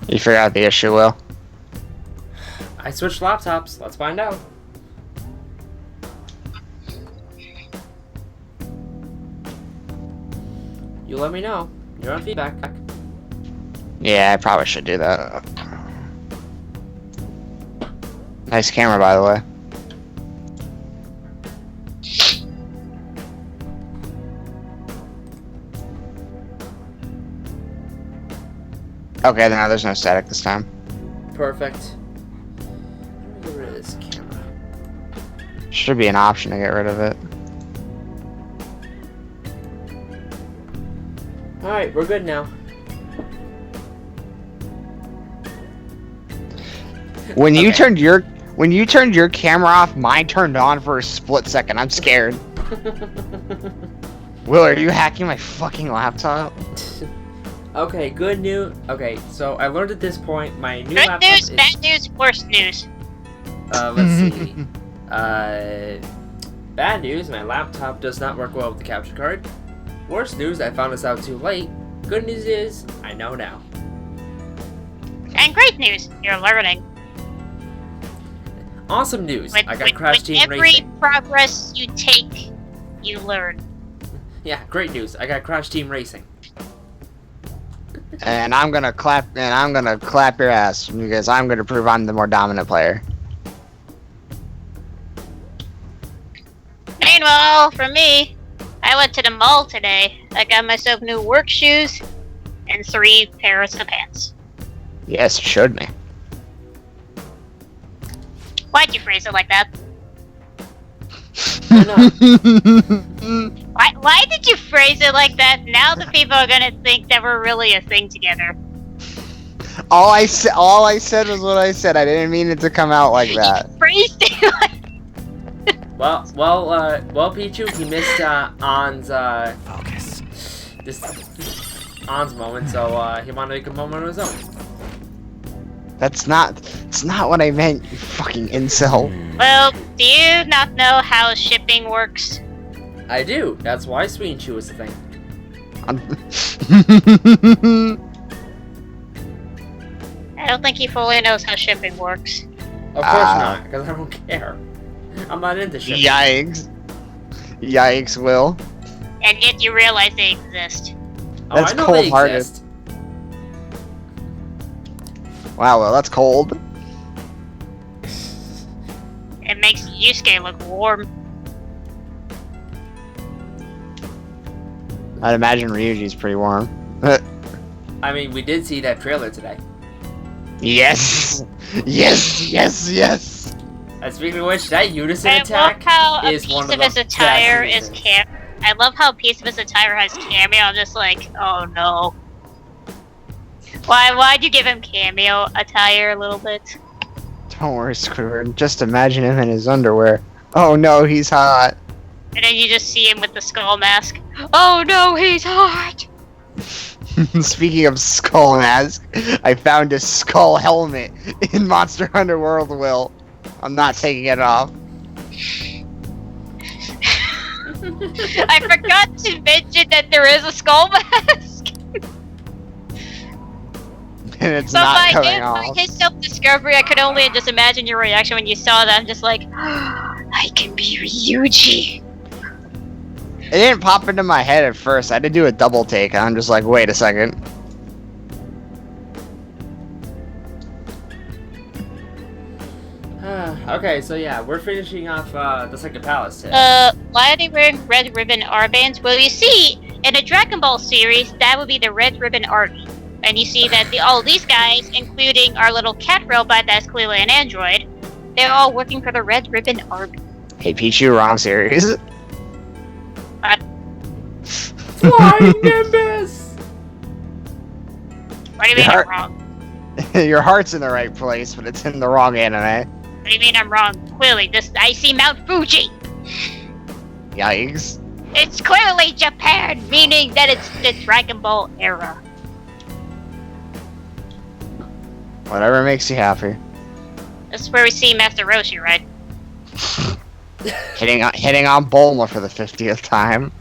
You figure out the issue, Will? I switched laptops. Let's find out. You let me know. You're on feedback. Yeah, I probably should do that. Nice camera, by the way. Okay, now there's no static this time. Perfect. Let me get rid of this camera. Should be an option to get rid of it. Alright, we're good now. When you Okay. turned your camera off, mine turned on for a split second. I'm scared. Will, are you hacking my fucking laptop? Okay, good news. Okay, so I learned at this point my new Good laptop news, is... bad news, worst news. Let's see. Bad news, my laptop does not work well with the capture card. Worst news, I found this out too late. Good news is, I know now. And great news, you're learning. Awesome news, I got Crash with Team every Racing. progress you take, you learn. Yeah, great news, I got Crash Team Racing. And I'm gonna clap your ass because I'm gonna prove I'm the more dominant player. Meanwhile, for me, I went to the mall today. I got myself new work shoes and 3 pairs of pants. Yes, it showed me. Why'd you phrase it like that? Why did you phrase it like that? Now the people are gonna think that we're really a thing together. all I said was what I said. I didn't mean it to come out like that. You phrased it like Well, Pichu, he missed On's Focus. this On's moment, so he wanted to make a moment of his own. It's not what I meant, you fucking incel. Well, do you not know how shipping works? I do. That's why Sween Chew is the thing. I don't think he fully knows how shipping works. Of course not, because I don't care. I'm not into shipping. Yikes. Yikes, Will. And yet you realize they exist. Oh, That's I know they cold-hearted. exist. Wow, well, that's cold. It makes Yusuke look warm. I'd imagine Ryuji's pretty warm. I mean, we did see that trailer today. Yes! Yes, yes, yes! And speaking of which, that unison I love attack how a is piece one of of the his attire is best I love how a piece of his attire has cameo. I'm just like, oh no. Why'd you give him cameo attire a little bit? Don't worry, Squidward. Just imagine him in his underwear. Oh no, he's hot. And then you just see him with the skull mask. Oh no, he's hot! Speaking of skull mask, I found a skull helmet in Monster Hunter World, Will. I'm not taking it off. I forgot to mention that there is a skull mask. And it's So not by coming off. his self-discovery, I could only just imagine your reaction when you saw that. I'm just like, I can be Ryuji. It didn't pop into my head at first. I had to do a double take, and I'm just like, wait a second. Okay, so yeah, we're finishing off the second palace today. Why are they wearing red ribbon armbands? Well, you see, in a Dragon Ball series, that would be the Red Ribbon Army. And you see that all these guys, including our little cat robot that's clearly an android, they're all working for the Red Ribbon Army. Hey, Pichu, wrong series. Flying Nimbus! What do you mean I'm wrong? Your heart's in the right place, but it's in the wrong anime. What do you mean I'm wrong? Clearly, I see Mount Fuji! Yikes. It's clearly Japan, meaning that it's the Dragon Ball era. Whatever makes you happy. This is where we see Master Roshi, right? Hitting on Bulma for the 50th time.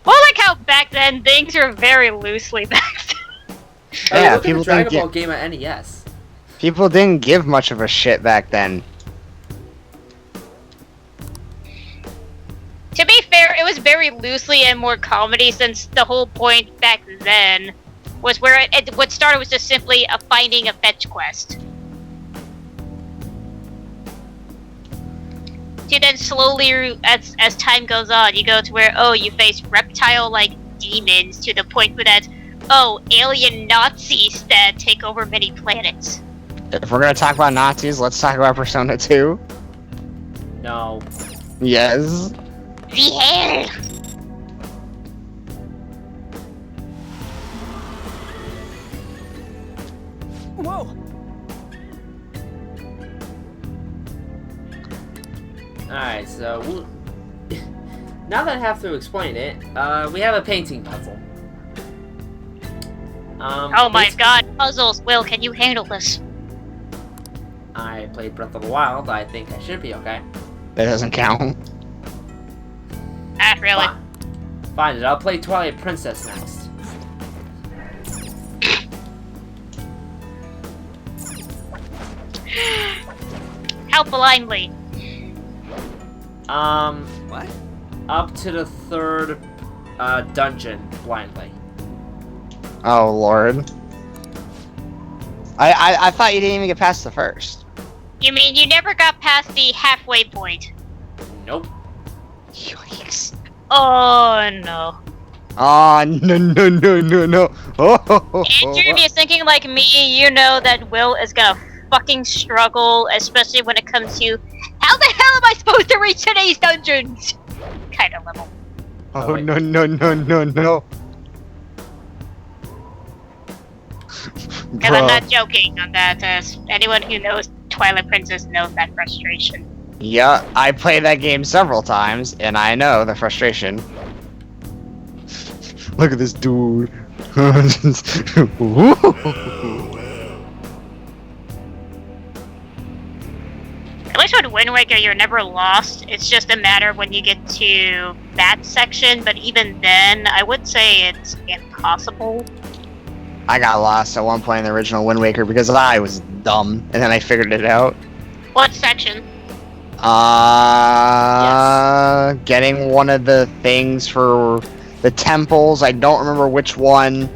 Well, like how back then things were very loosely back then. Oh, Yeah, look at the people Dragon didn't Ball game at NES. people didn't give much of a shit back then. To be fair, it was very loosely and more comedy since the whole point back then was where what started was just simply a finding a fetch quest. So then slowly, as time goes on, you go to where, oh, you face reptile-like demons to the point where that's, oh, alien Nazis that take over many planets. If we're gonna talk about Nazis, let's talk about Persona 2. No. Yes. The hell! Whoa! Alright, so now that I have to explain it, we have a painting puzzle. Oh my god, puzzles! Will, can you handle this? I played Breath of the Wild. I think I should be okay. That doesn't count. Ah, really? Fine, I'll play Twilight Princess next. How blindly? What? Up to the third dungeon blindly. Oh lord. I thought you didn't even get past the first. You mean you never got past the halfway point? Nope. Yikes. Oh no. Oh no. Oh. Andrew, if you're thinking like me, you know that Will is gonna fucking struggle, especially when it comes to how the hell am I supposed to reach today's dungeons? Kind of level. Oh wait. no. Because I'm not joking on that. As anyone who knows Twilight Princess knows that frustration. Yeah, I played that game several times, and I know the frustration. Look at this dude. At least with Wind Waker, you're never lost. It's just a matter of when you get to that section. But even then, I would say it's impossible. I got lost at one point in the original Wind Waker because I was dumb, and then I figured it out. What section? Getting one of the things for the temples. I don't remember which one.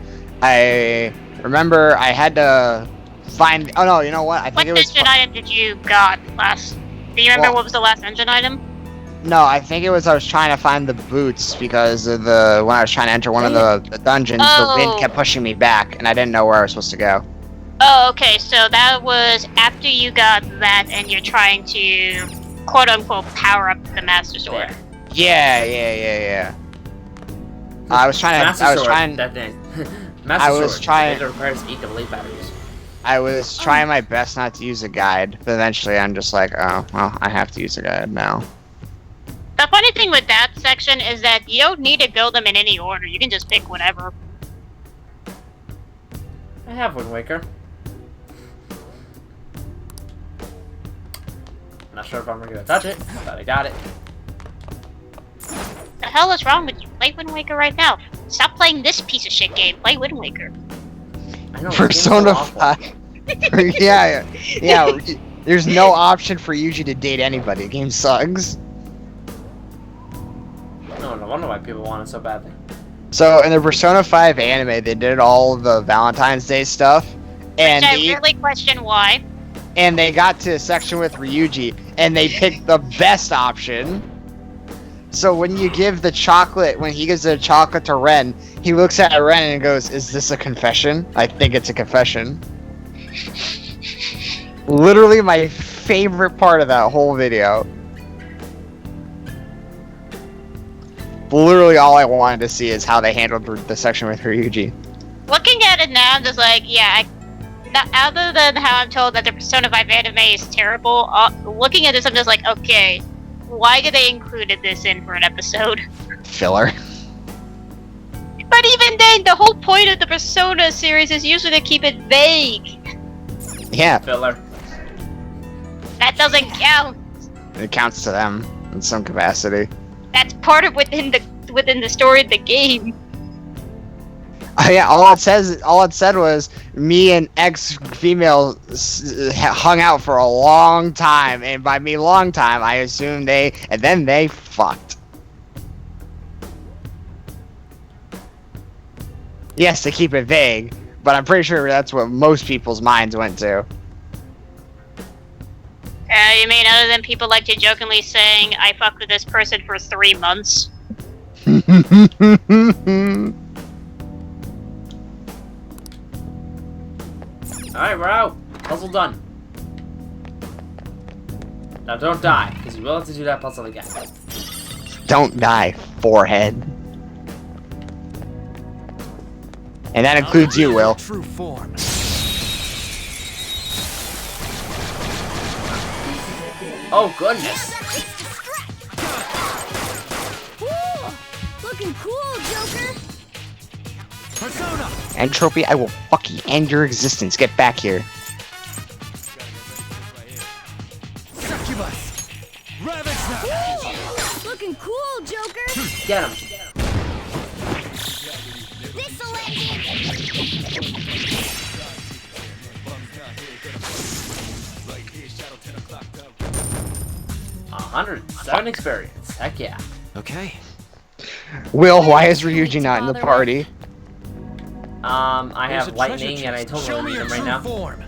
I remember I had to find. Oh no, you know what? I think What it was. engine item did you got last? Do you remember Well- what was the last engine item? No, I think it was I was trying to find the boots because of the when I was trying to enter one of the dungeons, the wind Oh. kept pushing me back, and I didn't know where I was supposed to go. Oh, okay. So that was after you got that, and you're trying to quote unquote power up the Master Sword. Yeah. I was trying to. Master I was Sword, trying. that thing. Master I was Sword, trying- It requires 8 AA batteries. I was trying my best not to use a guide, but eventually I'm just like, oh, well, I have to use a guide now. The funny thing with that section is that you don't need to build them in any order. You can just pick whatever. I have Wind Waker. Not sure if I'm gonna touch it, but I got it. The hell is wrong with you? Play Wind Waker right now. Stop playing this piece of shit game. Play Wind Waker. I know. Persona it's so awful. 5. yeah. There's no option for Yuji to date anybody. The game sucks. No wonder why people want it so badly. So in the Persona 5 anime, they did all the Valentine's Day stuff, and Which I they really question why. and they got to a section with Ryuji, and they picked the best option. So when you give the chocolate, when he gives the chocolate to Ren, he looks at Ren and goes, "Is this a confession?" I think it's a confession. Literally my favorite part of that whole video. Literally all I wanted to see is how they handled the section with Ryuji. Looking at it now, I'm just like, yeah, other than how I'm told that the Persona 5 anime is terrible, looking at this, I'm just like, okay, why did they included this in for an episode? Filler. But even then, the whole point of the Persona series is usually to keep it vague. Yeah, Filler. That doesn't count. it counts to them in some capacity. That's part of within the story of the game. Yeah, all it said was me and ex female hung out for a long time, and by me long time, I assume then they fucked. Yes, to keep it vague, but I'm pretty sure that's what most people's minds went to. You mean other than people like to jokingly saying, I fucked with this person for 3 months? Alright, we're out. Puzzle done. Now don't die, because you will have to do that puzzle again. Don't die, forehead. And that includes you, Will. True form. Oh, goodness. Looking cool, Joker. Persona. Entropy, I will fucking end your existence. Get back here. Succubus. Ravage them. Looking cool, Joker. Get him. This'll let you. 107 experience. Heck yeah. Okay. Will, why is Ryuji not in the party? I There's have a lightning treasure and I chest. totally Show me need your them right true now. form.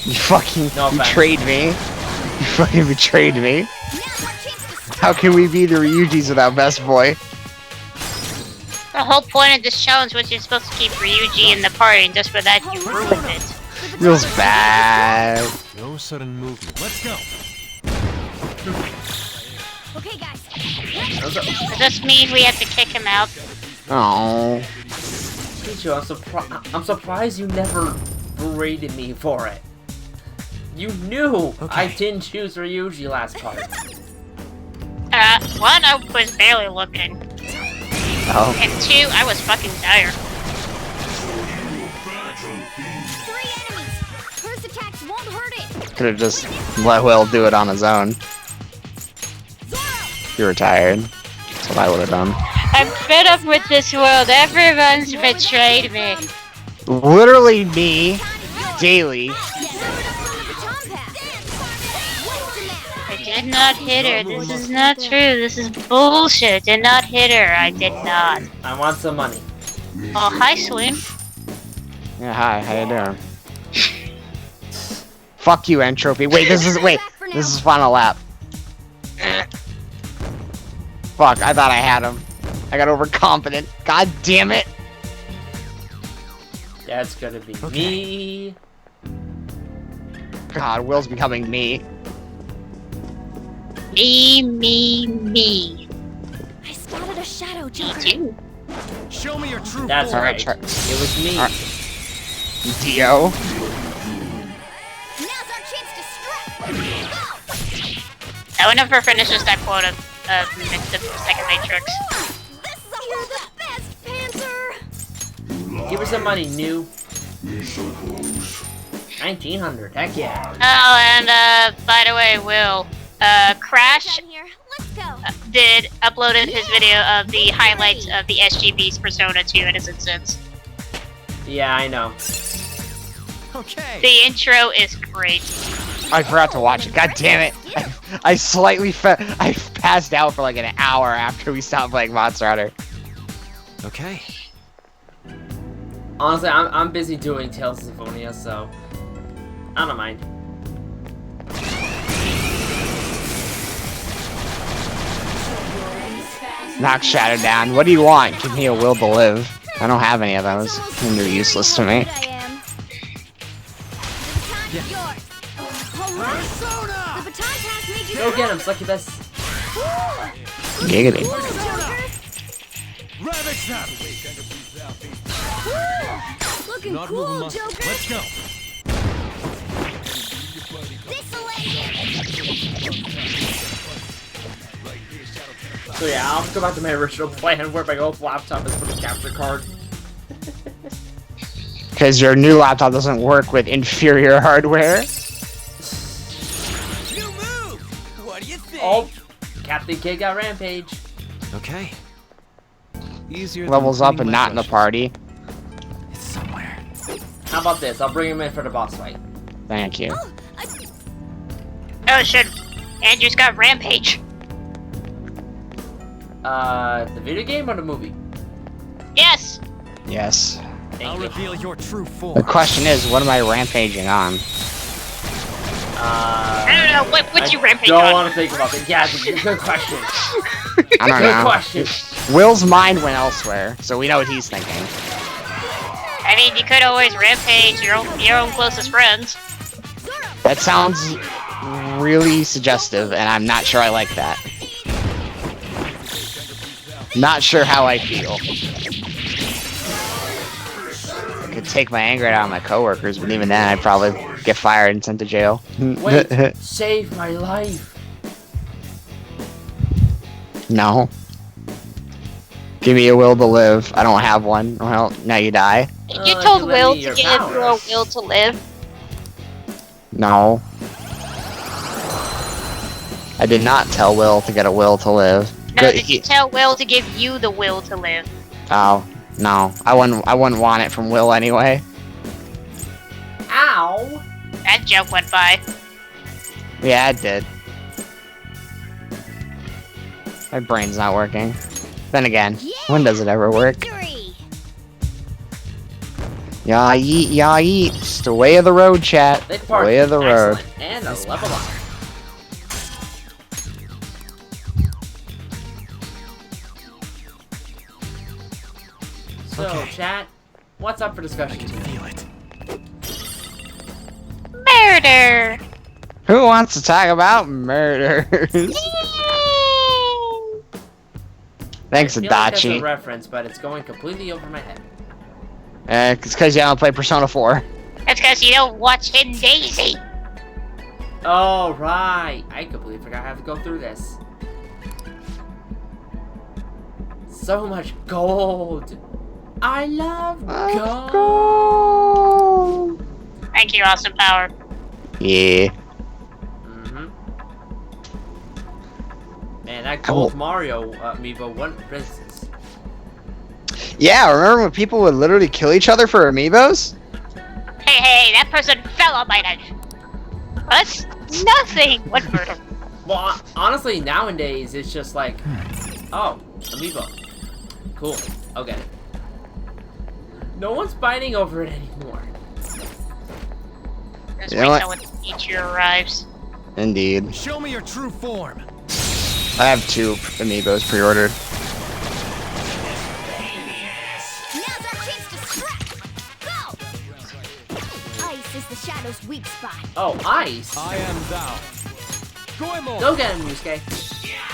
You fucking No offense. betrayed me. You fucking betrayed me. Now's our chance to How can we be the Ryujis without Best Boy? The whole point of this challenge was you're supposed to keep Ryuji in the party, and just for that you ruined it. Feels bad. No sudden movement. Let's go. Okay, guys. What's up? Does this mean we have to kick him out? Oh. Pichu, I'm surprised you never berated me for it. You knew I didn't choose Ryuji last part. One, I was barely looking. Oh. And two, I was fucking tired. 3 enemies. First attacks won't hurt it. Could have just let Will do it on his own. You were tired. That's what I would have done. I'm fed up with this world. Everyone's betrayed me. Literally me, daily. I did not hit her. This is not true. This is bullshit. Did not hit her. I did not. I want some money. Oh, hi, Swim. Yeah, hi, how you doing? Fuck you, Entropy. Wait, this is final lap. Fuck, I thought I had him. I got overconfident. God damn it. That's gonna be me. God, Will's becoming me. Me. I spotted a shadow, Me Joker. too. Show me your true That's form. right. Alright, It was me. Dio. Now's our chance to strike. I would never finishes that quote of the second Matrix. You're the best, Panther. Give her some money, new. 1900. Heck yeah. Oh, and by the way, Will, Crash Down here. Let's go. uploaded his video of the highlights of the SGB's Persona 2 in his instance. Yeah, I know. Okay. The intro is great. I forgot to watch it. God damn it. I I passed out for like an hour after we stopped playing Monster Hunter. Okay. Honestly, I'm busy doing Tales of Symphonia, so I don't mind. Knock Shadow down. What do you want? Give me a will to live. I don't have any of those. They're useless to me. I am. The baton's yours. Persona. The baton pass made you Go get him, Succubus. Giggity. Ravage them. looking Not move a cool, muscle. Joker. Let's go. This'll let you. So yeah, I'll go back to my original plan where my old laptop is for the capture card. Because your new laptop doesn't work with inferior hardware. New move. What do you think? Oh, Captain K got Rampage. Okay. Easier levels than up and cleaning not in my the party. It's somewhere. How about this? I'll bring him in for the boss fight. Thank you. Oh shit. Andrew's got Rampage. The video game or the movie? Yes. Yes. I'll reveal your true form. The question is, what am I rampaging on? I don't know. What's your Rampage Don't on? want to think about it. Yeah, it's a good question. I don't Good know. question. Will's mind went elsewhere, so we know what he's thinking. I mean, you could always Rampage your own closest friends. That sounds really suggestive, and I'm not sure I like that. Not sure how I feel. I could take my anger out on my coworkers, but even then I'd probably get fired and sent to jail. Wait, save my life. No. Give me a will to live. I don't have one. Well, now you die. You you told let Will me to your give you a powers. will to live. No. I did not tell Will to get a will to live. No, Good, did you tell Will to give you the will to live? Oh, no. I wouldn't want it from Will anyway. Ow! That joke went by. Yeah, it did. My brain's not working. Then again, when does it ever work? Victory! Ya eat, ya eat. It's the way of the road, chat. This The part way of the road. excellent. And a level up. So, Okay. chat, what's up for I discussion can today? feel it. Murder! Who wants to talk about murders? Thanks, I feel like that's a Adachi. reference, but it's going completely over my head. It's because you don't play Persona 4. That's because you don't watch Hidden Daisy. Oh, right. I completely forgot I have to go through this. So much gold. I love gold. Go. Thank you, Austin Power. Yeah. Mm-hmm. Man, that gold Mario amiibo won princess. Yeah, remember when people would literally kill each other for amiibos? Hey, that person fell on my knife. What? Nothing. What murder? Well, honestly, nowadays it's just like, oh, amiibo. Cool. Okay. No one's fighting over it anymore. Just You wait know what? till when the teacher arrives. Indeed. Show me your true form. I have 2 amiibos pre-ordered. Now's our chance to scrap! Go! Ice is the shadow's weak spot. Oh, ice. I am thou. Goemon. Go get him, Yusuke.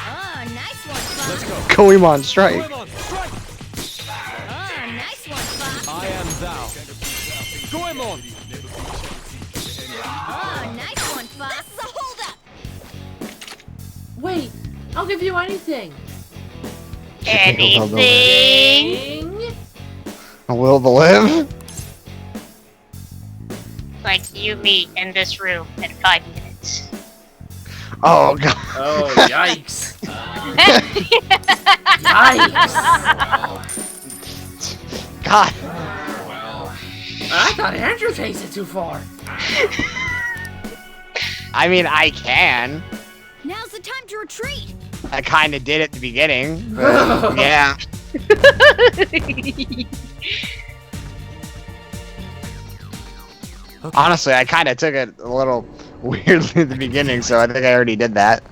Oh, nice one, Fox. Let's go. Goemon strike. Goemon, strike. Oh, nice one, Fox. I am thou. Goemon. Oh, nice one, Fox. This is a holdup. Wait, I'll give you anything. Anything? Ding. A will to live? Like you meet in this room in 5 minutes. Oh, God. Oh, yikes. Yikes. God. I thought Andrew takes it too far. I mean, I can. Now's the time to retreat. I kind of did at the beginning, but yeah. Honestly, I kind of took it a little weirdly at the beginning, so I think I already did that.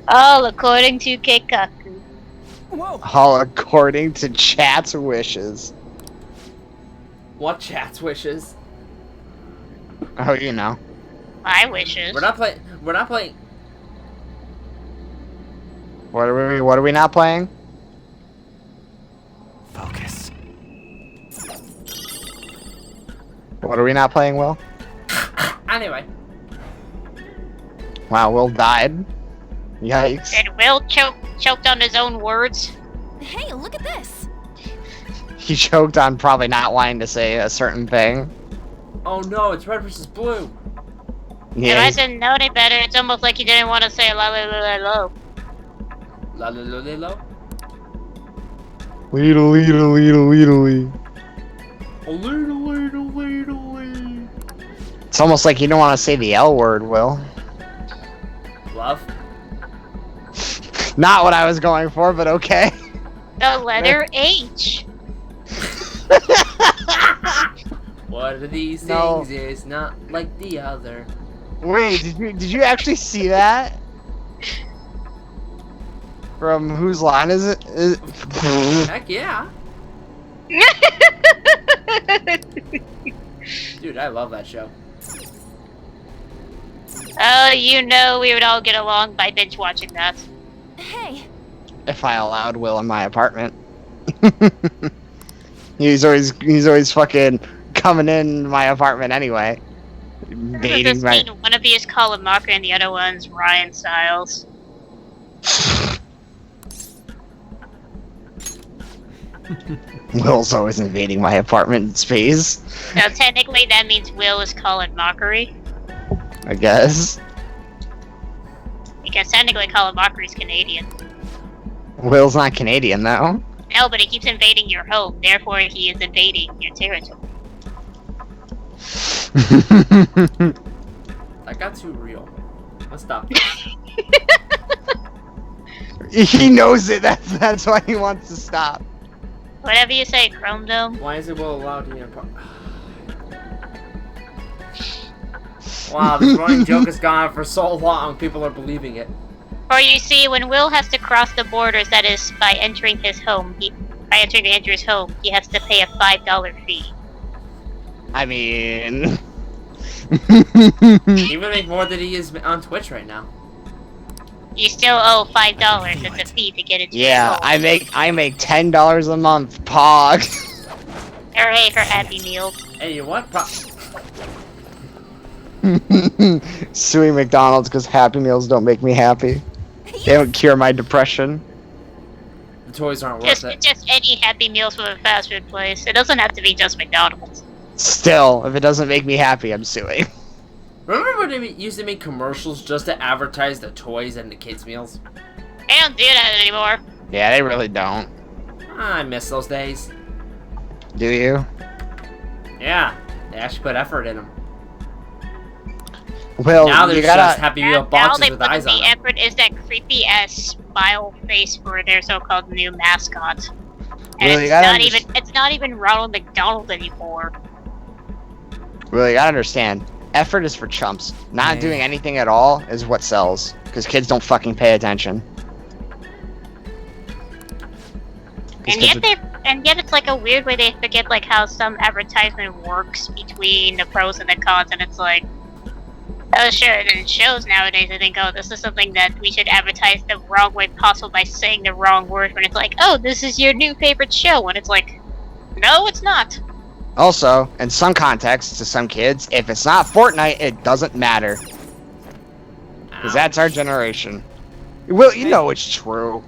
All according to Keikaku. Whoa. All according to chat's wishes. What chat's wishes? Oh, you know. My wishes. We're not playing. We're not playing. What are we not playing? Focus. What are we not playing, Will? Anyway. Wow, Will died. Yikes. And Will choked on his own words. Hey, look at this. He choked on probably not wanting to say a certain thing. Oh no, it's red versus blue. If Yeah, I he's- didn't know any better, it's almost like he didn't want to say la la la la la. La la la la la. Weedle, weedle, weedle, weedle. It's almost like you don't want to say the L word, Will. Love? Not what I was going for, but okay. The letter H. One of these No. things is not like the other. Wait, did you actually see that? From whose line is it? Heck yeah. Dude, I love that show. Oh, you know we would all get along by binge watching that. Hey, If I allowed Will in my apartment. he's always fucking coming in my apartment anyway. Baiting This my. mean one of you is Colin Mocker and the other one's Ryan Stiles. Will's always invading my apartment space, So technically that means Will is Colin Mockery. I guess. Because technically Colin Mockery's Canadian. Will's not Canadian though. No, but he keeps invading your home, therefore he is invading your territory. That got too real. Let's stop. He knows it. That's why he wants to stop. Whatever you say, Chrome Dome. Why is it Will allowed to be in a par- Wow, this running joke has gone on for so long, people are believing it. Or you see, when Will has to cross the borders, that is by entering his home, by entering the Andrew's home, he has to pay a $5 fee. I mean. He would make more than he is on Twitch right now. You still owe $5 as a fee to get into your Yeah, home. I make $10 a month. Pog. Hooray for Happy Meals. Hey, you know what? Suing McDonald's because Happy Meals don't make me happy. They don't cure my depression. The toys aren't worth it. Just any Happy Meals from a fast food place. It doesn't have to be just McDonald's. Still, if it doesn't make me happy, I'm suing. Remember when they used to make commercials just to advertise the toys and the kids' meals? They don't do that anymore. Yeah, they really don't. I miss those days. Do you? Yeah, they actually put effort in them. Well, Now you there's gotta. just Happy Meal Now boxes they with put in eyes on the them. effort is that creepy ass smile face for their so-called new mascot. And Well, you it's gotta not even Ronald McDonald anymore. Well, you gotta understand. Effort is for chumps. Not Hey. doing anything at all is what sells. Because kids don't fucking pay attention. 'Cause And yet it's like a weird way they forget like how some advertisement works between the pros and the cons, and it's like, oh sure, and it shows nowadays I think, oh, this is something that we should advertise the wrong way possible by saying the wrong word when it's like, oh, this is your new favorite show, and it's like, no, it's not. Also, in some contexts, to some kids, if it's not Fortnite, it doesn't matter. Because that's our generation. Well, you know it's true.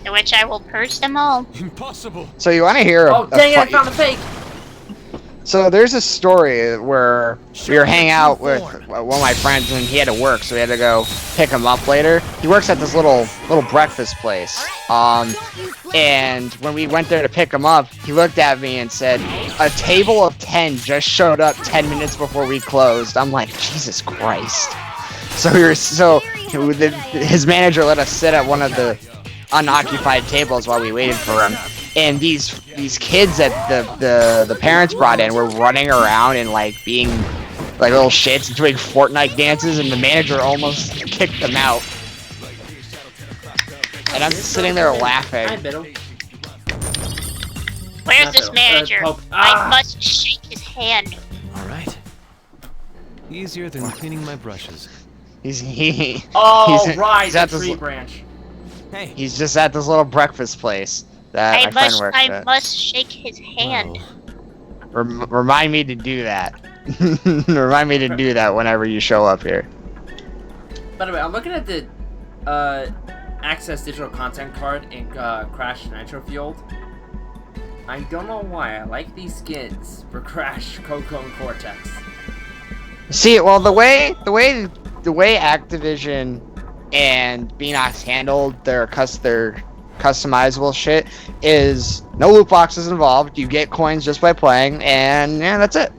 To which I will purge them all. Impossible. So you want to hear Oh, dang it, I found a fake! So there's a story where we were hanging out with Form. one of my friends and he had to work, so we had to go pick him up later. He works at this little breakfast place. And when we went there to pick him up, he looked at me and said, "A table of 10 just showed up 10 minutes before we closed." I'm like, Jesus Christ. His manager let us sit at one of the unoccupied tables while we waited for him. And these kids that the parents brought in were running around and like being like little shits and doing Fortnite dances, and the manager almost kicked them out. And I'm just sitting there I laughing. bit him. Where's Not this the- manager? Pope. I Ah. must shake his hand. All right. Easier than cleaning my brushes. Oh, he's right, at the this tree li- branch. Hey. He's just at this little breakfast place that my friend works I at. must shake his hand. Whoa. Remind me to do that. Remind me to do that whenever you show up here. By the way, I'm looking at the Access digital content card in Crash Nitro Fueled. I don't know why I like these skins for Crash, Coco, and Cortex. See, well, the way Activision and Beanox handled their customizable shit is no loot boxes involved. You get coins just by playing, and yeah, that's it.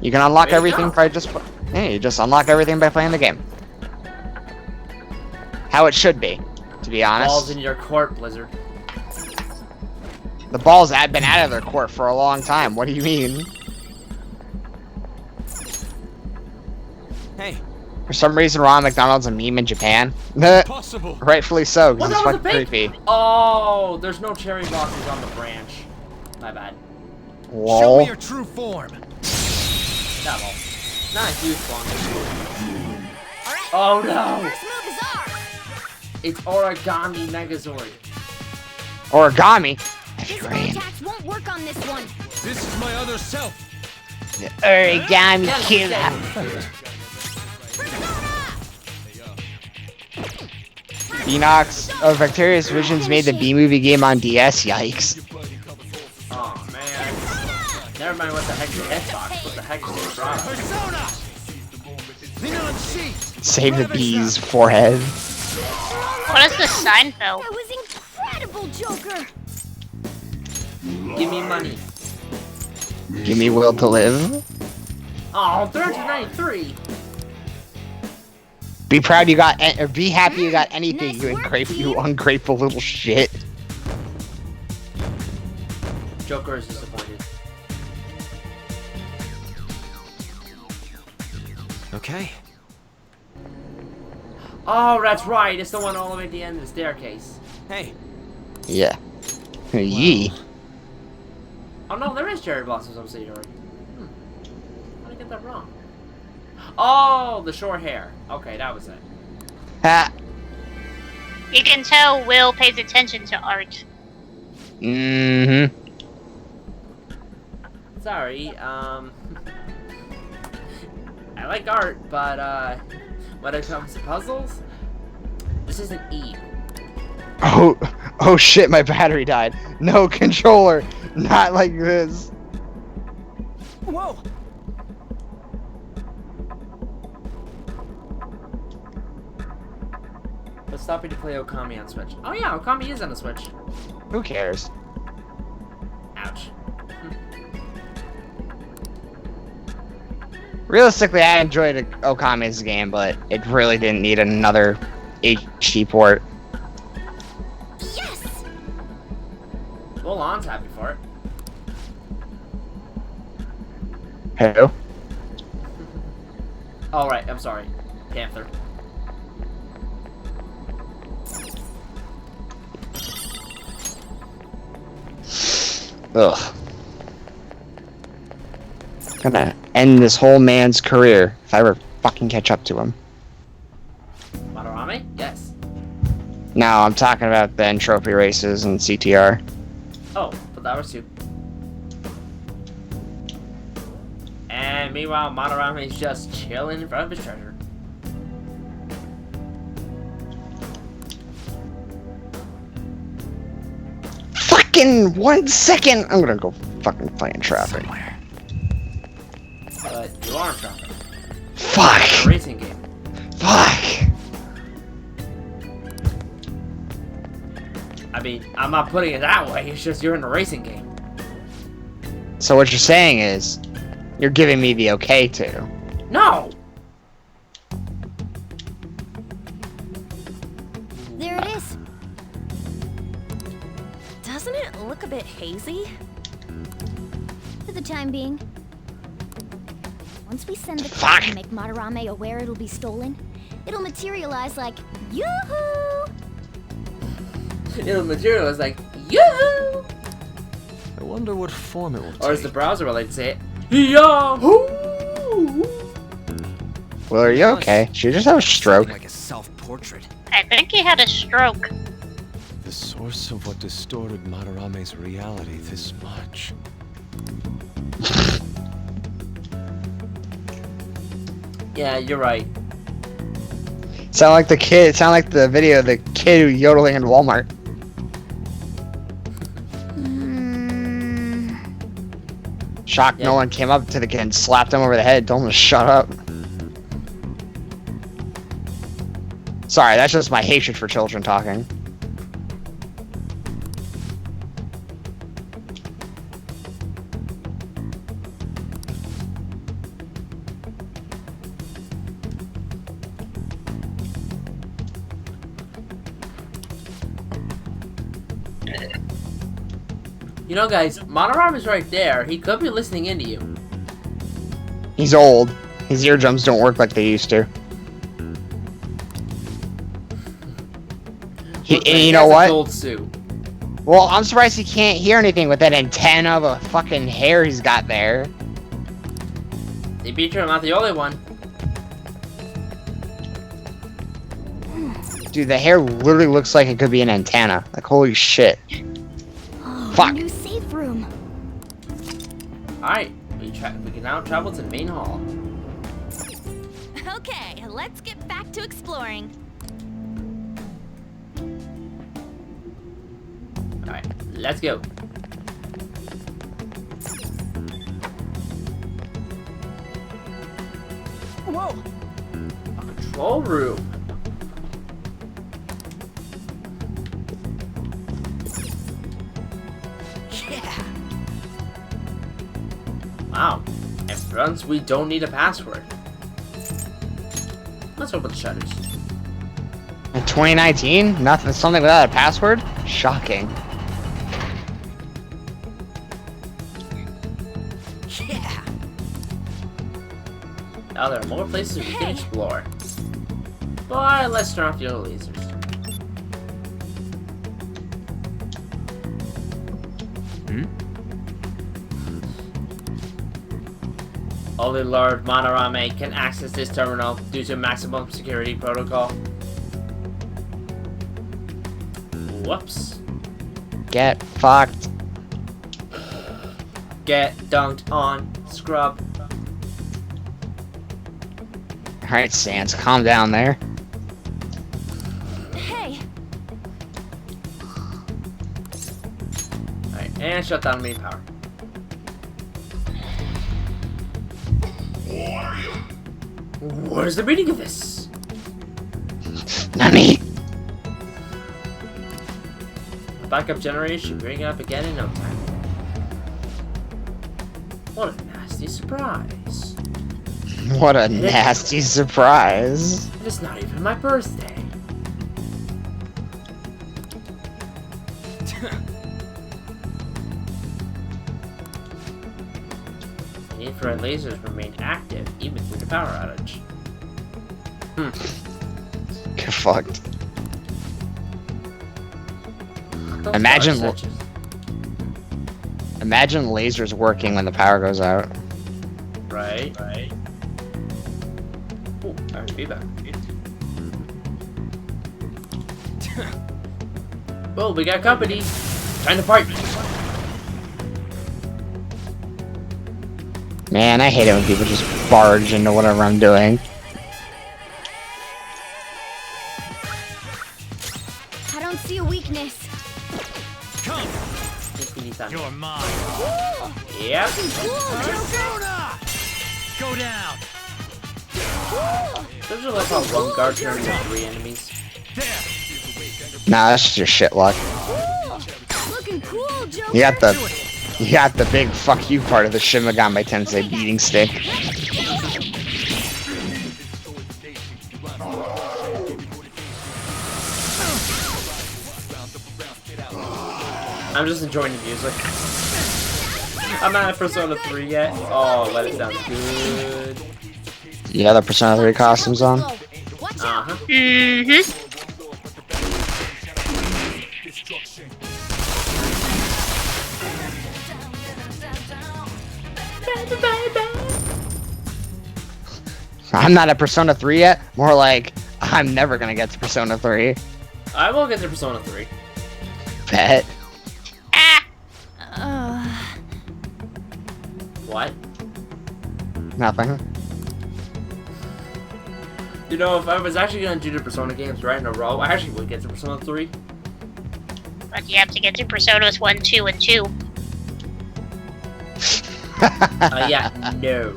You can unlock There you everything go. by just you just unlock everything by playing the game. How it should be, to be honest. Balls in your court, Blizzard. The balls have been out of their court for a long time. What do you mean? Hey, For some reason, Ronald McDonald's a meme in Japan. possible. Rightfully so, What because it's that was a fucking big- creepy. Oh, there's no cherry blossoms on the branch. My bad. Show me Lol. your true form. Not all. Not a huge one. Alright. Oh no! First move is ours. It's Origami Megazord. Origami. Physical Great. attacks won't work on this one. This is my other self. Origami Yeah, killer. Persona! Enox of Victorious Visions made the B-movie game on DS. Yikes. Oh man. Never mind what the heck is Xbox. What the heck is Persona? Persona. Neon sheet. Save the bee's forehead. What is the Seinfeld? That was incredible, Joker. Give me money. Give me will to live. Oh, 393. Be proud you got, or be happy you got anything, you ungrateful little shit. Joker is disappointed. Okay. Oh, that's right. It's the one all the way at the end of the staircase. Hey. Yeah. Yee. Oh no, there is cherry blossoms on City already. How did I get that wrong? Oh, the short hair. Okay, that was it. Ha. You can tell Will pays attention to art. Mm-hmm. Sorry, I like art, but, when it comes to puzzles, this isn't Eve. Oh shit, my battery died. No controller. Not like this. Whoa. Let's stop you to play Okami on Switch. Oh yeah, Okami is on the Switch. Who cares? Ouch. Realistically, I enjoyed Okami's game, but it really didn't need another HD port. Yes. Well, Lon's happy for it. Who? Oh right, I'm sorry. Panther. Ugh. Gonna end this whole man's career if I ever fucking catch up to him. Madarame? Yes. No, I'm talking about the entropy races and CTR. Oh, but that was two. And meanwhile, Madarame is just chilling in front of his treasure. Fucking 1 second! I'm gonna go fucking fight in traffic. But you are in traffic. Fuck! It's a racing game. Fuck! I mean, I'm not putting it that way, it's just you're in a racing game. So what you're saying is, you're giving me the okay to. No! There it is. Doesn't it look a bit hazy? For the time being. Once we send the card Fuck. and make Madarame aware it'll be stolen, it'll materialize like yoo-hoo! It'll materialize like, yoo-hoo! I wonder what form it will take. Or as the browser would like to say it, yahoo! Well, are you okay? Should you just have a stroke? Like a self-portrait. I think he had a stroke. The source of what distorted Madarame's reality this much. Yeah, you're right. Sound like the kid. Sound like the video of the kid who yodeling in Walmart. Shocked Yeah. no one came up to the kid and slapped him over the head, told him to shut up. Sorry, that's just my hatred for children talking. You know, guys, Monoram is right there. He could be listening into you. He's old. His eardrums don't work like they used to. Look, man, You he know has a what? gold suit. Well, I'm surprised he can't hear anything with that antenna of a fucking hair he's got there. They beat you, I'm not the only one. Dude, the hair literally looks like it could be an antenna. Like, holy shit. Oh, Fuck. new safe room. Alright, we can now travel to the main hall. Okay, let's get back to exploring. Alright, let's go. Whoa! A control room. Yeah. Wow. And for once, we don't need a password. Let's open the shutters. In 2019? Nothing, something without a password? Shocking. Yeah. Now there are more places we can explore. But let's turn off the other lasers. Only Lord Monorame can access this terminal due to maximum security protocol. Whoops. Get fucked. Get dunked on, scrub. Alright, Sans, calm down there. Hey, Alright, and shut down main power. What is the meaning of this? Nani? The backup generation should bring it up again in no time. What a nasty surprise. What a nasty surprise. It's not even my birthday. The infrared lasers remain active even through the power outage. Get fucked. Those Imagine dark switches. Imagine lasers working when the power goes out. Right. Ooh, alright, feedback. Well, we got company. Time to fight. Man, I hate it when people just barge into whatever I'm doing. I don't see a weakness. You're mine. Yep. Persona! Go down. Don't you love how one guard turns into 3 enemies? There. Nah, that's just your shit luck. Looking cool, Joker. You got the big fuck you part of the Shin Megami Tensei beating stick. I'm just enjoying the music. I'm not at Persona 3 yet. Oh, but it sounds good. You got the Persona 3 costumes on? Watch out. Uh-huh. Mm-hmm. I'm not at Persona 3 yet. More like, I'm never gonna get to Persona 3. I will get to Persona 3. Bet. Ah! What? Nothing. You know, if I was actually gonna do the Persona games right in a row, I actually would get to Persona 3. But you have to get to Personas 1, 2, and 2. Yeah, no.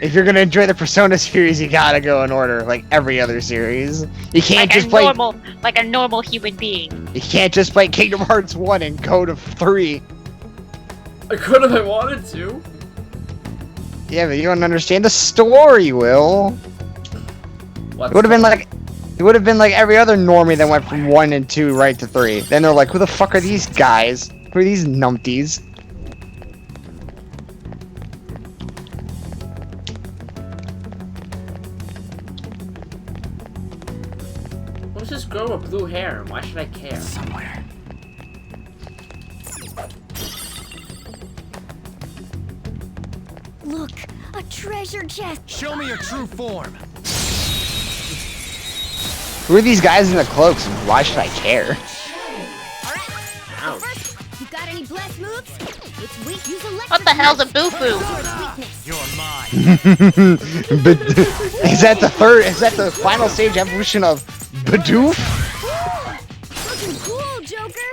If you're gonna enjoy the Persona series, you gotta go in order, like every other series. You can't Like just a play. normal human being. You can't just play Kingdom Hearts 1 and go to 3. I could if I wanted to. Yeah, but you don't understand the story, Will. What? It would have been like, He would have been like every other normie that went from 1 and 2 right to 3. Then they're like, who the fuck are these guys? Who are these numpties? Who's this girl with blue hair, and why should I care? Somewhere. Look, a treasure chest. Show me your true form. Who are these guys in the cloaks and why should I care? Alright. Ouch. First, you got any blast moves? It's weak. Use electric. What the hell's a boo-foo? Weakness. You're mine. But is that the final stage evolution of Bidoof? Looking cool, Joker.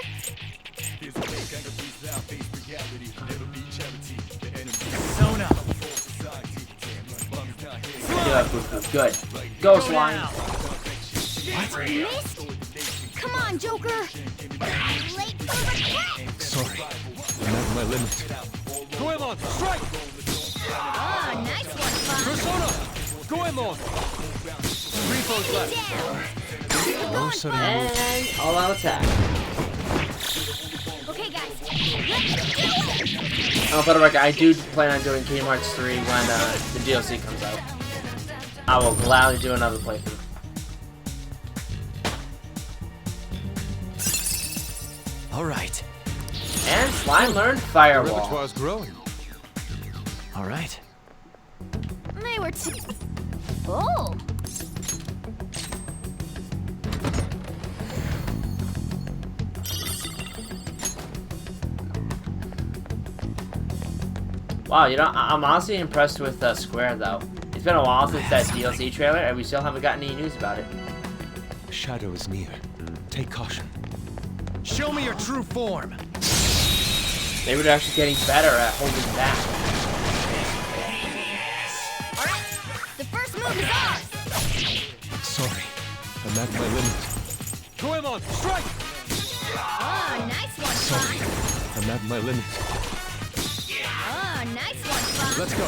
Sona. Yeah, good. Go, slime. Missed? Come on, Joker. Late for the cat. Sorry. I'm at my limit. Goemon, strike! Oh, nice one, Fox. Persona! Goemon! Repo's left. Down. No sudden move. And all out attack. Okay, guys. Let's do it. Oh, for the record, I do plan on doing Kingdom Hearts 3 when the DLC comes out. I will gladly do another playthrough. All right. And Slime learned The Firewall. repertoire's growing. All right. They were too. Oh. Wow, you know, I'm honestly impressed with Square, though. It's been a while since that DLC trailer, and we still haven't gotten any news about it. Shadow is near. Take caution. Show me your true form. They were actually getting better at holding back. Alright. The first move is ours. Sorry. I'm at my limit. Goemon, strike! Oh, nice one, Sorry. Fox. I'm at my limit. Oh, nice one, Fox. Let's go.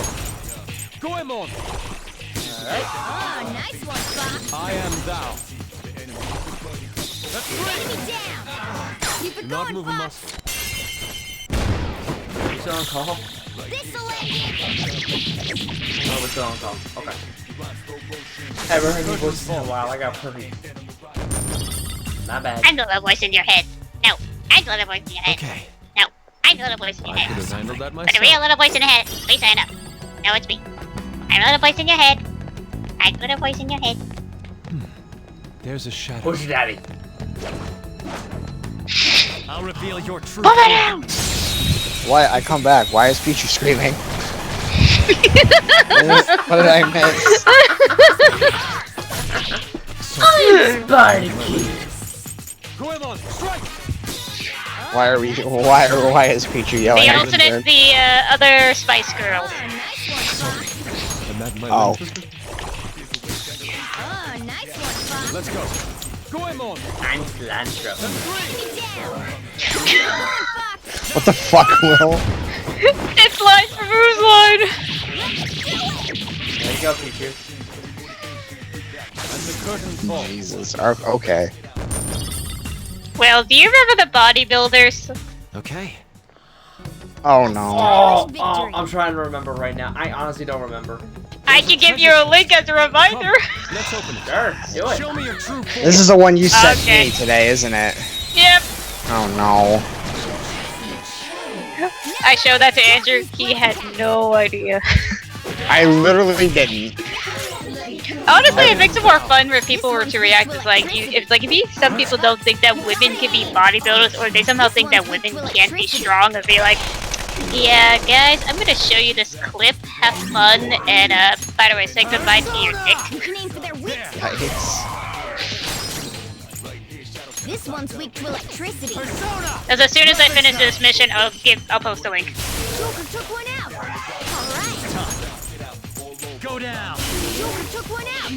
Goemon! Alright. Oh, nice one, Fox. I am thou. Let's Enemy bring! down. Keep it Not going, moving Fox. We're still on call? This'll end it. Oh, we're still on call. Okay. I haven't heard your voices in a while. I got perfect. Not bad. I know that voice in your head. No, I know that voice in your head. Okay. No, I know that voice in your I could head. have handled that But a real myself. little voice in the head. Please stand up. No, it's me. I know the voice in your head. I know the voice in your head. There's a shadow. Who's your daddy? I'll reveal your true Move it form. out! Why I come back? Why is Pichu screaming? What did I miss? Goemon, strike! Why is Pichu yelling? The at his alternate, bird? the other Spice Girls. Oh, nice one, Fox. I'm at my Oh. limit. Oh, nice one, Fox. Let's go. Goemon, I'm Cilantro. let's bring! Enemy down. Keep it going, Fox. What the fuck, Will? It's line from Who's Line! There you go, Pichu. And the curtain falls. Jesus. Okay. Well, do you remember the bodybuilders? Okay. Oh no. Oh, victory. I'm trying to remember right now. I honestly don't remember. I can give you a link as a reminder. Let's open it. Sure, do it. Show me your true form. This is the one you sent Okay. me today, isn't it? Yep. Oh no. I showed that to Andrew. He had no idea. I literally didn't. Honestly, it makes it more fun where people were to react. It's like some people don't think that women can be bodybuilders, or they somehow think that women can't be strong, and be like, yeah, guys, I'm gonna show you this clip. Have fun, and by the way, say goodbye to your dick. You can aim for their weak spot. Yikes. This one's weak to electricity. Persona! Because as soon as I finish this mission, I'll post a link. Joker took one out. All right. Go down! Joker took one out.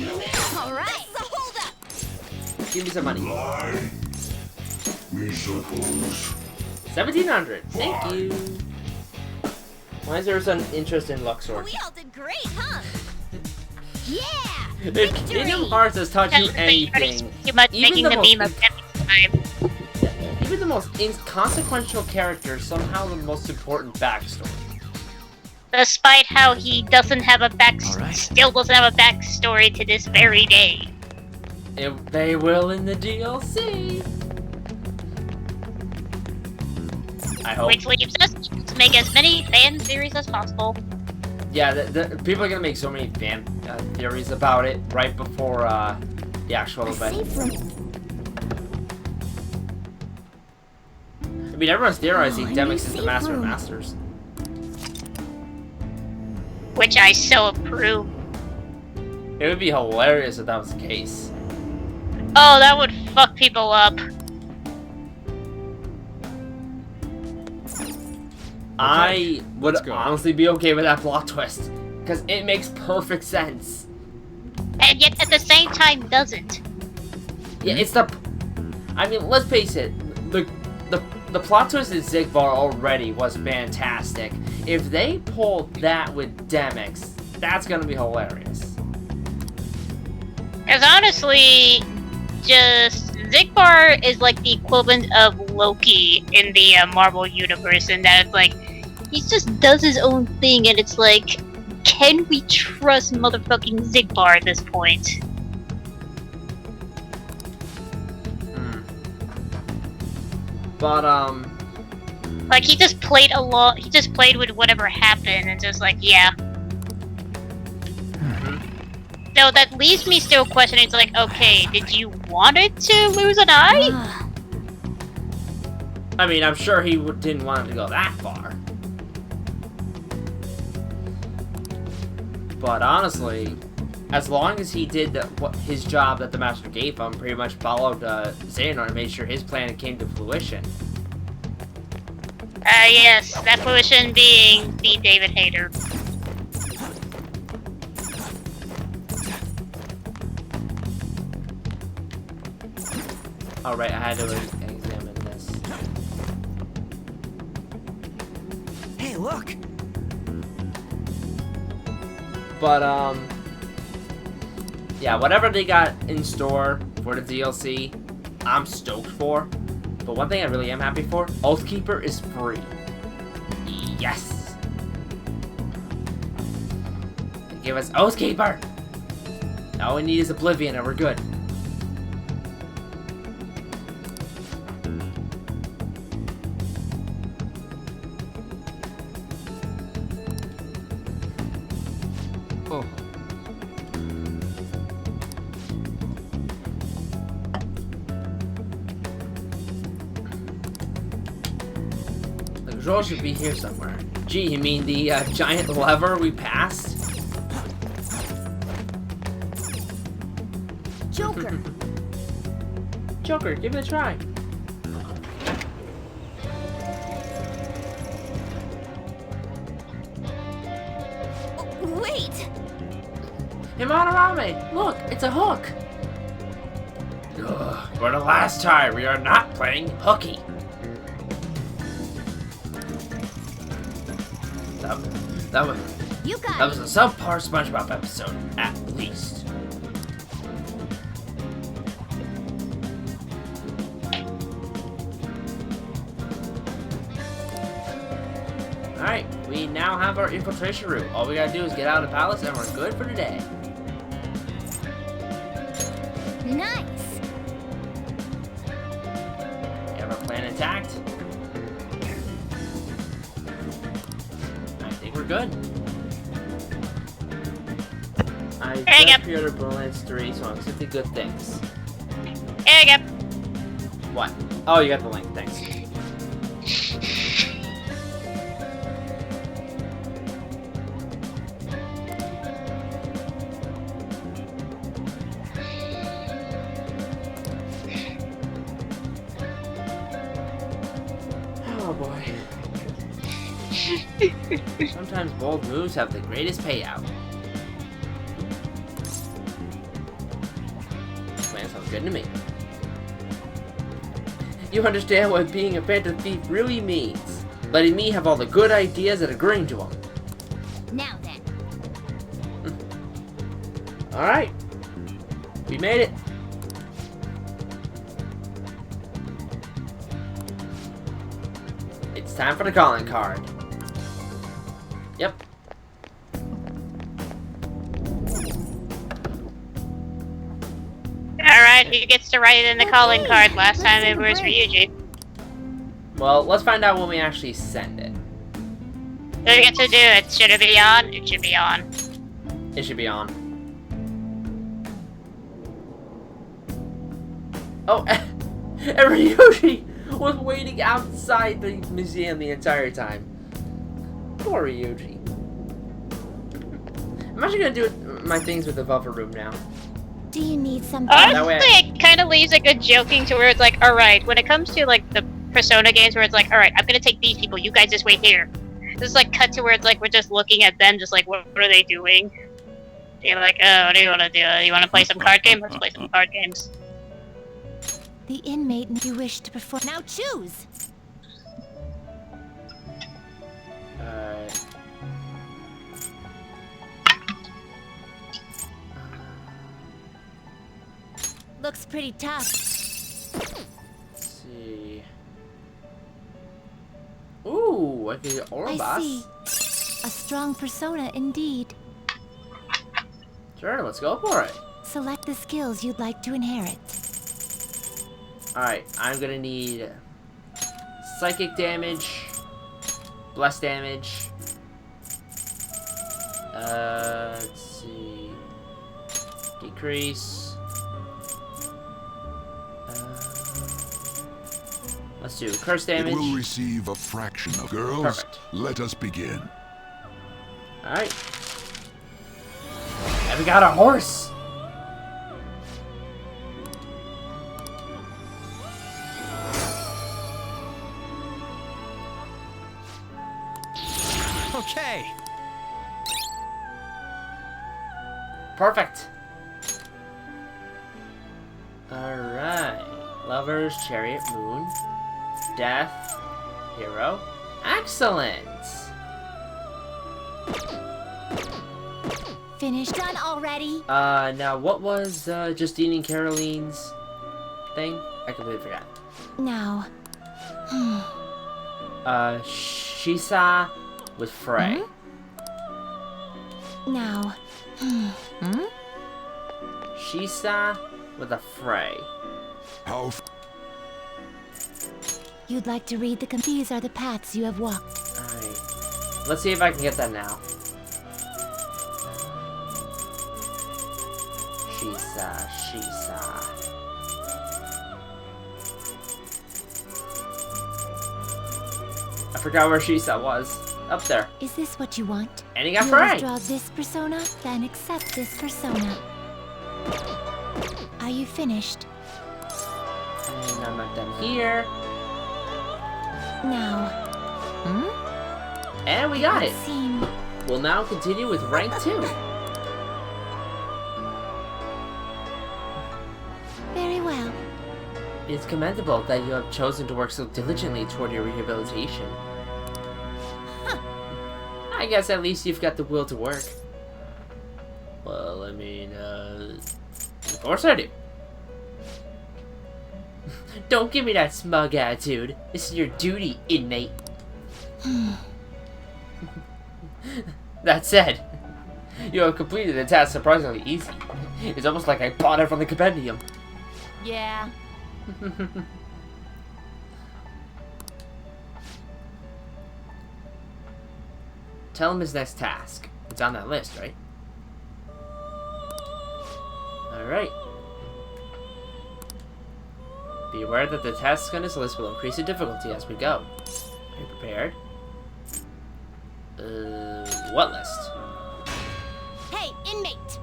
All right. The hold up. Give me some money. We suppose. 1,700. Thank you. Why is there some interest in Luxor? We all did great, huh? Yeah. If Kingdom Hearts has taught you anything, Too much even making the the most- meme of every time. even the most inconsequential character somehow the most important backstory. Despite how he doesn't have a Alright. still doesn't have a backstory to this very day. They will in the DLC. I hope. Which leaves us to make as many fan theories as possible. Yeah, people are gonna make so many fan theories about it right before the actual A event. safe room. I mean, everyone's theorizing Oh, a Demyx new is the safe Master of room. Masters. Which I so approve. It would be hilarious if that was the case. Oh, that would fuck people up. I would let's go. honestly be okay with that plot twist because it makes perfect sense. And yet at the same time doesn't. Yeah, it's the. I mean, let's face it. The plot twist in Zigbar already was fantastic. If they pulled that with Demyx, that's gonna be hilarious. Because honestly, just Zigbar is like the equivalent of Loki in the Marvel universe, in that it's like he just does his own thing, and it's like, can we trust motherfucking Zigbar at this point? But Like he just played along, he just played with whatever happened, and just like, yeah. So that leaves me still questioning. It's like, okay, did you want it to lose an eye? I mean, I'm sure he didn't want it to go that far. But honestly, as long as he did his job that the Master gave him, pretty much followed Xehanort and made sure his plan came to fruition. Yes, that fruition being the David Hayter. Alright, I had to examine this. Hey, look! But, yeah, whatever they got in store for the DLC, I'm stoked for. But one thing I really am happy for, Oathkeeper is free. Yes! Give us Oathkeeper! All we need is Oblivion and we're good. Oh. The control should be here somewhere. Gee, you mean the giant lever we passed? Joker. Joker, give it a try. Wait. Hey, Madarame, look, it's a hook. Ugh, for the last time, we are not playing hooky. That You got was a subpar SpongeBob episode, at least. Alright, we now have our infiltration route. All we gotta do is get out of the palace and we're good for today. it. Nice. We have our plan intact. I think we're good. I There you just go. pre-ordered Borderlands 3, so I'm accepting good things. There you go. What? Oh, you got the link, thanks. Oh boy. Sometimes bold moves have the greatest payout. Plan sounds good to me. You understand what being a phantom thief really means. Letting me have all the good ideas and agreeing to them. Now then. Alright, We made it. It's time for the calling card. Yep. Alright, who gets to write it in the calling card? Last time it was Ryuji. Well, let's find out when we actually send it. Who gets to do it? Should it be on? It should be on. It should be on. Oh, and Ryuji was waiting outside the museum the entire time. Poor Ryuji. I'm actually gonna do my things with the buffer room now. Do you need something? That way Honestly, it kind of leaves a good joking to where it's like, alright, when it comes to like the Persona games where it's like, alright, I'm gonna take these people, you guys just wait here. Just like cut to where it's like we're just looking at them, just like, what are they doing? You're like, oh, what do you want to do? You want to play some card games? Let's play some card games. The inmate you wish to perform. Now choose. Looks pretty tough. Let's see. Ooh, I can Aura I Boss. see. A strong persona indeed. Sure, let's go for it. Select the skills you'd like to inherit. Alright, I'm gonna need psychic damage, bless damage. Let's see. Decrease. Let's do curse damage. It will receive a fraction of girls. Perfect. Let us begin. Alright. And we got a horse! Okay. Perfect. Alright. Lovers, Chariot, Moon, Death, Hero. Excellent! Finished. Done already. Now what was, Justine and Caroline's thing? I completely forgot. Now. Shisa with Frey. Now. Shisa with a Frey. How You'd like to read the these are the paths you have walked. Alright. Let's see if I can get that now. Shisa, Shisa. I forgot where Shisa was. Up there. Is this what you want? And he got You Frey! withdraw this persona, then accept this persona. Are you finished? And I'm not done here. Now. And we got it! Seem We'll now continue with rank 2. very well. It's commendable that you have chosen to work so diligently toward your rehabilitation. I guess at least you've got the will to work. Well, I mean, of course I do. Don't give me that smug attitude. This is your duty, inmate. That said, you have completed the task surprisingly easy. It's almost like I bought it from the compendium. Yeah. Tell him his next task. It's on that list, right? Alright. Be aware that the task on this list will increase in difficulty as we go. Are you prepared? What list? Hey, inmate!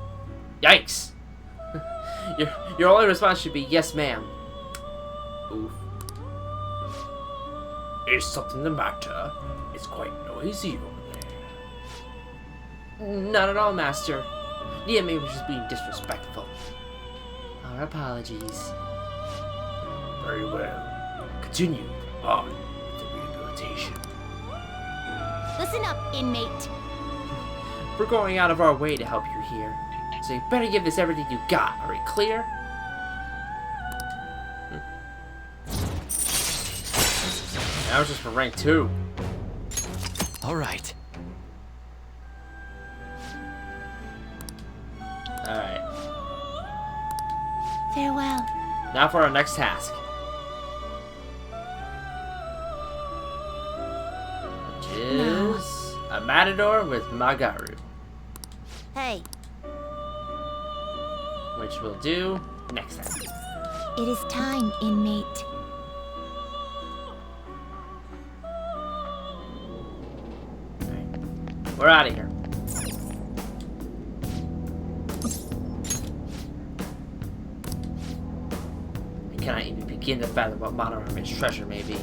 Yikes! your only response should be, yes, ma'am. Oof. Is something the matter? It's quite noisy over there. Not at all, master. The inmate was just being disrespectful. Our apologies. Very well. Continue on with the rehabilitation. Listen up, inmate. We're going out of our way to help you here. so you better give this everything you got. Are we clear? That was just for rank 2. All right. Alright. Farewell. Now for our next task. Which is a matador with Magaru. Hey, Which we'll do next time. it is time, inmate. We're out of here. I cannot even begin to fathom what Monorame's treasure may be.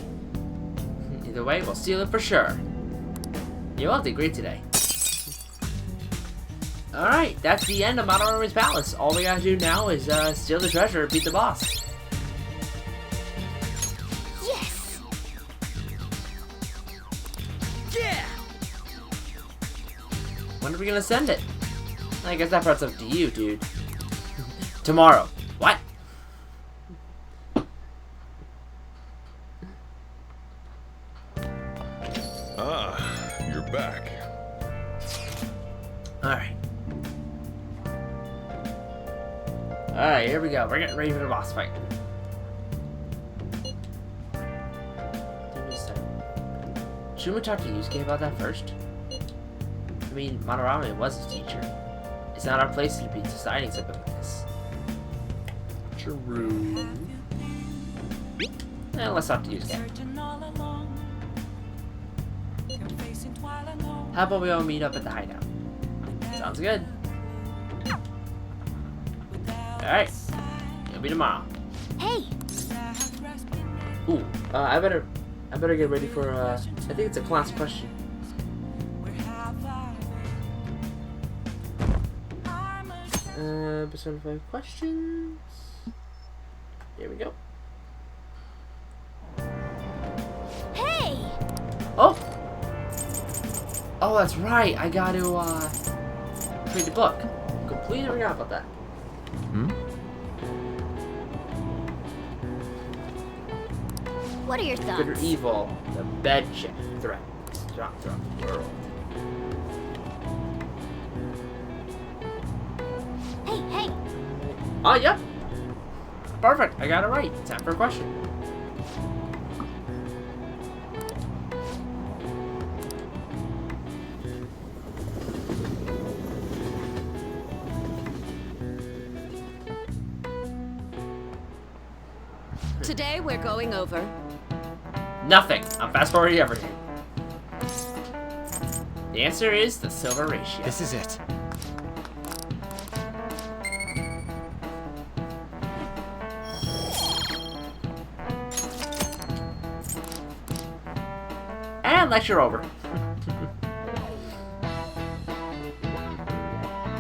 Either way, we'll steal it for sure. You all did great today. Alright, that's the end of Monorame's palace. All we gotta do now is steal the treasure and beat the boss. Yes! Yeah! When are we gonna send it? I guess that part's up to you, dude. Tomorrow. What? Ah, you're back. Alright. Alright, here we go. We're getting ready for the boss fight. Shouldn't we talk to Yusuke about that first? I mean, Monorame was his teacher. It's not our place to be deciding something like this. True. Let's talk to Yusuke. How about we all meet up at the hideout? Sounds good. Alright. It'll be tomorrow. Hey! Ooh, I better get ready for, I think it's a class question. Persona 5 questions. Here we go. Hey! Oh! Oh, that's right. I got to, read the book. Completely forgot about that. What are your Good or thoughts? evil, the bed check threat dropped throughout the world. Hey, hey! Oh, yep. Perfect. I got it right. Time for a question. Today we're going over. Nothing. I'm fast forwarding everything. The answer is the silver ratio. This is it. And lecture over.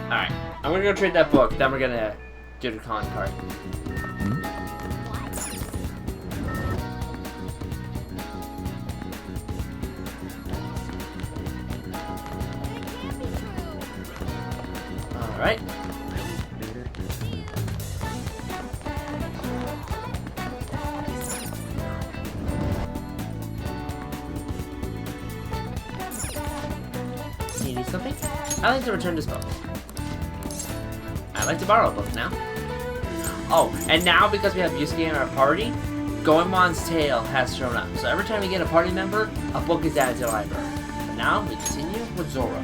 Alright. I'm gonna go trade that book, then we're gonna do the con card. Alright. You need something? I'd like to return this book. I'd like to borrow a book now. Oh, and now because we have Yusuke in our party, Goemon's Tale has shown up. So every time we get a party member, a book is added to the library. But now we continue with Zoro.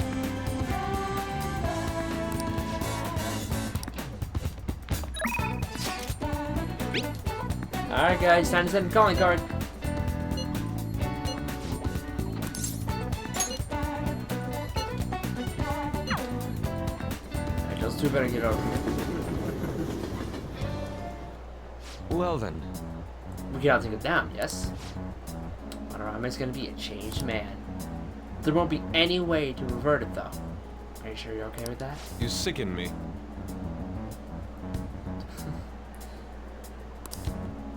Alright guys, time to send the calling card. Alright, those two better get over here. Well then. We can all take it down, yes? Monorame's gonna be a changed man. There won't be any way to revert it though. Are you sure you're okay with that? You sicken me.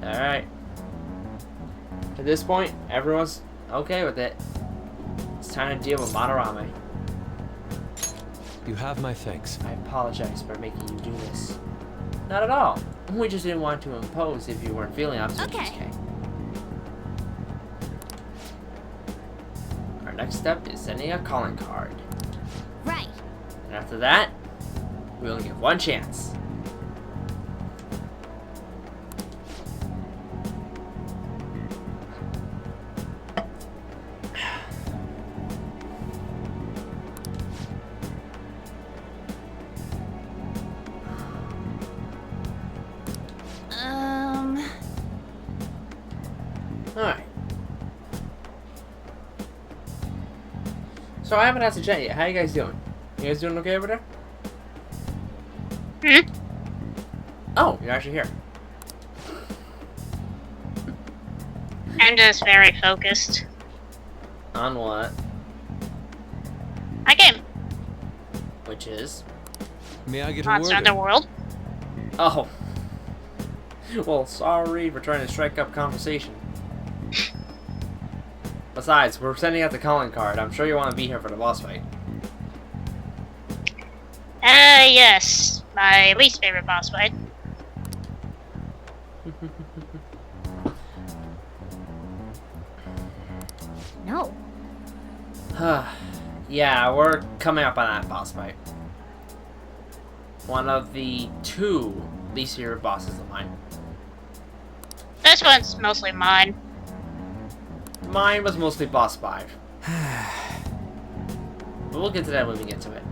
Alright. At this point, everyone's okay with it. It's time to deal with Monorame. You have my thanks. I apologize for making you do this. Not at all. We just didn't want to impose if you weren't feeling up to it, Okay. Cheesecake. Our next step is sending a calling card. Right. And after that, we only get one chance. Alright. So I haven't asked a chat yet. How you guys doing? You guys doing okay over there? Hmm? Oh, you're actually here. I'm just very focused. On what? My game. Which is? May I get a word Monster in? Underworld. Oh. Well, sorry for trying to strike up conversation. Besides, we're sending out the calling card. I'm sure you want to be here for the boss fight. Yes. My least favorite boss fight. No. Yeah, we're coming up on that boss fight. One of the 2 least favorite bosses of mine. This one's mostly mine. Mine was mostly boss 5. But we'll get to that when we get to it.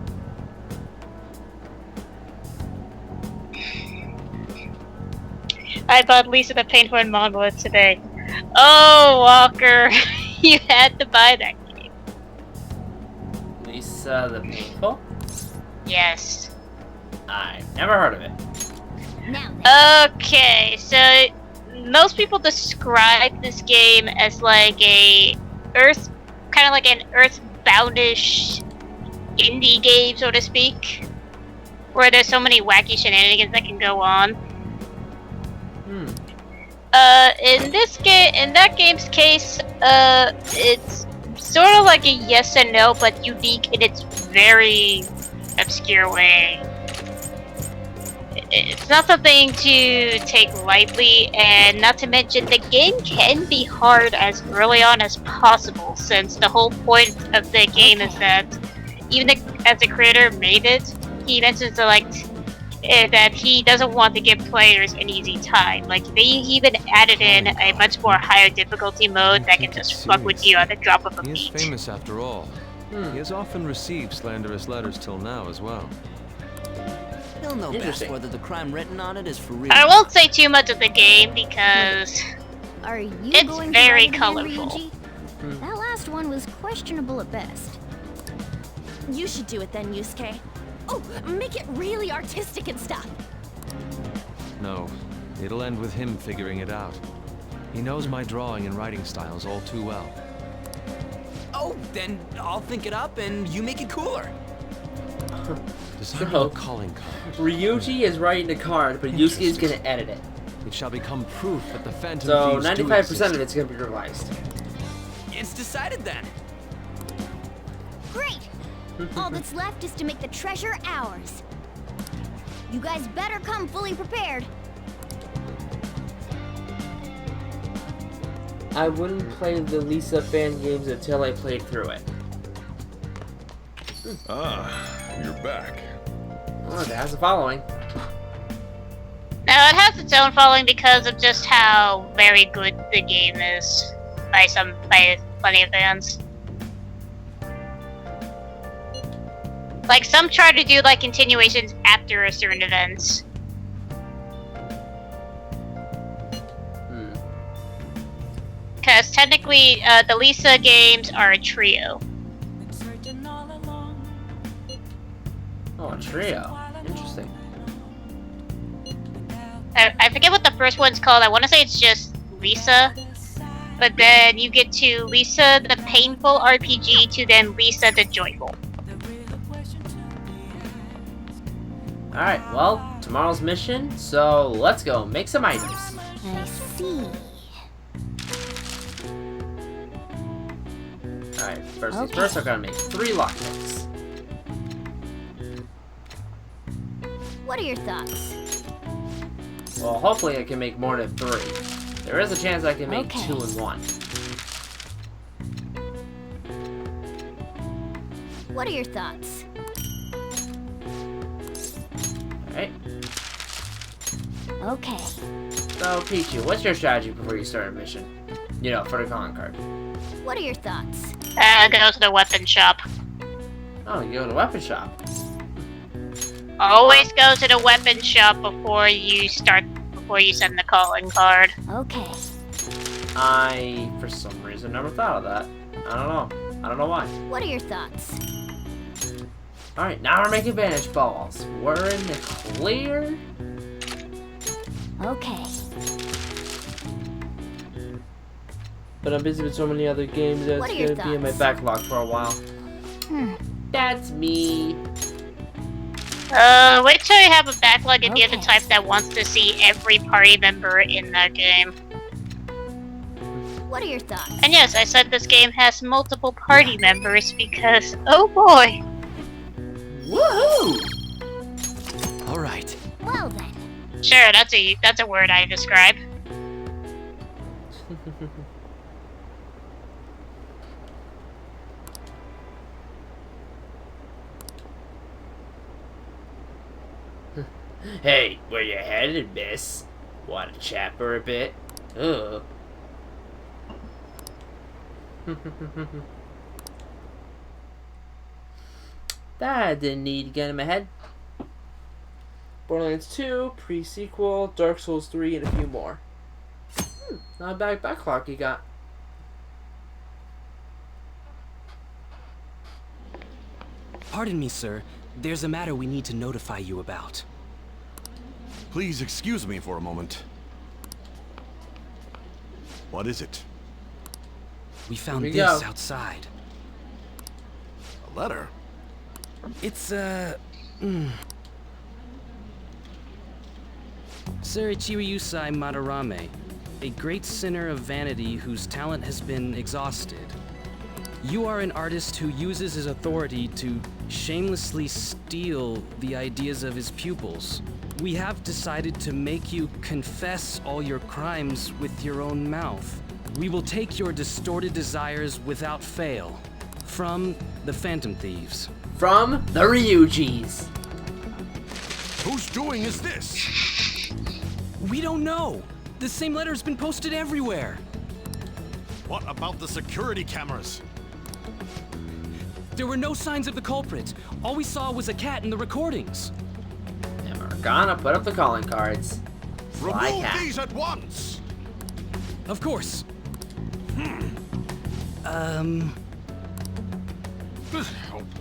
I bought Lisa the Painful and Monolith today. Oh, Walker, you had to buy that game. Lisa the Painful? Yes. I've never heard of it. Now then. Okay, so most people describe this game as like a kind of like an Earthboundish indie game, so to speak, where there's so many wacky shenanigans that can go on. In that game's case, it's sort of like a yes and no, but unique in its very obscure way. It's not something to take lightly, and not to mention the game can be hard as early on as possible, since the whole point of the game is that even as the creator made it, he mentions that he doesn't want to give players an easy time. Like, they even added in a much more higher difficulty mode that can just fuck with you at the drop of a He is beat. famous after all. He has often received slanderous letters till now as well. He'll know best Interesting. whether the crime written on it is for real. I won't say too much of the game because Are you It's going very to write it again, colorful. Ryuji? That last one was questionable at best. You should do it then, Yusuke. Oh, make it really artistic and stuff. No, it'll end with him figuring it out. He knows my drawing and writing styles all too well. Oh, then I'll think it up and you make it cooler. Designing So- a calling card. Ryuji is writing the card, but Yusuke is gonna edit it. It shall become proof that the Phantom So Thieves do 95% of exist. it's gonna be revised. It's decided then. Great! All that's left is to make the treasure ours. You guys better come fully prepared. I wouldn't play the Lisa fan games until I played through it. Ah, you're back. Oh, it has a following. now it has its own following because of just how very good the game is by plenty of fans. Like, some try to do like continuations after a certain events. Because technically, the Lisa games are a trio. Oh, a trio. Interesting. I forget what the first one's called. I want to say it's just Lisa. But then you get to Lisa the Painful RPG to then Lisa the Joyful. Alright, well, tomorrow's mission, so let's go make some items. I see. Alright, first things Okay. first, I'm gonna make 3 lockpicks. What are your thoughts? Well, hopefully I can make more than 3. There is a chance I can make Okay. 2 in 1. What are your thoughts? Alright. Okay. So, Pichu, what's your strategy before you start a mission? You know, for the calling card. What are your thoughts? Go to the weapon shop. Oh, you go to the weapon shop. Always go to the weapon shop before you send the calling card. Okay. I, for some reason, never thought of that. I don't know. I don't know why. What are your thoughts? Alright, now we're making Vanish Balls. We're in the clear. Okay. But I'm busy with so many other games that What it's are your gonna be in my thoughts? backlog for a while. That's me. Wait till you have a backlog and you're the Okay. type that wants to see every party member in that game. What are your thoughts? And yes, I said this game has multiple party members because, oh boy. Woohoo! All right. Well then. Sure, that's a word I describe. Hey, where you headed, miss? Want to chat for a bit? Ugh. That didn't need to get in my head. Borderlands 2, pre-sequel, Dark Souls 3, and a few more. Not a bad backlog you got. Pardon me, sir. There's a matter we need to notify you about. Please excuse me for a moment. What is it? We found Here we this go. outside. A letter? It's, Sir Ichiryusai Madarame, a great sinner of vanity whose talent has been exhausted. You are an artist who uses his authority to shamelessly steal the ideas of his pupils. We have decided to make you confess all your crimes with your own mouth. We will take your distorted desires without fail. From the Phantom Thieves. From the Ryujis. Whose doing is this? We don't know. The same letter's been posted everywhere. What about the security cameras? There were no signs of the culprit. All we saw was a cat in the recordings. And we're gonna put up the calling cards. Sly Remove cat. these at once! Of course.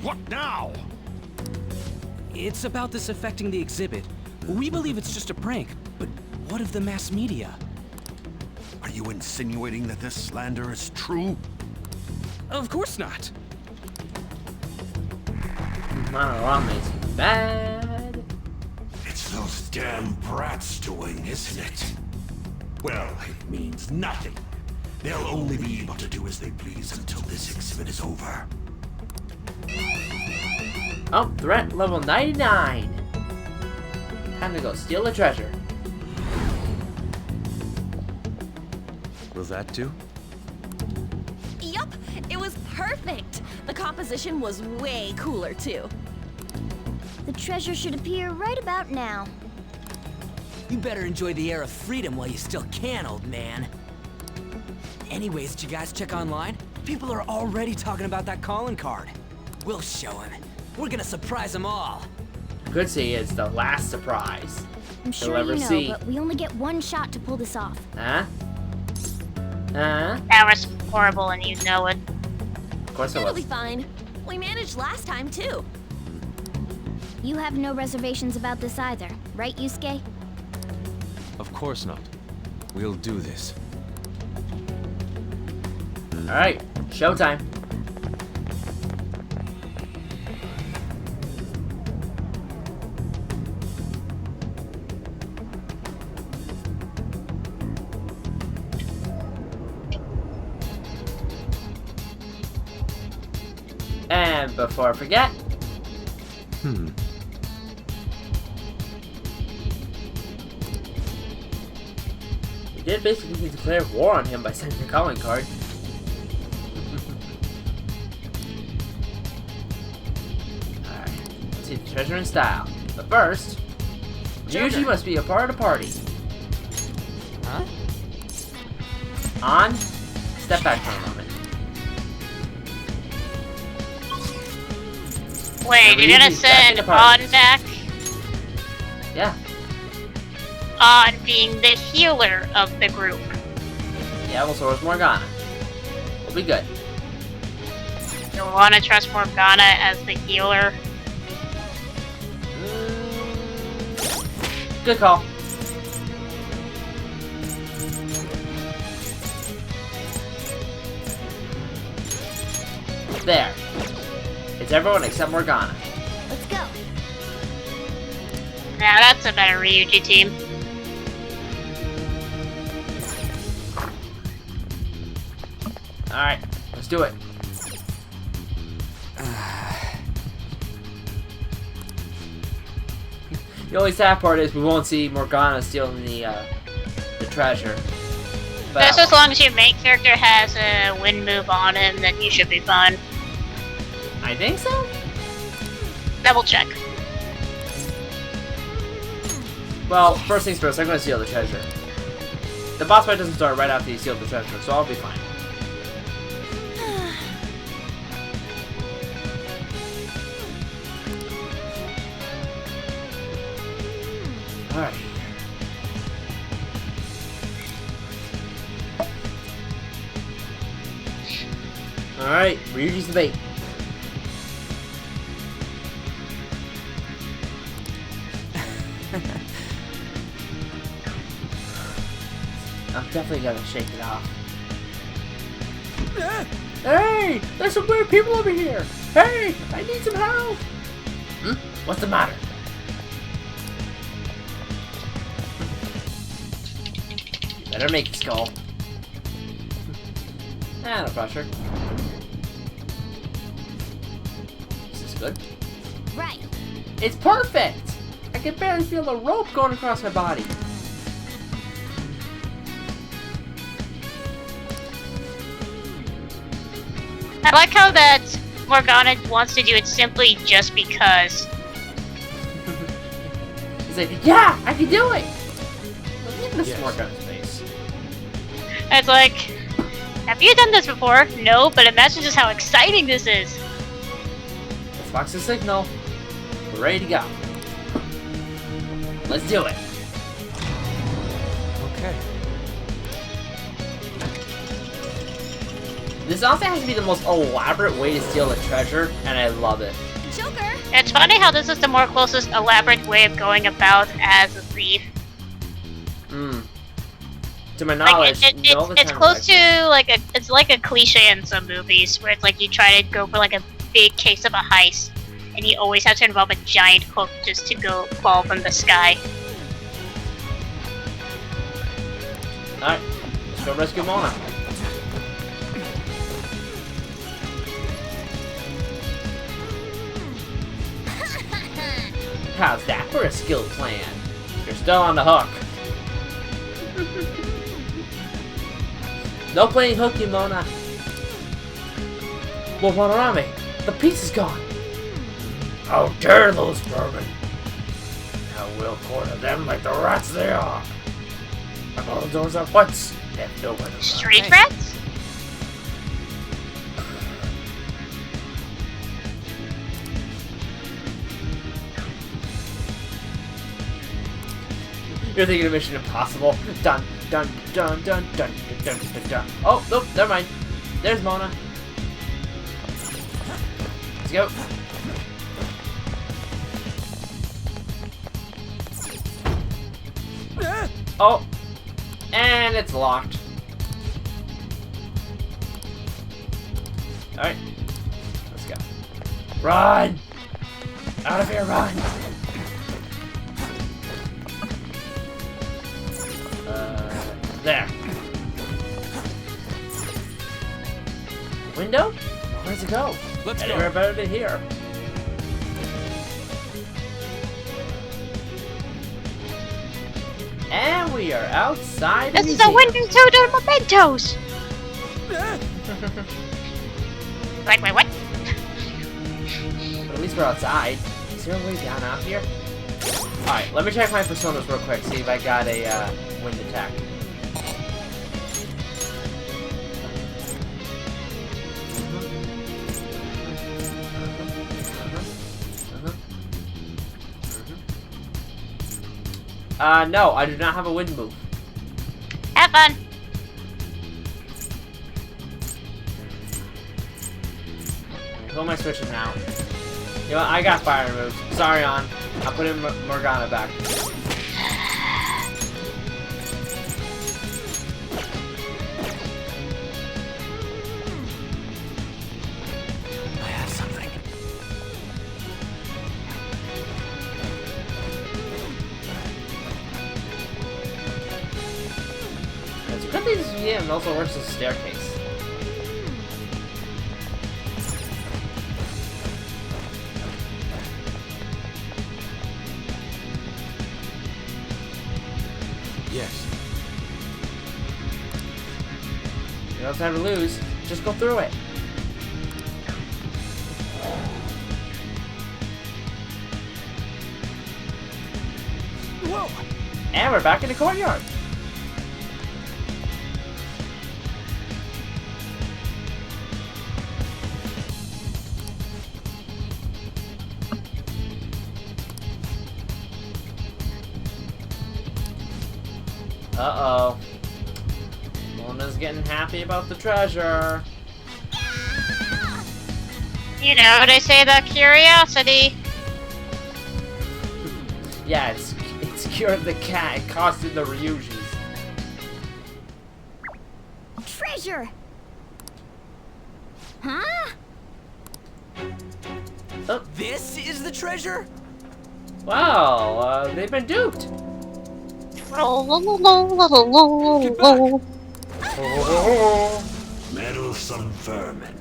What now? It's about this affecting the exhibit. We believe it's just a prank, but what of the mass media? Are you insinuating that this slander is true? Of course not. Monorome's bad. It's those damn brats doing, isn't it? Well, it means nothing. They'll only be able to do as they please until this exhibit is over. Oh, threat level 99. Time to go steal the treasure. Will that do? Yup, it was perfect. The composition was way cooler too. The treasure should appear right about now. You better enjoy the air of freedom while you still can, old man. Anyways, did you guys check online? People are already talking about that calling card. We'll show him. We're gonna surprise them all. Could say it's the last surprise I'm he'll sure ever you know, see. but we only get one shot to pull this off. Huh? Huh? That was horrible and you know it. Of course it It'll was. be fine. We managed last time too. You have no reservations about this either, right, Yusuke? Of course not. We'll do this. Alright, showtime. And before I forget, did basically declare war on him by sending the calling card. Alright, let's see the treasure in style. But first, Ryuji must be a part of the party. Huh? On, step back for a moment. Wait, you're gonna Ryuji's back in send the party. On back? Yeah, On being the healer of the group. yeah, well, so is Morgana. We'll be good. You wanna trust Morgana as the healer? Good call. There. It's everyone except Morgana. Let's go. Now that's a better Ryuji team. Alright, let's do it. The only sad part is we won't see Morgana stealing the treasure. But Just as long as your main character has a wind move on him, then you should be fine. I think so? Double check. Well, first things first, I'm gonna steal the treasure. The boss fight doesn't start right after you steal the treasure, so I'll be fine. Alright. Alright, Ryuji's the bait. I'm definitely gonna shake it off. Hey! There's some weird people over here! Hey! I need some help! What's the matter? You better make it, Skull. No pressure. Is this good? Right. It's perfect! I can barely feel the rope going across my body. I like how that Morgana wants to do it simply just because. He's like, yeah, I can do it! Look at this Morgana's face. It's like, have you done this before? No, but imagine just how exciting this is. Let's box the signal. We're ready to go. Let's do it. Okay. This also has to be the most elaborate way to steal a treasure, and I love it. Joker. It's funny how this is the more closest elaborate way of going about as a thief. To my Like knowledge, it's close to like it's like a cliche in some movies where it's like you try to go for like a big case of a heist, and you always have to involve a giant hook just to go fall from the sky. Alright, let's go rescue Mona. How's that for a skilled plan? You're still on the hook. No playing hooky, Mona. Well, Panorami, the piece is gone. How dare those vermin? Now we'll corner them like the rats they are. I'm all doors at once. They have nowhere to run. Street rats? You're thinking of Mission Impossible. Dun dun dun dun dun dun dun dun. Oh, nope, never mind. There's Mona. Let's go. Oh, and it's locked. Alright, let's go. Run! Out of here, run! There. Window? Where's it go? Let's go. Anywhere better than here. And we are outside. This is a window to the mementos! Wait, what? But at least we're outside. Is there a way down out here? Alright, let me check my personas real quick, see if I got a wind attack. No, I do not have a wind move. Have fun. Who am I switching now? You know what, I got fire moves. Sorry, On. I'll put in Morgana back. I have something. It's a good thing this VM also works as a staircase. Yes. You don't have time to lose. Just go through it. Whoa! And we're back in the courtyard. Uh-oh. Mona's getting happy about the treasure. You know what I say about curiosity. Yeah, it's cured the cat. It costed the Ryujis. Treasure! Huh? Oh, This is the treasure? wow, they've been duped. Meddlesome vermin.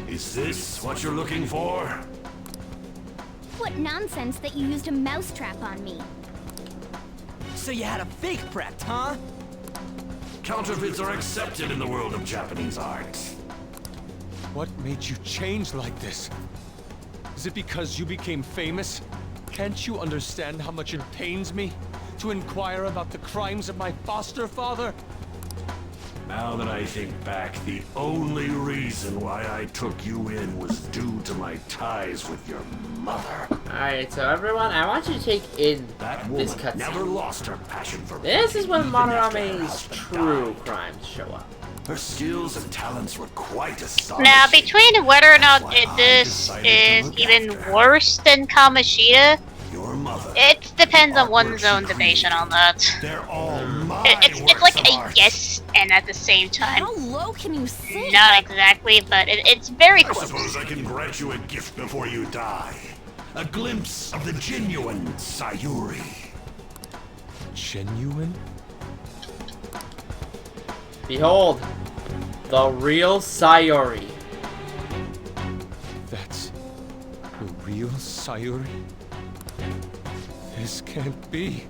Is this what you're looking for? What nonsense that you used a mousetrap on me. So you had a fake prepped, huh? Counterfeits are accepted in the world of Japanese art. What made you change like this? Is it because you became famous? Can't you understand how much it pains me to inquire about the crimes of my foster father? Now that I think back, the only reason why I took you in was due to my ties with your mother. Alright, so everyone, I want you to take in That this woman never cutscene. lost her passion for This is when painting, even after her Monarame's husband true died. crimes show up. Her skills and talents were quite astonishing. Now, between whether or not That's why I this decided to is look even after her. worse than Kamoshida, Your mother. it depends on Artwork one's she own debation on that. They're all my It's works like of a art. yes and at the same time. How low can you sink? Not exactly, but it's very I close. suppose I can grant you a gift before you die. A glimpse of the genuine Sayuri. Genuine? Behold, the real Sayori. That's the real Sayuri? This can't be.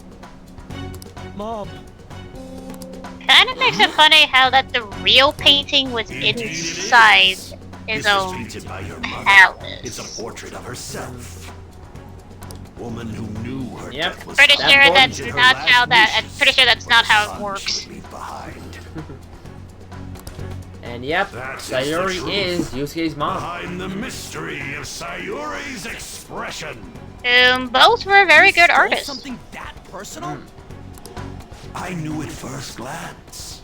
Mom! Kind of makes it funny how that the real painting was Indeed it inside is. his This was own painted by your mother. palace. It's a portrait of herself. Woman who knew her Yep. death was Pretty coming. sure boy that's Her not last how that. I'm wishes pretty sure that's were not the how it son she works. would leave behind. And yep, That is the Sayori truth. is Yusuke's mom. Behind the mystery of Sayuri's expression. Both were very good Stole artists. Something that personal? I knew at first glance.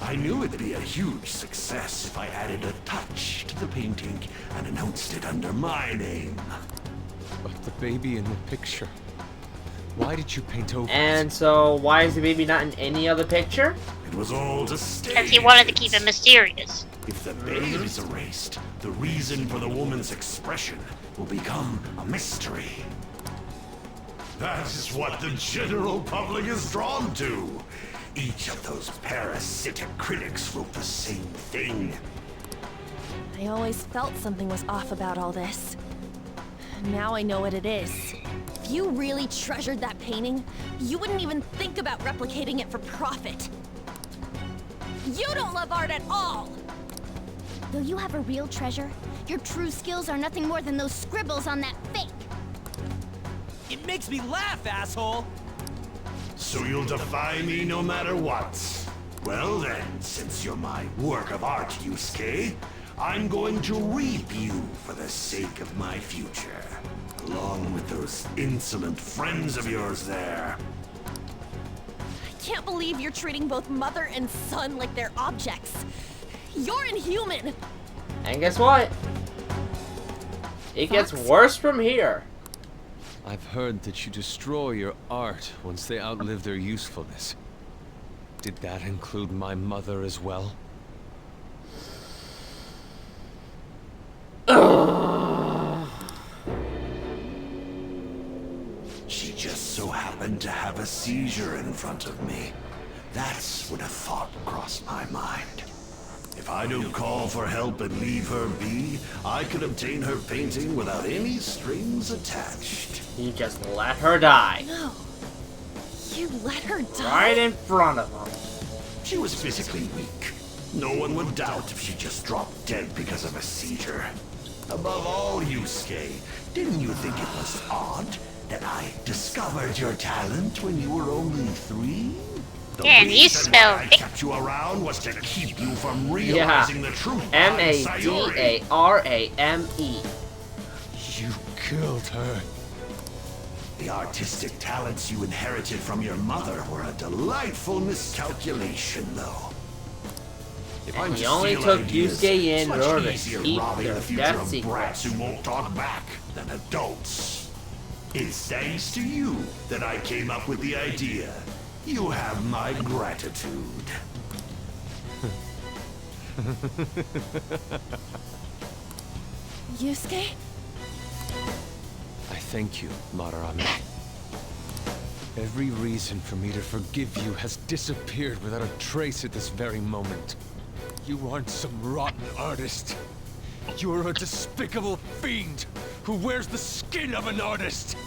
I knew it'd be a huge success if I added a touch to the painting and announced it under my name. But the baby in the picture. Why did you paint over And so, why is the baby not in any other picture? It was all to stay. Because he wanted to keep it mysterious. If the babe is erased, the reason for the woman's expression will become a mystery. That is what the general public is drawn to. Each of those parasitic critics wrote the same thing. I always felt something was off about all this. Now I know what it is. If you really treasured that painting, you wouldn't even think about replicating it for profit. You don't love art at all! Though you have a real treasure, your true skills are nothing more than those scribbles on that fake. It makes me laugh, asshole! So you'll defy me no matter what? Well then, since you're my work of art, Yusuke, I'm going to reap you for the sake of my future. Along with those insolent friends of yours there. I can't believe you're treating both mother and son like they're objects. You're inhuman! And guess what? It gets worse from here. I've heard that you destroy your art once they outlive their usefulness. Did that include my mother as well? She just so happened to have a seizure in front of me. That's when a thought crossed my mind. If I don't call for help and leave her be, I could obtain her painting without any strings attached. You just let her die. No. You let her die? Right in front of him. She was physically weak. No one would doubt if she just dropped dead because of a seizure. Above all, Yusuke, didn't you think it was odd that I discovered your talent when you were only 3? The Yeah, and you reason spell why I kept you around was to keep you from Yeah. realizing the truth. behind Sayori. M-A-D-A-R-A-M-E. You killed her. The artistic talents you inherited from your mother were a delightful miscalculation, though. If I'm And he to only steal took ideas, Yusuke in it's much order to easier keep robbing their the future death of secret. brats who won't talk back than adults. It's thanks to you that I came up with the idea. You have my gratitude. Yusuke? I thank you, Madarame. Every reason for me to forgive you has disappeared without a trace at this very moment. You aren't some rotten artist. You're a despicable fiend who wears the skin of an artist.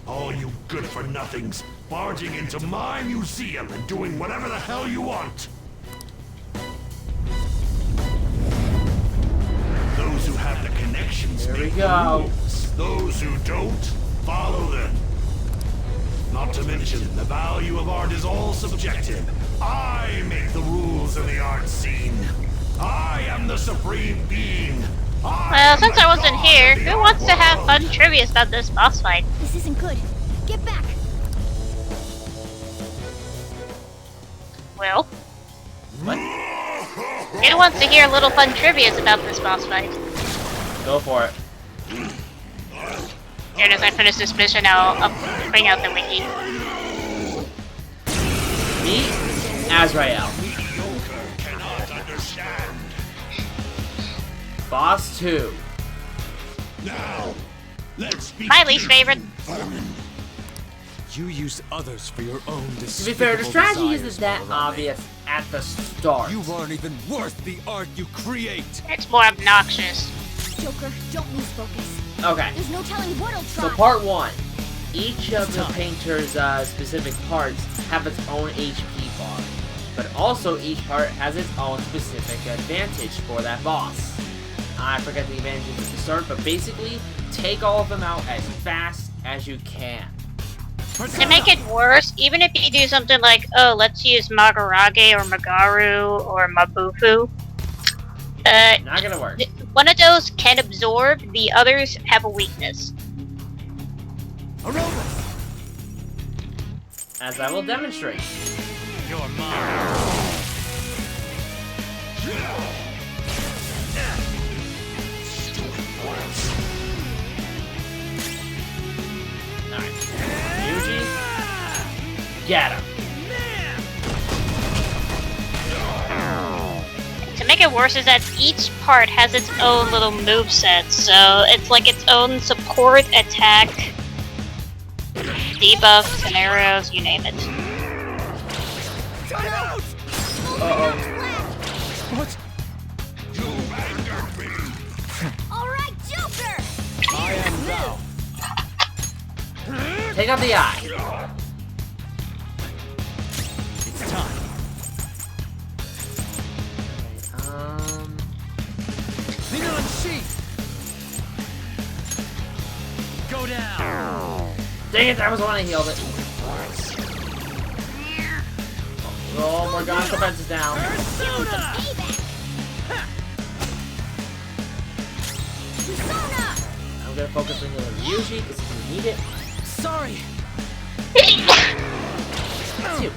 All you good-for-nothings barging into my museum and doing whatever the hell you want. Those who have the connections Here we make go. the rules. Those who don't, follow them. Not to mention, the value of art is all subjective. I make the rules in the art scene. I am the supreme being. Well, since I wasn't here, who wants to have fun trivia about this boss fight? This isn't good. Get back. Well, what? Who wants to hear little fun trivias about this boss fight? Go for it. As soon as I finish this mission, I'll bring out the wiki. Me, Azrael. Cannot understand. Boss 2. Now, let's be My least favorite. You use others for your own To be despicable fair, the strategy desires, isn't that Madarame. obvious at the start. You aren't even worth the art you create. It's more obnoxious. Joker, don't lose focus. Okay. There's no telling what he'll So try. part 1. Each of the painter's specific parts have its own HP bar. But also each part has its own specific advantage for that boss. I forget the advantages at the start, but basically, take all of them out as fast as you can. To make it worse, even if you do something like, oh, let's use Magarage or Magaru or Mabufu, Not gonna work. one of those can absorb, the others have a weakness. As I will demonstrate. You're mine. Alright. Yuji. Get him. To make it worse is that each part has its own little moveset, so it's like its own support, attack, debuff, scenarios, you name it. Uh-oh. What? All right, Joker. I am Take out the eye. It's time. Lean on sheet. Go down. Dang it, that was the one I healed it. Oh my gosh, the fence is down. Persona! I'm gonna focus on the Ryuji because we need it. Sorry. That's you.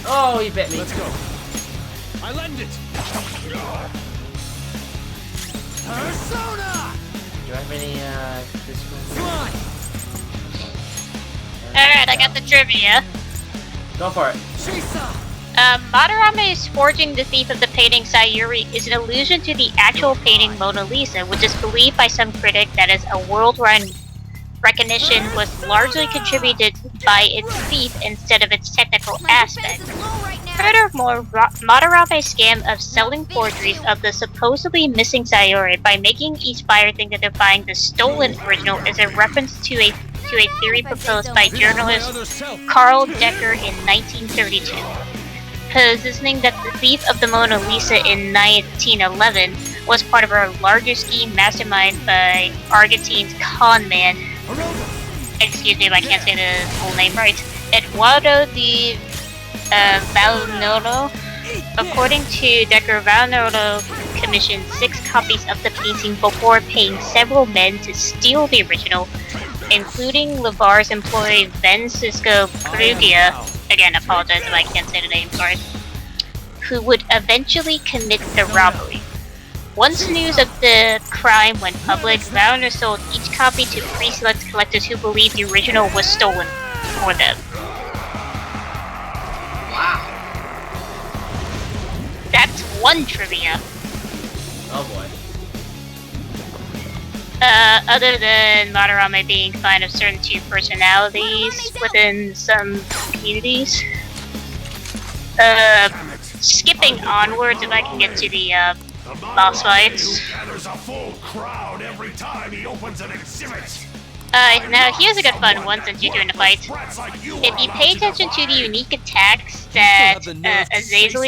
Oh, he bit me. Let's go. I lend it. Persona! Do I have any, Fly! Alright, I got the trivia. Go for it. Chisa! Madarame's forging the thief of the painting Sayuri is an allusion to the actual painting Mona Lisa, which is believed by some critics that is a worldwide recognition was largely contributed by its thief instead of its technical aspect. Furthermore, Madarame's scam of selling forgeries of the supposedly missing Sayuri by making each buyer think that they're buying the stolen original is a reference to a theory proposed by journalist Carl Decker in 1932. Positioning that the thief of the Mona Lisa in 1911 was part of a larger scheme masterminded by Argentine's con man, excuse me if I can't say the full name right, Eduardo de Valnoro. According to Decker, Valnoro commissioned 6 copies of the painting before paying several men to steal the original, including Lavar's employee Francisco Perugia. Again, apologize if I can't say the name, sorry. Who would eventually commit the robbery. Once news of the crime went public, Valner sold each copy to pre-select collectors who believed the original was stolen for them. Wow. That's one trivia. Oh boy. Other than Madarame being fond of certain two personalities within some communities. Skipping onwards if I can get to the boss fights. There's a full crowd every time he opens an exhibit. Now here's a good fun one since you're doing the fight. If you pay attention to the unique attacks that Azazel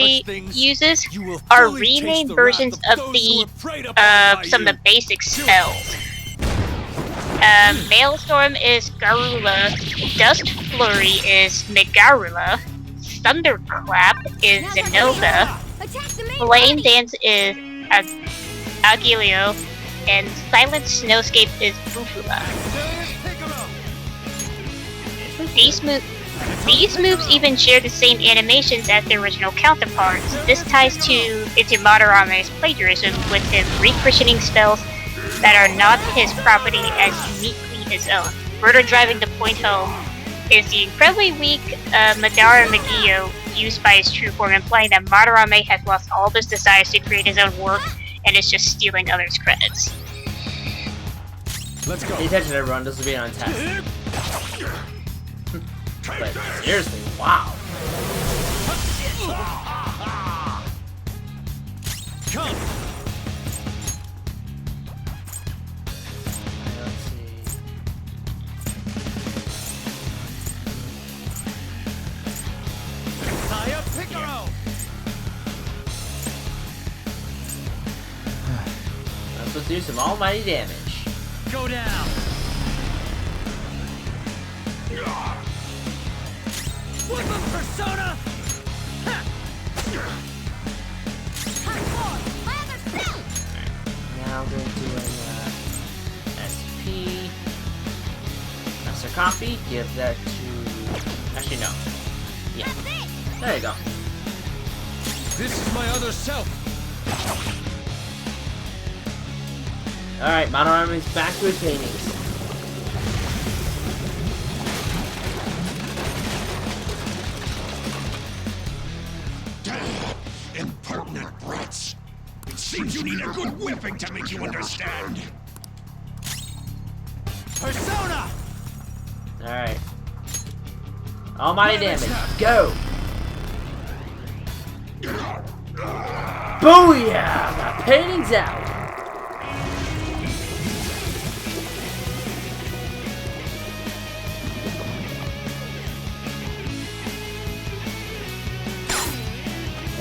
uses, are renamed versions of the some of the basic spells. Maelstrom is Garula, Dust Flurry is Megarula, Thunderclap is Zenova, Flame Dance is Agilio, and Silent Snowscape is Bufula. These moves even share the same animations as their original counterparts. This ties into Madarame's plagiarism, with him rechristening spells that are not his property as uniquely his own. Further driving the point home is the incredibly weak Madara Megio used by his true form, implying that Madarame has lost all of his desires to create his own work and is just stealing others' credits. Let's go. Pay attention, everyone. This will be on test. But seriously, wow. Come. Let's see. Taya Picaro. I'm supposed to do some almighty damage. Go down. Weapon Persona! Now I'm going to do an SP. Master Copy. Give that to... Actually, no. Yeah. There you go. This is my other self. Alright, Madarame's back to his paintings. Impertinent brats. It seems you need a good whipping to make you understand. Persona! Alright. Almighty damage. Go! Booyah! My painting's out!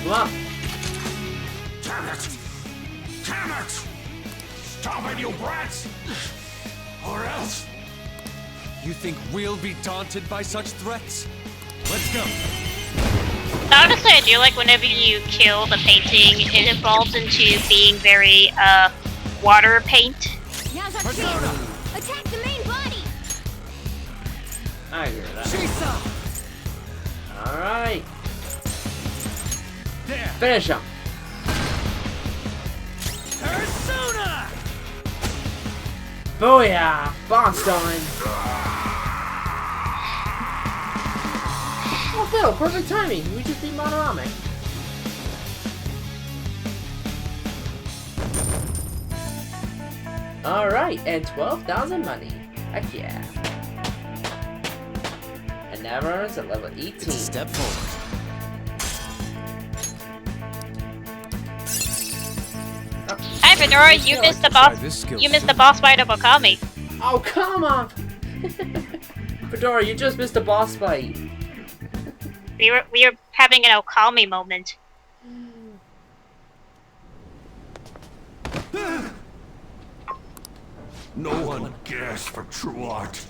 him up. Damn it! Damn it! Stop it, you brats! Or else... You think we'll be daunted by such threats? Let's go. Honestly, I do like whenever you kill the painting, it evolves into being very, water paint. Now's our chance. Attack the main body. I hear that. Chisa! Alright. There. Finish him. Persona! Booyah! Bonstein! Oh, Phil, perfect timing. We just beat Madarame. Alright, and 12,000 money. Heck yeah. And now runs at level 18. It's a step forward. Hi, Fedora, you missed the boss. You missed the boss fight of Okami. Oh, come on! Fedora, you just missed a boss fight. We were having an Okami moment. No one cares for true art.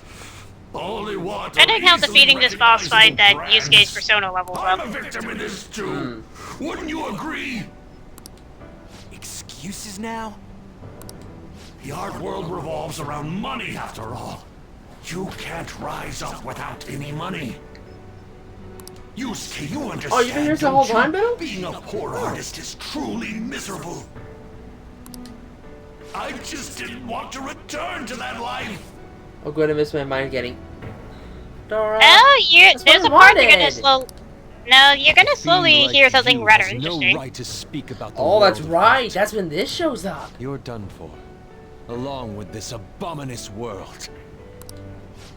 Only want I think how defeating this boss fight that Yusuke's persona levels I'm up. a victim in this too. Wouldn't you agree? Excuses now? The art world revolves around money after all. You can't rise up without any money. Yusuke, you understand, Oh, you've been here the whole don't time, you? Bill? Being a poor artist is truly miserable. I just didn't want to return to that life. Oh, good, I missed my mind getting. Dora. Oh, That's there's what a I part you're gonna wanted. slow. No, you're gonna slowly Being like hear something you rather has interesting. No right to speak about the Oh, that's world of right. art. That's when this shows up. You're done for, along with this abominous world.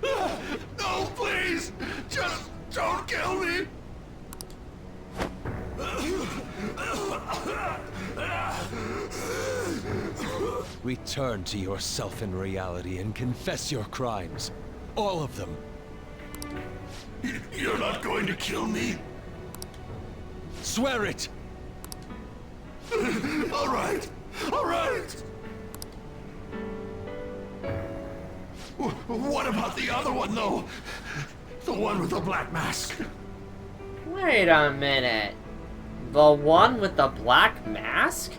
No, please, just don't kill me. Return to yourself in reality and confess your crimes. All of them. You're not going to kill me? Swear it! All right, all right. What about the other one, though? The one with the black mask. Wait a minute. The one with the black mask?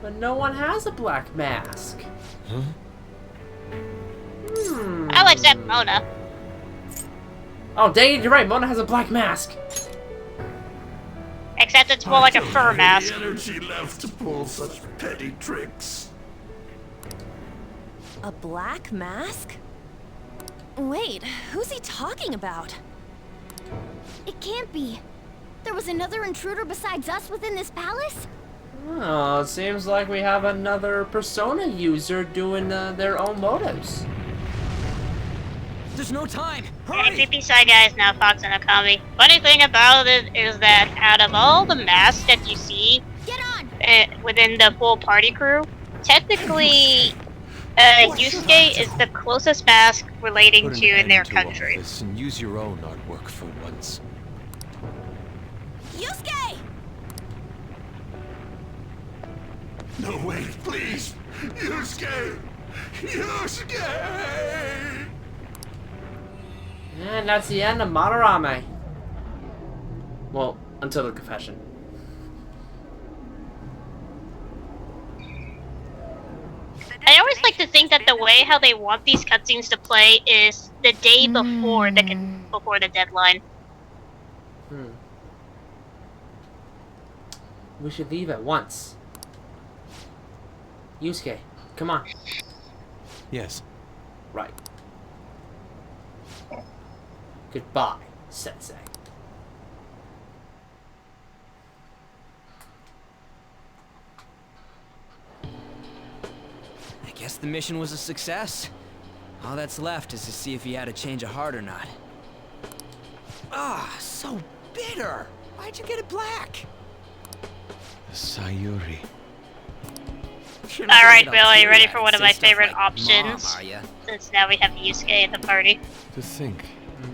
But no one has a black mask. Huh? I'll accept Mona. Oh, dang it, you're right. Mona has a black mask. Except it's more like a fur I don't have mask. any energy left to pull such petty tricks. A black mask? Wait, who's he talking about? It can't be. There was another intruder besides us within this palace? Oh, it seems like we have another Persona user doing their own motives. There's no time! Any Hurry! creepy side guys now Fox and Okami. Funny thing about it is that out of all the masks that you see Get on! within the full party crew, technically Yusuke is the closest mask relating Put an to in end their to all country. this and use your own artwork for once. Yusuke! No, wait, please. Yusuke! Yusuke! And that's the end of Madarame. Well, until the confession. I always like to think that the way how they want these cutscenes to play is the day before the deadline. We should leave at once. Yusuke, come on. Yes. Right. Goodbye, Sensei. I guess the mission was a success. All that's left is to see if he had a change of heart or not. Ah, so bitter! Why'd you get it black? Sayuri. Alright, Bill, are you ready for one of my favorite options? Mom, are ya? Since now we have Yusuke in the party. To think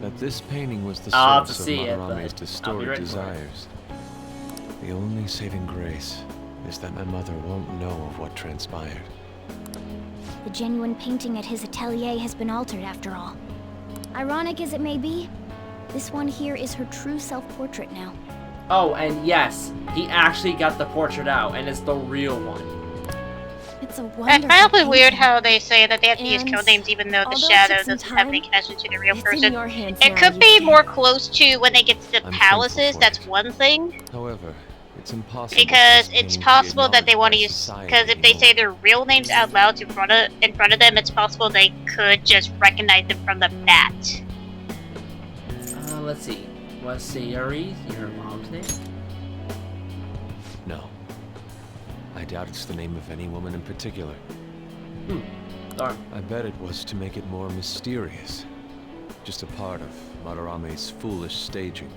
that this painting was the I'll have source to of see it, Madarame's but I'll be distorted ready for it. desires. The only saving grace is that my mother won't know of what transpired. The genuine painting at his atelier has been altered after all. Ironic as it may be, this one here is her true self-portrait now. Oh, and yes, he actually got the portrait out, and it's the real one. It's a It's wonderful probably weird painting. how they say that they have to use And code names even though the although it shadow took some doesn't have any time, connection to the real It's person. in your hands It now, could be Yusuke. more close to when they get to the I'm palaces, thankful for that's it. one thing. However, it's impossible. Because for this it's pain to be possible that they acknowledged want to by use. society Because if they say anymore. their real names out loud in front of them, it's possible they could just recognize them from the bat. Let's see. Was Sayuri your mom's name? No. I doubt it's the name of any woman in particular. Darn. I bet it was to make it more mysterious. Just a part of Madarame's foolish staging.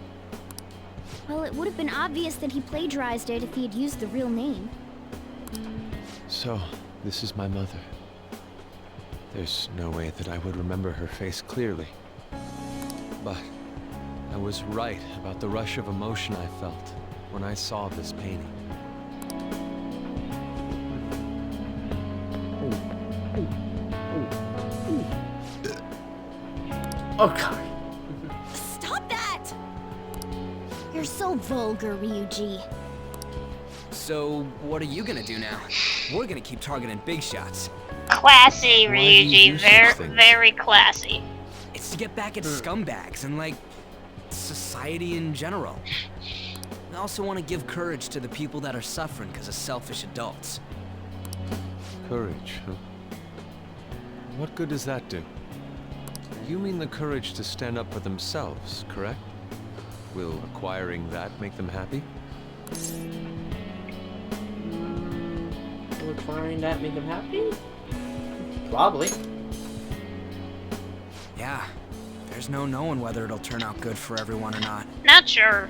Well, it would have been obvious that he plagiarized it if he had used the real name. So, this is my mother. There's no way that I would remember her face clearly. But I was right about the rush of emotion I felt when I saw this painting. Oh god. Stop that! You're so vulgar, Ryuji. So, what are you gonna do now? We're gonna keep targeting big shots. Classy, Why do you Ryuji. do such Very, things? very classy. It's to get back at scumbags and, like, society in general. I also want to give courage to the people that are suffering because of selfish adults. Courage, huh? What good does that do? You mean the courage to stand up for themselves, correct? Will acquiring that make them happy? Will acquiring that make them happy? Probably. Yeah, there's no knowing whether it'll turn out good for everyone or not. Not sure.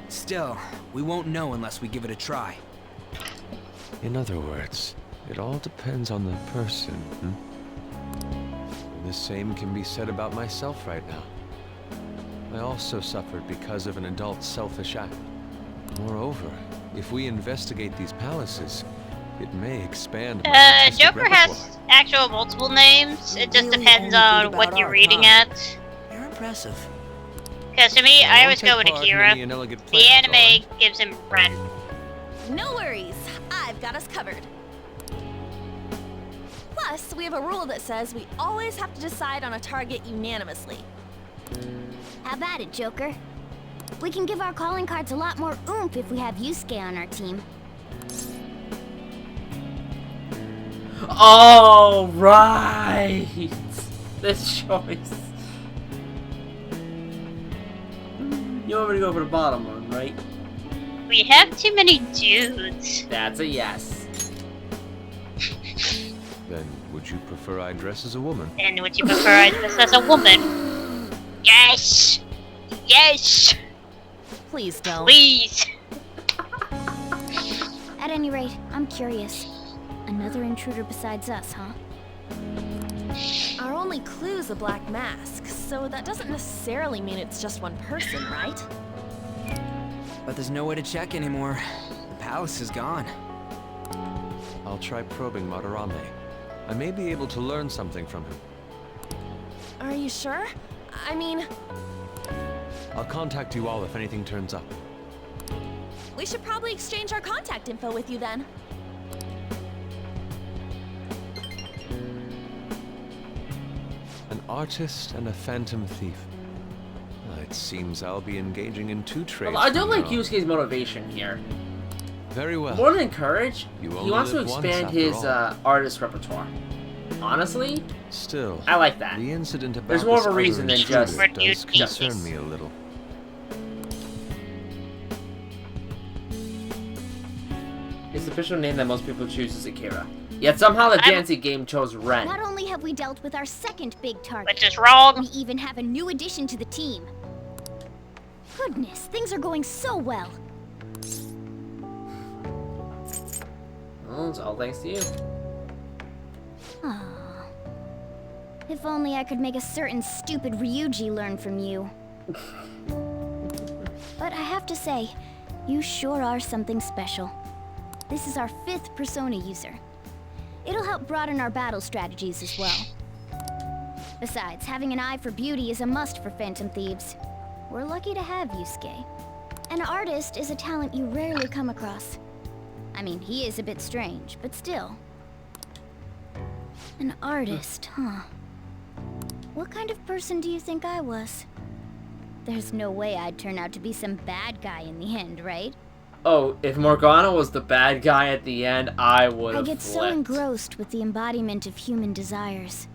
Still, we won't know unless we give it a try. In other words, it all depends on the person, hmm? The same can be said about myself right now. I also suffered because of an adult's selfish act. Moreover, if we investigate these palaces, it may expand my artistic Joker repertoire. has actual multiple names. It just Really depends only think on what about you're art, reading huh? at. You're impressive. Because to me, I won't always go take with part in Akira. any inelegant The plans, all anime right? gives him Ren. No worries, I've got us covered. Plus, we have a rule that says we always have to decide on a target unanimously. How about it, Joker? We can give our calling cards a lot more oomph if we have Yusuke on our team. Oh, right! This choice. You want me to go for the bottom one, right? We have too many dudes. That's a yes. Then would you prefer I dress as a woman? And would you prefer I dress as a woman? Yes! Yes! Please don't. Please! At any rate, I'm curious. Another intruder besides us, huh? Our only clue's a black mask, so that doesn't necessarily mean it's just one person, right? But there's no way to check anymore. The palace is gone. I'll try probing Madarame. I may be able to learn something from him. Are you sure? I mean, I'll contact you all if anything turns up. we should probably exchange our contact info with you then. An artist and a phantom thief. It seems I'll be engaging in two trades. I don't from like here on. Yusuke's motivation here. Very well. More than courage, You he only wants to live once expand after his all. artist repertoire. Honestly, Still, I like that. the incident about There's more of this a reason other than intruder just- For does dude concern justice. me a little. His official name that most people choose is Akira. Yet somehow the dancing game chose Ren. Not only have we dealt with our second big target, Which is wrong. we even have a new addition to the team. Goodness, things are going so well. Well, it's all thanks to you. Aww. If only I could make a certain stupid Ryuji learn from you. But I have to say, You sure are something special. This is our 5th persona user. It'll help broaden our battle strategies as well. Besides, having an eye for beauty is a must for Phantom Thieves. We're lucky to have Yusuke. An artist is a talent you rarely come across. I mean, he is a bit strange, but still. An artist, huh? What kind of person do you think I was? There's no way I'd turn out to be some bad guy in the end, right? Oh, if Morgana was the bad guy at the end, I would have I get so engrossed with the embodiment of human desires.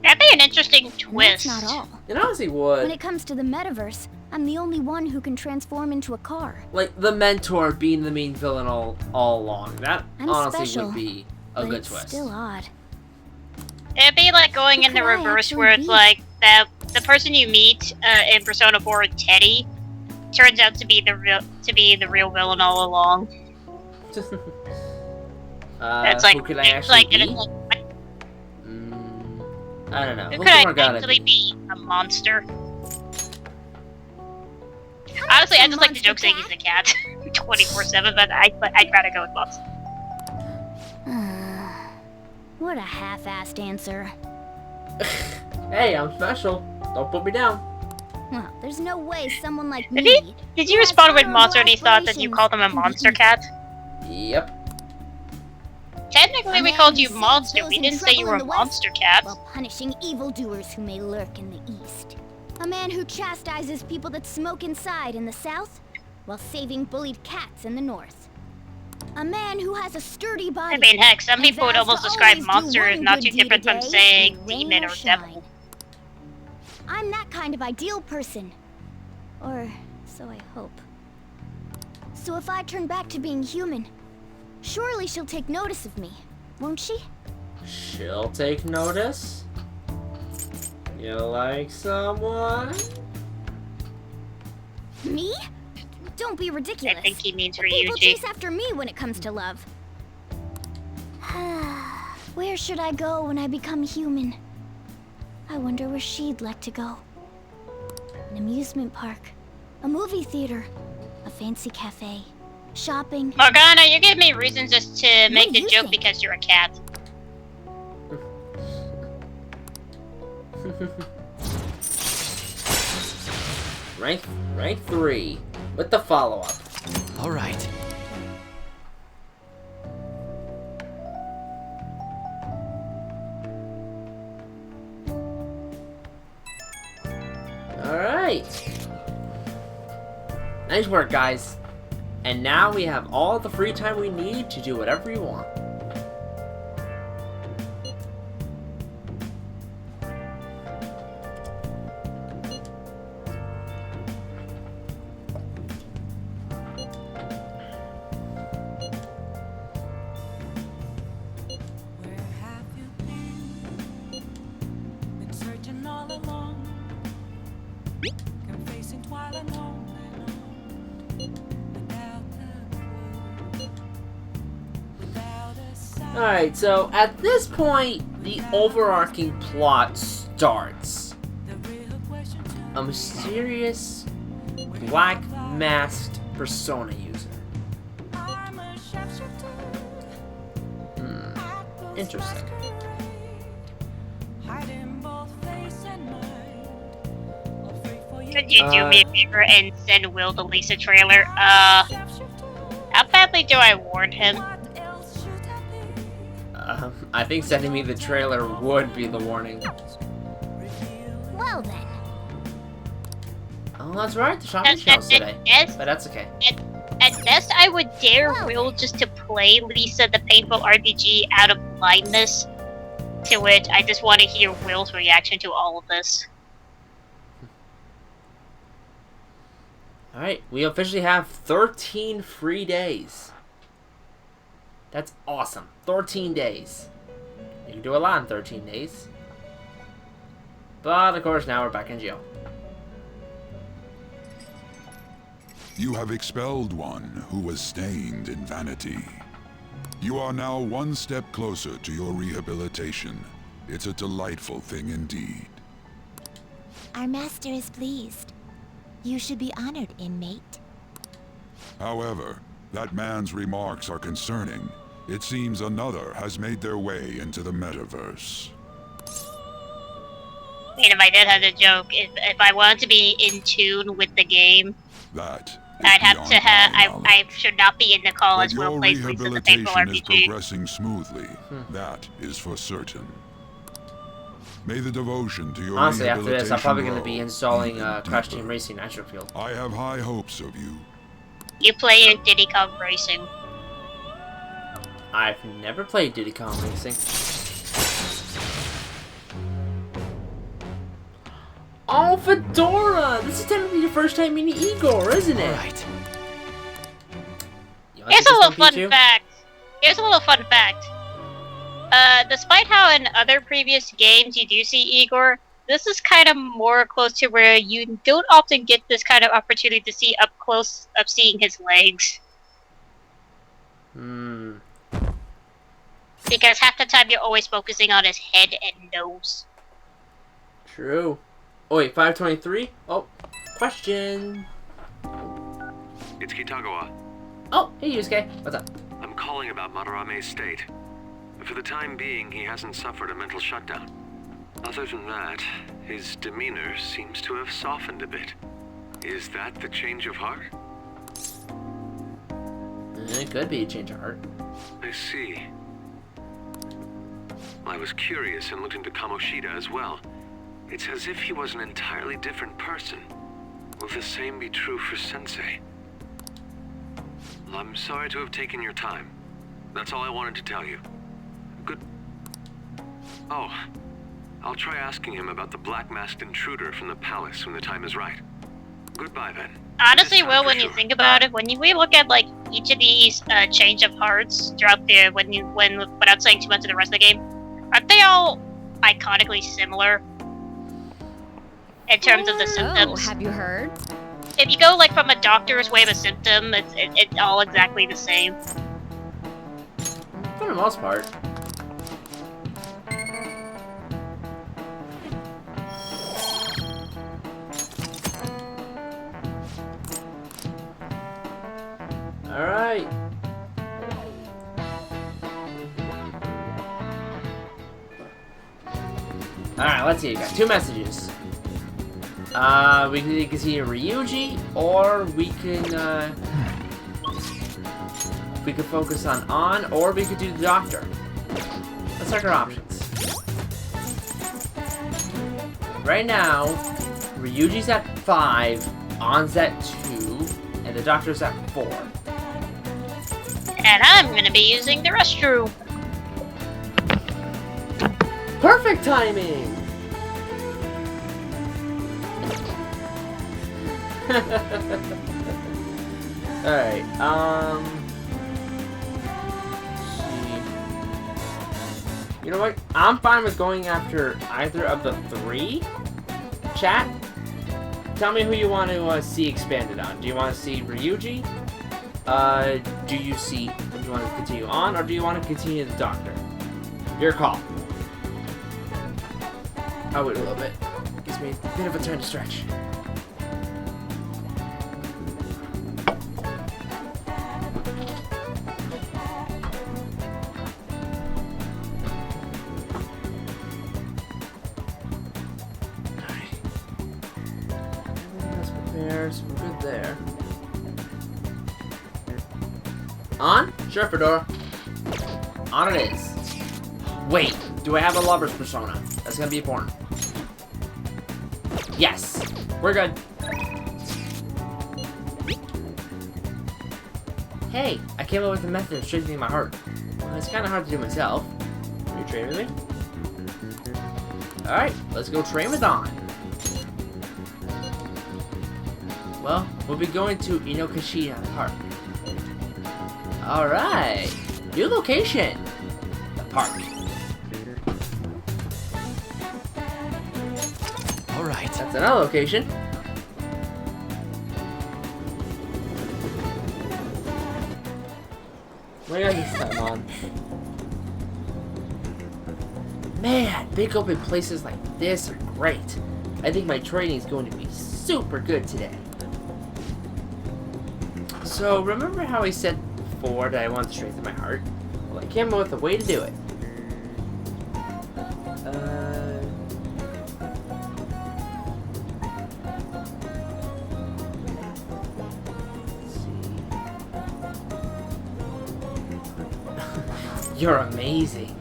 That'd be an interesting And twist. that's not all. It honestly When would. it comes to the metaverse, I'm the only one who can transform into a car. Like, the mentor being the main villain all along. That I'm honestly special, would be a but good it's twist. still odd. It'd be like going Who in the could I reverse, actually where it's be? like the person you meet in Persona 4, Teddy, turns out to be the real villain all along. That's like who could I it's actually like, be? and it's like, I don't know. who Who could I Morgana actually be? be? A monster? Honestly, I just like the joke saying he's a cat 24/7, but I'd rather go with monster. What a half-assed answer. Hey, I'm special. Don't put me down. Well, there's no way someone like Did me... Did you who has respond with honorable monster and he thought that you called him a aspirations monster can be cat? Yep. Technically, A we man called who you saves monster. those We in didn't say you trouble were in a the West, monster cat. while punishing evildoers who may lurk in the East. A man who chastises people that smoke inside in the South, while saving bullied cats in the North. A man who has a sturdy body. I mean, heck, some and people would vows to almost describe always do monster as one not good too deed a different from day, saying rain demon or shine. devil. I'm that kind of ideal person. Or so I hope. So if I turn back to being human, surely she'll take notice of me, won't she? She'll take notice. You like someone? Me? Don't be ridiculous. I think he means for People Yuji. chase after me when it comes to love. Where should I go when I become human? I wonder where she'd like to go. An amusement park, a movie theater, a fancy cafe, shopping. Morgana, you give me reasons just to make do the you joke think? because you're a cat. Rank 3 with the follow-up. All right. Alright. Nice work, guys. And now we have all the free time we need to do whatever we want. Where have you been? Been searching all along, confessing twilight on and on, without a clue, without a sign. Alright, so at this point, the overarching plot starts. The real question A mysterious, black masked persona user. I'm a sharpshooter. Interesting. Hiding both face and mind. Afraid for you. Could you do me a favor and send Will the Lisa trailer? How badly do I warn him? What else should I be? I think sending me the trailer would be the warning. Well then, Oh, that's right, the shopping show's today. Yes. But that's okay. At best, I would dare Will just to play Lisa the Painful RPG out of blindness. To which I just want to hear Will's reaction to all of this. Alright, we officially have 13 free days. That's awesome. 13 days. You can do a lot in 13 days. But, of course, now we're back in jail. You have expelled one who was stained in vanity. You are now one step closer to your rehabilitation. It's a delightful thing indeed. Our master is pleased. You should be honored, inmate. However, that man's remarks are concerning. It seems another has made their way into the metaverse. I mean, if I did have a joke, if I wanted to be in tune with the game, That is I'd have to beyond have. my knowledge. I should not be in the call But as Will your plays Lisa the Faithful rehabilitation is RPG. progressing smoothly. That is for certain. May the devotion to your Honestly, after rehabilitation this, I'm probably going to be grow installing even Crash deeper. Team Racing Nitro Fuel. I have high hopes of you. You play in Diddy Kong Racing. I've never played Diddy Kong Racing. Oh, Fedora! This is technically your first time meeting Igor, isn't it? Right. Here's a little fun fact. Despite how in other previous games you do see Igor, this is kind of more close to where you don't often get this kind of opportunity to see up close of seeing his legs. Because half the time you're always focusing on his head and nose. True. Oh wait, 523? Oh, question. It's Kitagawa. Oh, hey Yusuke. What's up? I'm calling about Madarame's state. For the time being, he hasn't suffered a mental shutdown. Other than that, his demeanor seems to have softened a bit. Is that the change of heart? It could be a change of heart. I see. I was curious and looked into Kamoshida as well. It's as if he was an entirely different person. Will the same be true for Sensei? I'm sorry to have taken your time. That's all I wanted to tell you. Good. Oh, I'll try asking him about the black-masked intruder from the palace when the time is right. Goodbye, then. Honestly, Will, when you think about it, we look at like each of these change of hearts throughout the without saying too much of the rest of the game, aren't they all iconically similar in terms of the symptoms? Oh, have you heard? If you go like from a doctor's way of a symptom, it's all exactly the same. For the most part. Alright. Alright, let's see. We got two messages. We can continue Ryuji, or we can focus on, or we could do the doctor. Let's check our options. Right now, Ryuji's at 5, On's at 2, and the doctor's at 4. And I'm gonna be using the restroom. Perfect timing! Alright, you know what? I'm fine with going after either of the 3. Chat, tell me who you want to see expanded on. Do you want to see Ryuji? Do you want to continue on, or do you want to continue the doctor? Your call. I'll wait a little bit. Gives me a bit of a time to stretch. So we're good there. On? Sure, Fedora. On it is. Wait, do I have a lover's persona? That's gonna be important. Yes, we're good. Hey, I came up with a method of strengthening my heart. Well, it's kind of hard to do myself. Will you train with me? Alright, let's go train with On. Well, we'll be going to Inokashira Park. Alright! New location! The park. Alright. That's another location. What do I got this time on? Man, big open places like this are great. I think my training is going to be super good today. So, remember how I said before that I wanted to strengthen my heart? Well, I came up with a way to do it. Let's see. You're amazing.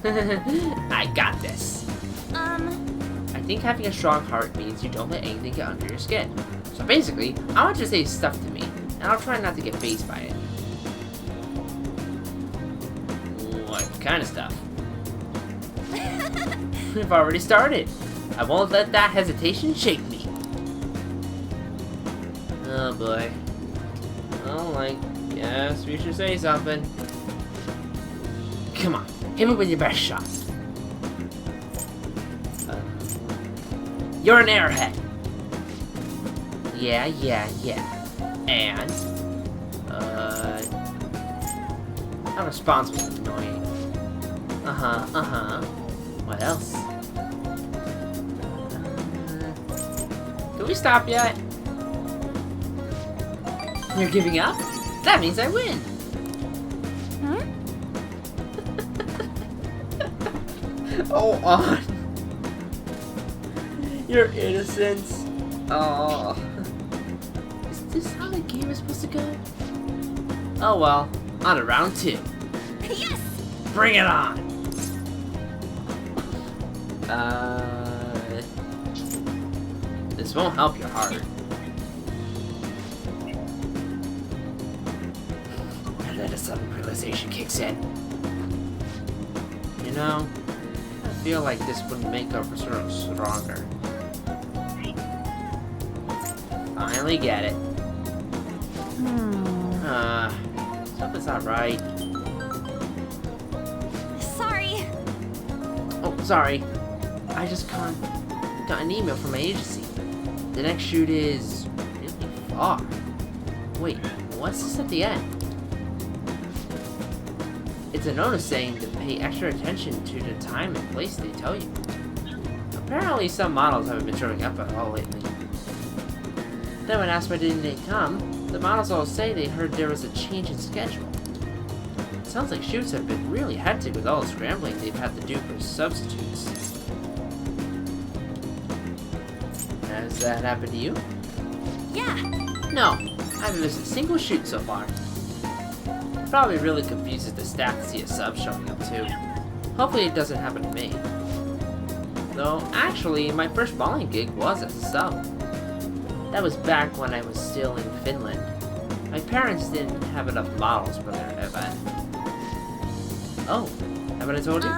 I got this. I think having a strong heart means you don't let anything get under your skin. So basically, I want you to say stuff to me, and I'll try not to get fazed by it. What kind of stuff? We've already started. I won't let that hesitation shake me. Oh boy. Well, I guess we should say something. Come on, hit me with your best shot. You're an airhead. Yeah. And, I'm responsible and annoying. What else? Can we stop yet? You're giving up? That means I win. Huh? Oh, on. Your innocence. Oh. Is this how the game is supposed to go? Oh well. On to round 2. Yes! Bring it on! This won't help your heart. And then a sudden realization kicks in. You know, I feel like this would make our persona stronger. Finally get it. Something's not right. Sorry. Oh, sorry. I just got an email from my agency. The next shoot is really far. Wait, what's this at the end? It's a notice saying to pay extra attention to the time and place they tell you. Apparently some models haven't been showing up at all lately. Then when asked why didn't they come, the models all say they heard there was a change in schedule. It sounds like shoots have been really hectic with all the scrambling they've had to do for substitutes. Has that happened to you? Yeah. No, I haven't missed a single shoot so far. It probably really confuses the staff to see a sub showing up too. Hopefully it doesn't happen to me. Though, actually, my first bowling gig was as a sub. That was back when I was still in Finland. My parents didn't have enough models for their event. Oh, haven't I told you?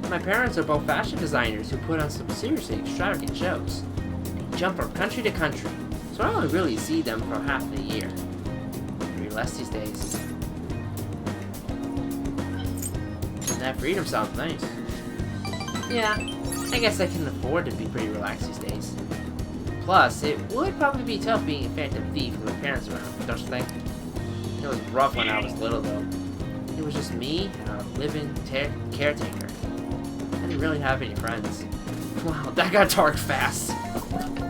My parents are both fashion designers who put on some seriously extravagant shows. They jump from country to country, so I only really see them for half the year. Pretty less these days. And that freedom sounds nice. Yeah, I guess I can afford to be pretty relaxed these days. Plus, it would probably be tough being a phantom thief with my parents around, don't you think? It was rough when I was little, though. It was just me and a living caretaker. I didn't really have any friends. Wow, that got dark fast.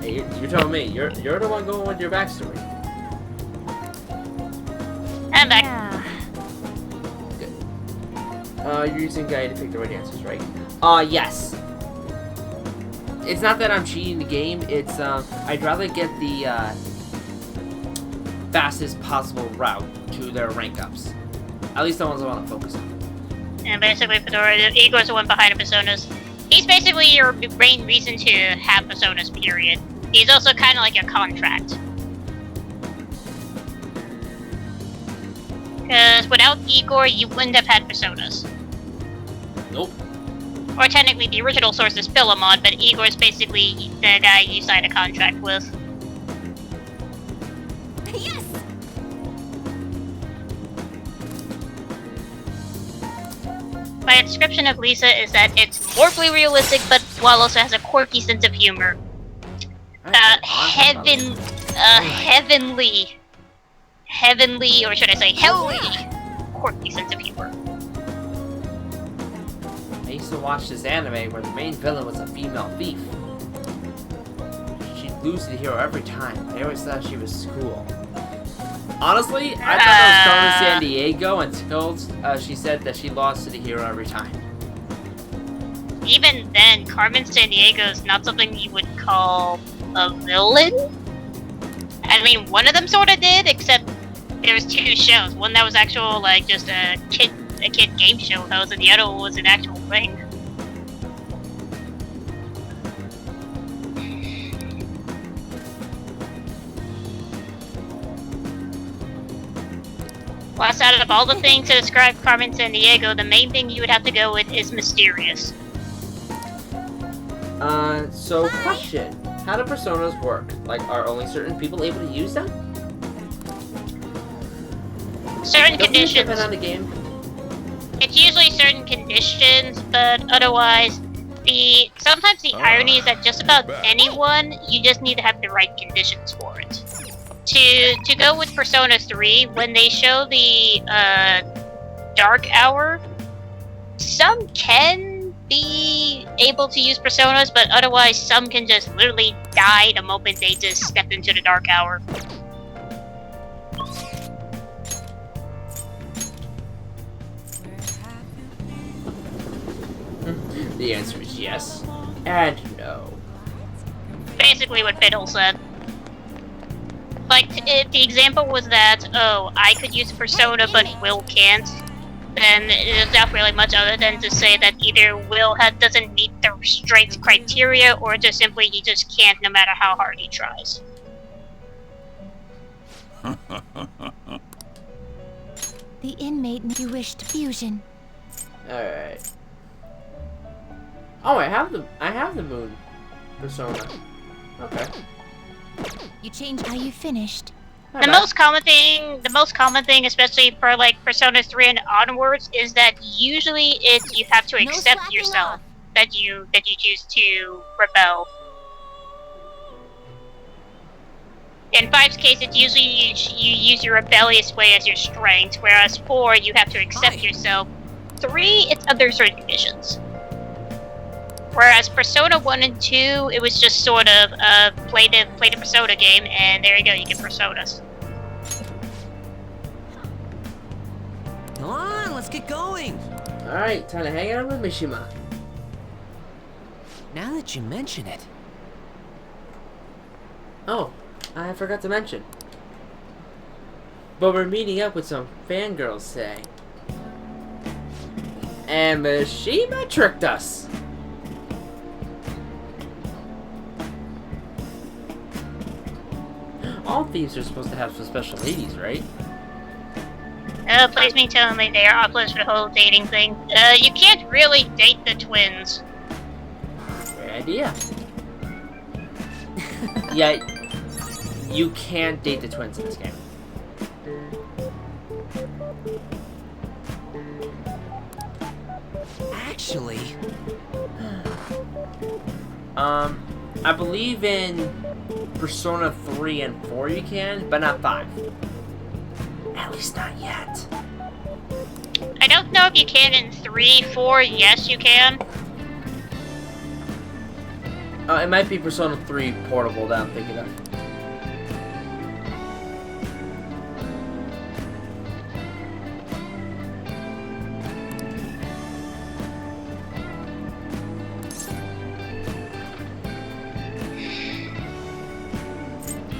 Hey, you're telling me. You're the one going with your backstory. I'm back. Good. You're using guide to pick the right answers, right? Yes. It's not that I'm cheating the game, it's, I'd rather get the, fastest possible route to their rank ups. At least the ones I want to focus on. And basically, Fedora, Igor's the one behind the Personas. He's basically your main reason to have Personas, period. He's also kind of like your contract. Because without Igor, you wouldn't have had Personas. Nope. Or technically, the original source is Philemon, but Igor's basically the guy you signed a contract with. Yes! My description of Lisa is that it's morbidly realistic, but while also has a quirky sense of humor. Heavenly, or should I say heavily, quirky sense of humor. I used to watch this anime where the main villain was a female thief. She'd lose to the hero every time. I always thought she was cool. Honestly, I thought that was Carmen San Diego until she said that she lost to the hero every time. Even then, Carmen San Diego is not something you would call a villain. I mean, one of them sort of did, except there was two shows. One that was actual, like, just a kid game show host, and the other one was an actual thing. Plus, out of all the things to describe Carmen San Diego, the main thing you would have to go with is mysterious. So question. How do personas work? Like, are only certain people able to use them? Certain conditions. Depend on the game. It's usually certain conditions, but otherwise, sometimes the irony is that just about anyone, you just need to have the right conditions for it. To go with Persona 3, when they show the Dark Hour, some can be able to use personas, but otherwise some can just literally die the moment they just step into the Dark Hour. The answer is yes and no. Basically what Fiddle said. Like, if the example was that, oh, I could use a persona but Will can't, then there's not really much other than to say that either Will doesn't meet the strength criteria, or just simply he just can't no matter how hard he tries. The inmate you wished fusion. Alright. Oh, I have the moon persona. Okay. You changed how you finished. The most common thing, especially for like Persona 3 and onwards, is that usually it's you have to accept yourself that you choose to rebel. In 5's case, it's usually you use your rebellious way as your strength, whereas 4, you have to accept yourself. 3, it's under certain conditions. Whereas Persona 1 and 2, it was just sort of play the Persona game, and there you go, you get Personas. Come on, let's get going! Alright, time to hang out with Mishima. Now that you mention it. Oh, I forgot to mention. But we're meeting up with some fangirls today. And Mishima tricked us. All thieves are supposed to have some special ladies, right? Please me telling me they are opposed for the whole dating thing. You can't really date the twins. Great idea. Yeah, you can't date the twins in this game. Actually... I believe in Persona 3 and 4 you can, but not 5. At least not yet. I don't know if you can in 3, 4, yes you can. It might be Persona 3 Portable that I'm thinking of.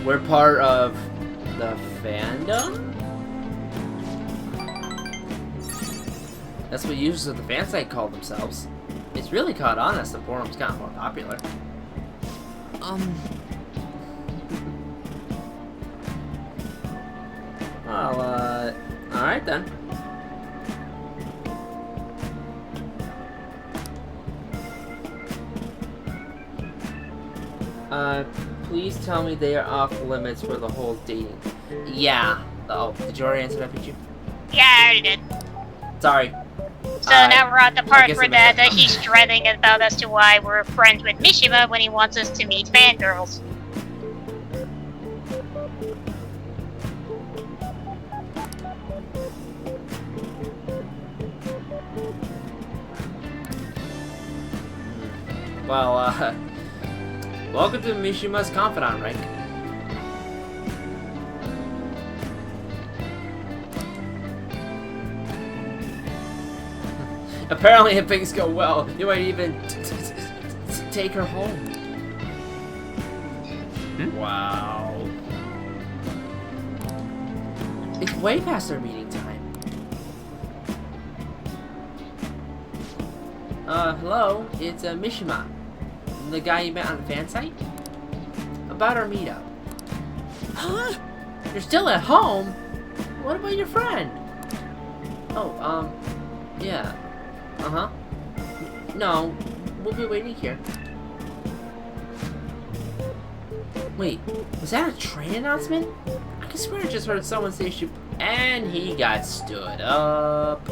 We're part of the fandom? That's what users of the fan site call themselves. It's really caught on as the forum's gotten more popular. Well, alright then. Please tell me they are off limits for the whole dating. Yeah. Oh, did you already answer that, Pichu? Yeah, I already did. Sorry. So now we're at the part where that he's dreading about as to why we're friends with Mishima when he wants us to meet fangirls. Well, Welcome to Mishima's Confidant rank. Apparently, if things go well, you might even take her home. Wow. It's way past our meeting time. Hello, it's Mishima. The guy you met on the fan site? About our meetup. Huh? You're still at home? What about your friend? Oh, yeah. Uh-huh. No, we'll be waiting here. Wait, was that a train announcement? I can swear I just heard someone say she... And he got stood up.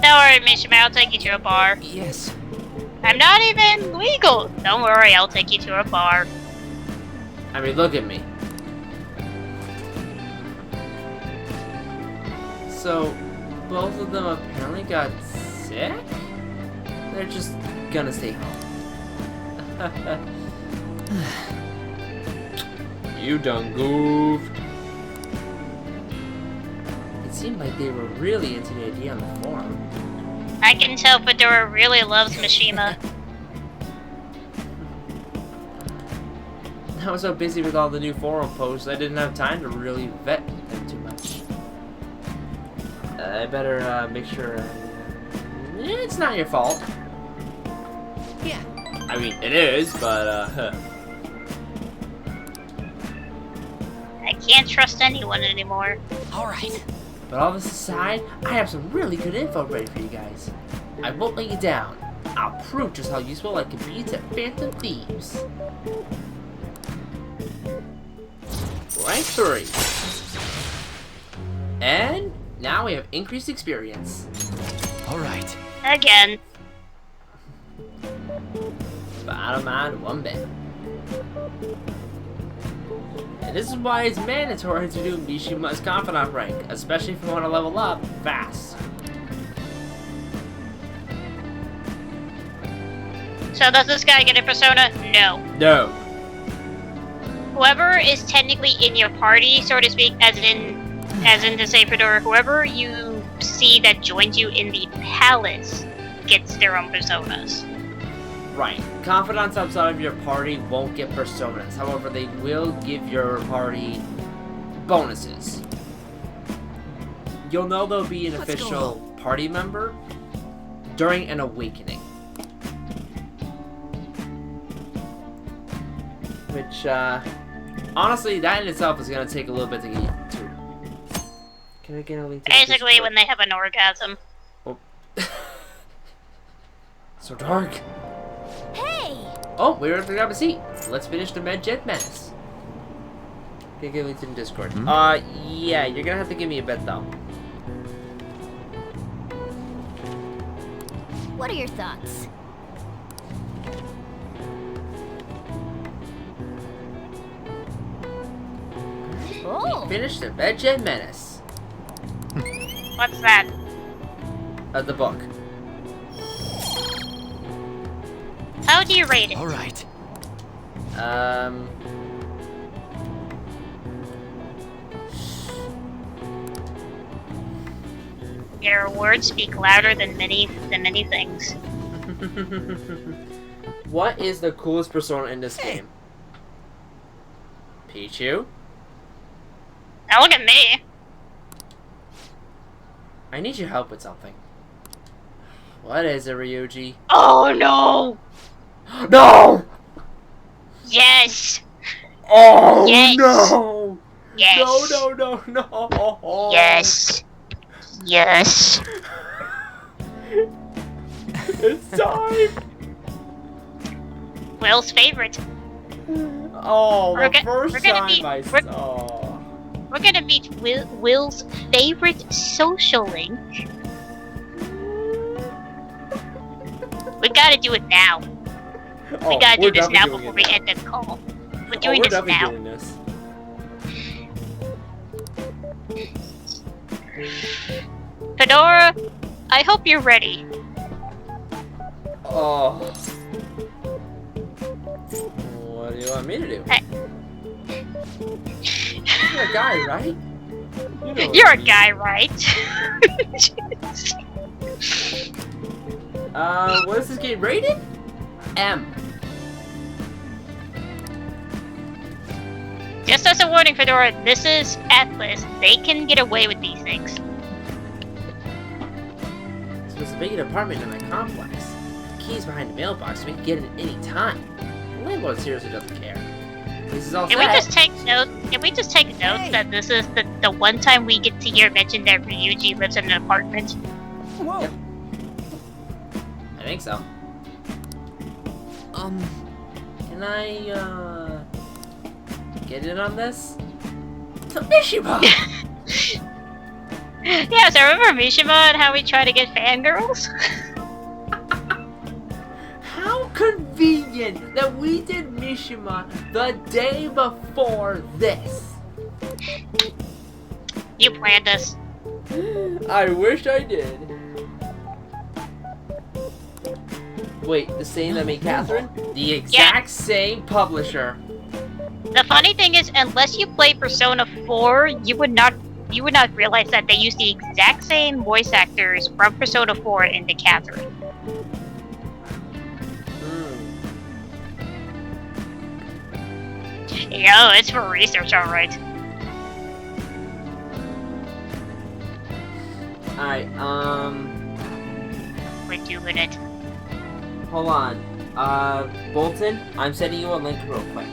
Don't worry, Mishima, I'll take you to a bar. Yes. I'm not even legal. Don't worry, I'll take you to a bar. I mean, look at me. So, both of them apparently got sick? They're just gonna stay home. You done goofed. It seemed like they were really into the idea on the forum. I can tell Fedora really loves Mishima. I was so busy with all the new forum posts, I didn't have time to really vet them too much. I better make sure... It's not your fault. Yeah. I mean, it is, but, I can't trust anyone anymore. Alright. But all this aside, I have some really good info ready for you guys. I won't let you down. I'll prove just how useful I can be to Phantom Thieves. Rank 3. And now we have increased experience. Alright. Again. Bottom mind, one bit. And this is why it's mandatory to do Mishima's Confidant rank, especially if you want to level up fast. So does this guy get a persona? No. No. Whoever is technically in your party, so to speak, as in to say Fedora, whoever you see that joins you in the palace gets their own personas. Right. Confidants outside of your party won't get personas. However, they will give your party bonuses. You'll know they'll be an official party member during an awakening. Which, honestly, that in itself is going to take a little bit to get to. Can I get a link to Basically, when they have an orgasm. Oh. So dark. Hey! Oh, we have to grab a seat. Let's finish the Medjet Menace. Can I get a link to the Discord? Yeah, you're gonna have to give me a bet, though. What are your thoughts? Oh! Finish the Medjet Menace. What's that? The book. How do you rate it? Alright. Your words speak louder than many things. What is the coolest persona in this game? Pichu? Now look at me. I need your help with something. What is it, Ryuji? Oh no! No! Yes! Oh Yes. no! Yes! No! Yes! Yes! It's time! Will's favorite. Oh, We're the go- first we're gonna time be- I we're- saw. We're gonna meet Will's favorite social link. We gotta do it now. We gotta do this now before we end the call. We're doing this now. Doing this. Fedora, I hope you're ready. Oh. What do you want me to do? Hey. You're a guy, right? You know You're what I a mean. guy, right? What is this game rated? M. Just as a warning, Fedora, this is Atlas. They can get away with these things. So it's a vacant apartment in my complex. The key's behind the mailbox, so we can get it at any time. The landlord seriously doesn't care. This is all Can we set. just take note? Can we just take note that this is the one time we get to hear mention that Ryuji lives in an apartment? Whoa. Yep. I think so. Can I, get in on this? It's a Mishima! Yes, I remember Mishima and how we try to get fangirls. How convenient that we did Mishima the day before this. You planned this. I wish I did. Wait, the same that made Catherine? The exact same publisher. The funny thing is, unless you play Persona 4, you would not realize that they use the exact same voice actors from Persona 4 into Catherine. Yo, it's for research, alright. Alright, We're doing it. hold on. Bolton, I'm sending you a link real quick.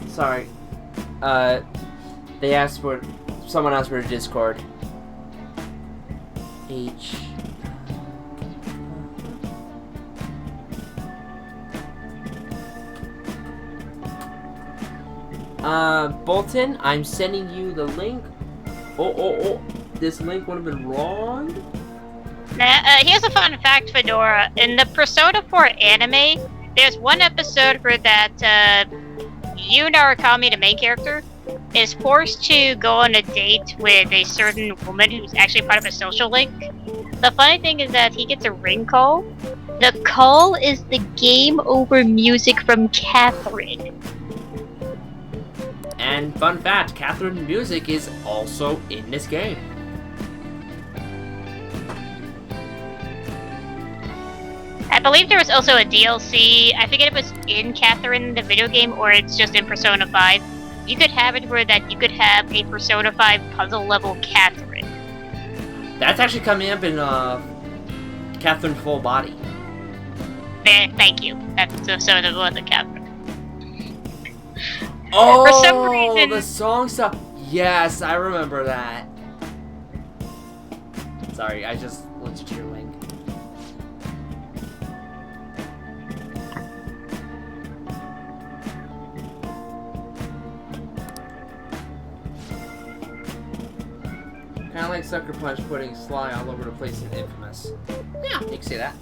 Sorry. They asked for, someone asked for a Discord. H. Bolton, I'm sending you the link. Oh, this link would have been wrong? Here's a fun fact, Fedora. In the Persona 4 anime, there's one episode where that, Yu Narukami, the main character, is forced to go on a date with a certain woman who's actually part of a social link. The funny thing is that he gets a ring call. The call is the game over music from Catherine. And fun fact, Catherine music is also in this game. I believe there was also a DLC, I forget if it was in Catherine, the video game, or it's just in Persona 5. You could have it where that you could have a Persona 5 puzzle level Catherine. That's actually coming up in, Catherine Full Body. There, thank you. That's so there was a Catherine. Oh, For some reason- the song stuff. Yes, I remember that. Sorry, I just looked at your link. Kinda like Sucker Punch putting Sly all over the place in Infamous. Yeah, you can say that.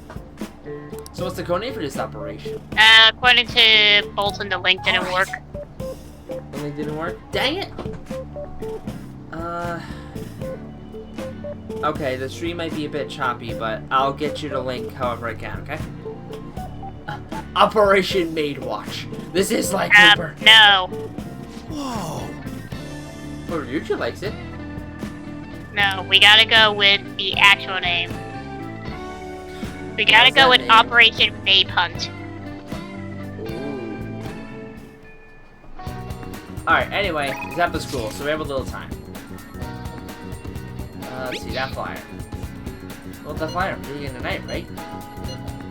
So what's the codename for this operation? According to Bolton, the link didn't work. The link didn't work? Dang it! Okay, the stream might be a bit choppy, but I'll get you the link however I can, okay? Operation Maid Watch. This is like Cooper. No. Whoa. Well, Ryuji likes it. No, we gotta go with the actual name. We gotta What's go that with name? Operation Babe Hunt. Alright, anyway, it's after school, so we have a little time. Let's see, that flyer. Well, the flyer, I'm doing it tonight, right?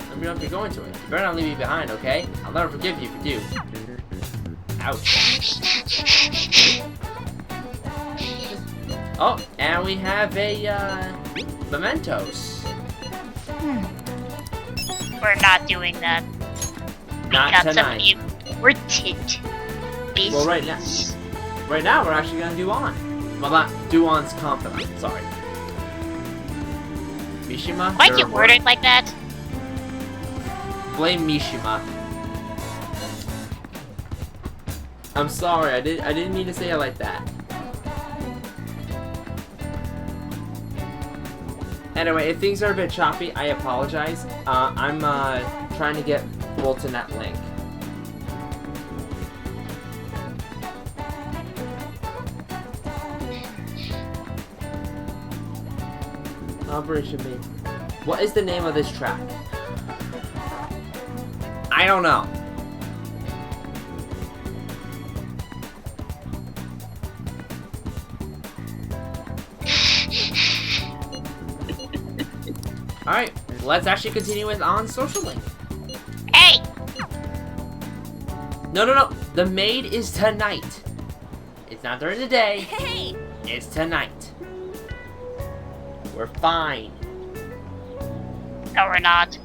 Let me know if you're going to it. You better not leave me behind, okay? I'll never forgive you if you do. Ouch. Oh, and we have a, mementos. We're not doing that. Not Because tonight. of you. We're tint. Well, right now we're actually gonna do on. Well, not do on's confidant. Sorry. Mishima. Why'd you're you a word it like that? Blame Mishima. I'm sorry, I didn't mean to say it like that. Anyway, if things are a bit choppy, I apologize. I'm trying to get Bolton that link. Operation Me. What is the name of this track? I don't know. Alright, let's actually continue with on social link. Hey! No. The maid is tonight. It's not during the day. Hey! It's tonight. We're fine. No, we're not.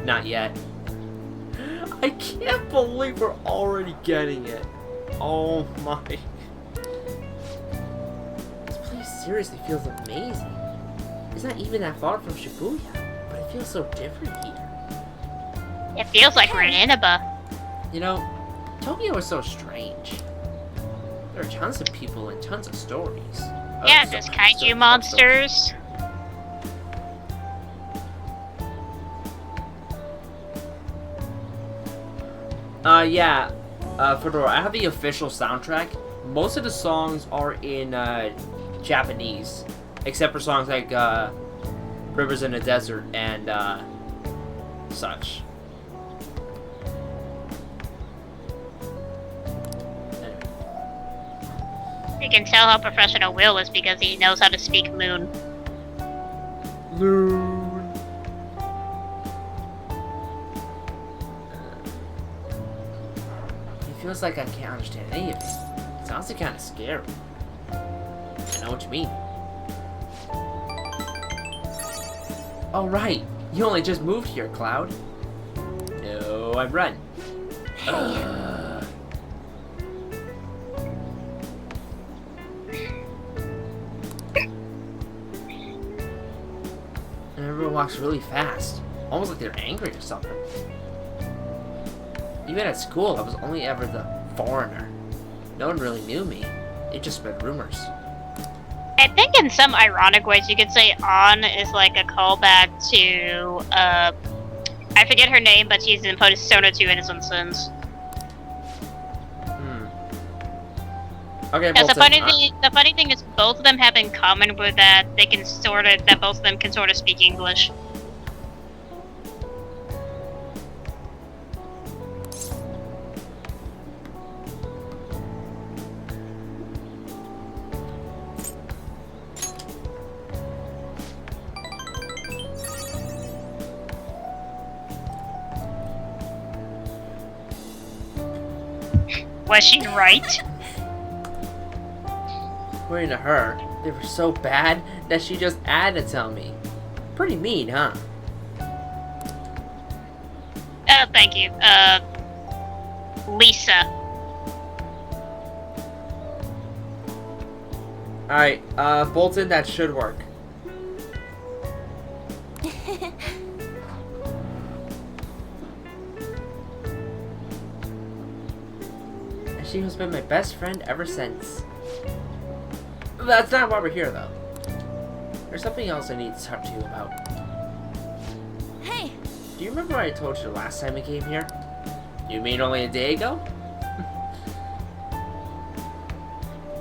Not yet. I can't believe we're already getting it. Oh my. This place seriously feels amazing. It's not even that far from Shibuya, but it feels so different here. It feels like we're in Inaba. You know, Tokyo is so strange. There are tons of people and tons of stories. Yeah, there's kaiju monsters. Yeah, Fedora, I have the official soundtrack. Most of the songs are in, Japanese. Except for songs like, Rivers in the Desert and, such. You can tell how professional Will is because he knows how to speak Moon. Loon. It feels like I can't understand any of it. It sounds kind of scary. I know what you mean. Oh right, you only just moved here, Cloud. No, I've run. And everyone walks really fast, almost like they're angry or something. Even at school, I was only ever the foreigner. No one really knew me. It just spread rumors. I think in some ironic ways you could say On is like a callback to, I forget her name, but she's in Persona 2 Innocent Sins. Okay, Because Bolton, the funny thing is both of them have in common with that they can that both of them can sort of speak English. Was she right? according to her, they were so bad that she just had to tell me. Pretty mean, huh? Thank you. Lisa. Alright, Bolton, that should work. And she has been my best friend ever since. That's not why we're here, though. There's something else I need to talk to you about. Hey! Do you remember what I told you last time we came here? You mean only a day ago?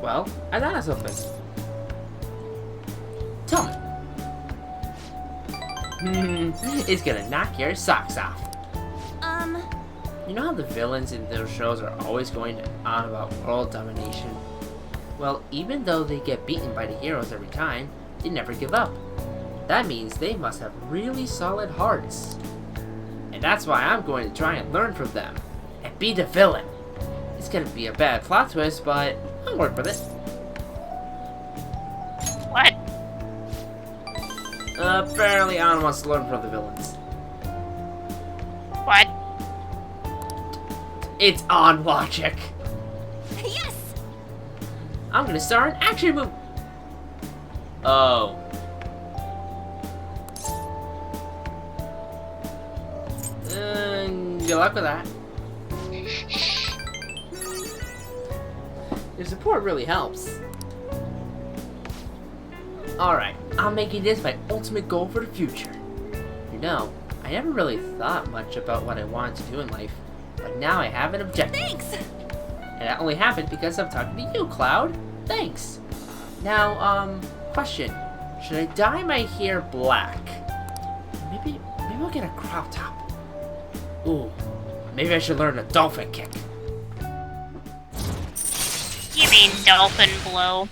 Well, I thought of something. Tell me. It's gonna knock your socks off. You know how the villains in those shows are always going on about world domination? Well, even though they get beaten by the heroes every time, they never give up. That means they must have really solid hearts. And that's why I'm going to try and learn from them. And be the villain. It's gonna be a bad plot twist, but I'll work with it. What? Apparently Anna wants to learn from the villains. What? It's on logic. Yes! I'm gonna start an action move. Oh. Good luck with that. Your support really helps. Alright, I'm making this my ultimate goal for the future. You know, I never really thought much about what I wanted to do in life, but now I have an objective. Thanks! And that only happened because I'm talking to you, Cloud. Thanks. Now, question. Should I dye my hair black? Maybe I'll get a crop top. Ooh, maybe I should learn a dolphin kick. You mean dolphin blow?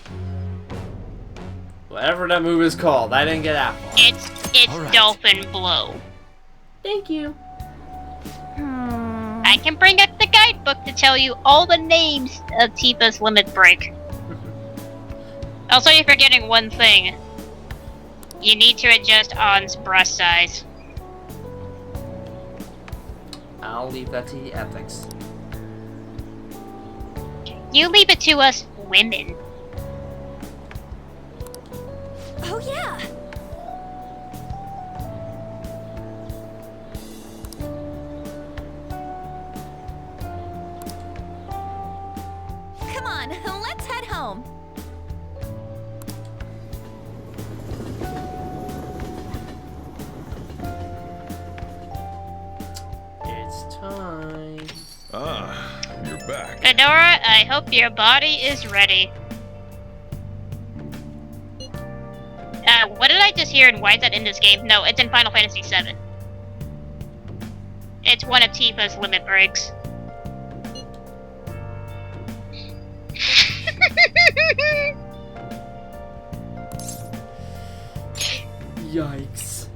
Whatever that move is called, I didn't get that far. It's Alright. dolphin blow. Thank you. I can bring up the guidebook to tell you all the names of Tifa's limit break. Also, you're forgetting one thing. You need to adjust On's breast size. I'll leave that to the ethics. You leave it to us women. Oh yeah! Come on, let's head home. It's time. Ah, you're back. Fedora, I hope your body is ready. What did I just hear and why is that in this game? No, it's in Final Fantasy VII. It's one of Tifa's limit breaks. Yikes.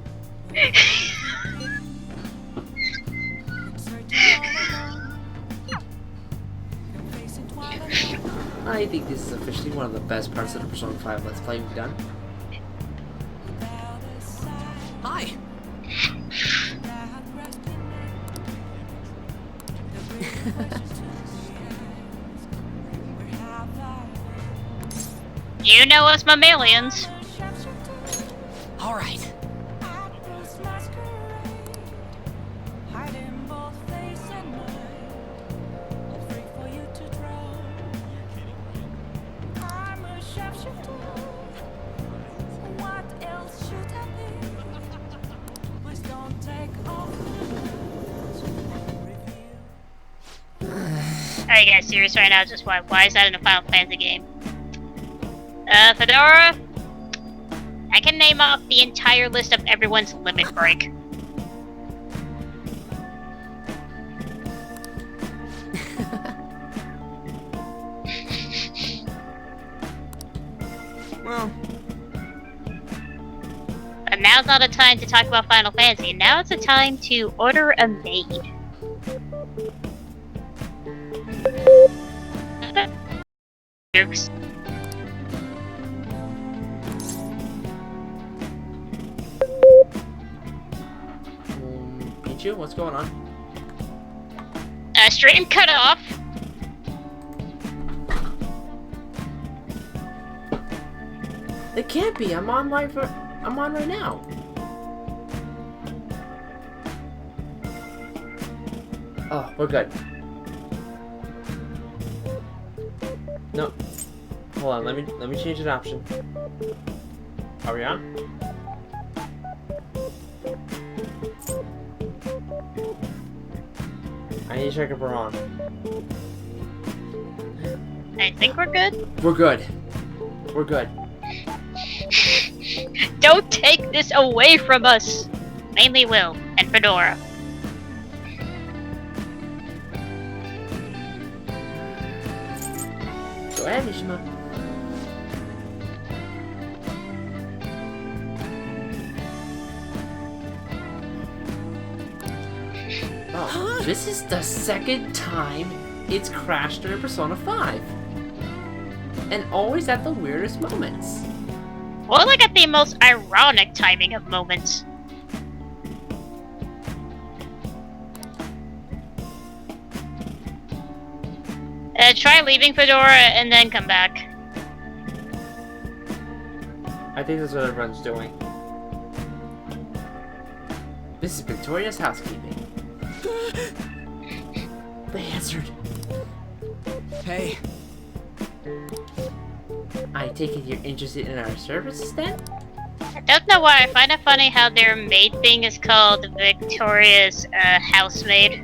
I think this is officially one of the best parts of the Persona 5 Let's Play we've done. Hi. You know us mammalians. All right. Are you guys serious right now? Just why is that in a Final Fantasy game? Fedora? I can name off the entire list of everyone's limit break. Well, But now's not a time to talk about Final Fantasy. Now it's a time to order a maid. Oops. Pichu, what's going on? Stream cut off. It can't be. I'm on right now. Oh, we're good. No. Hold on, let me change an option. Are we on? I need to check if we're on. I think we're good. We're good. We're good. Don't take this away from us. Mainly Will and Fedora. Go ahead, Mishima. Oh, this is the second time it's crashed during Persona 5. And always at the weirdest moments. Or like at the most ironic timing of moments. Try leaving Fedora and then come back. I think that's what everyone's doing. This is Victoria's housekeeping. They answered. hey. I take it you're interested in our services then? I don't know why I find it funny how their maid thing is called Victoria's housemaid.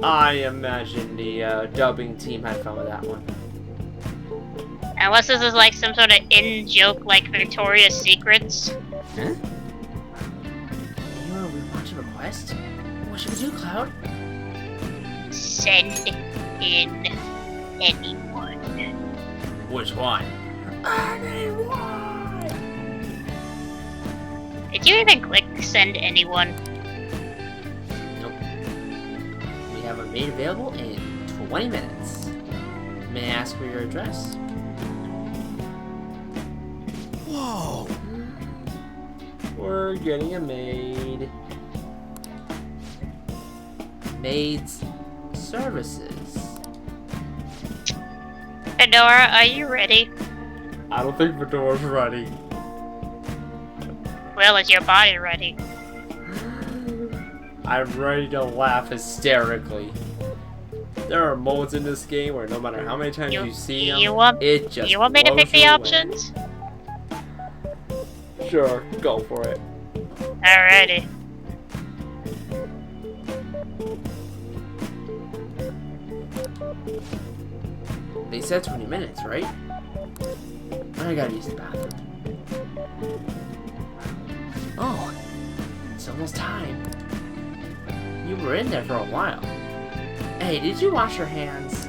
I imagine the dubbing team had fun with that one. Unless this is like some sort of in-joke like Victoria's Secrets. Huh? Anyone we want to request? What should we do, Cloud? Send in anyone. Which one? Anyone! Did you even click send anyone? Nope. We have a maid available in 20 minutes. May I ask for your address? Whoa! We're getting a maid. Maid's services. Fedora, are you ready? I don't think Fedora's ready. Well, is your body ready? I'm ready to laugh hysterically. There are moments in this game where no matter how many times you see them, it just You want me to pick blows the you away. options? Sure, go for it. Alrighty. They said 20 minutes, right? I gotta use the bathroom. Oh, it's almost time. You were in there for a while. Hey, did you wash your hands?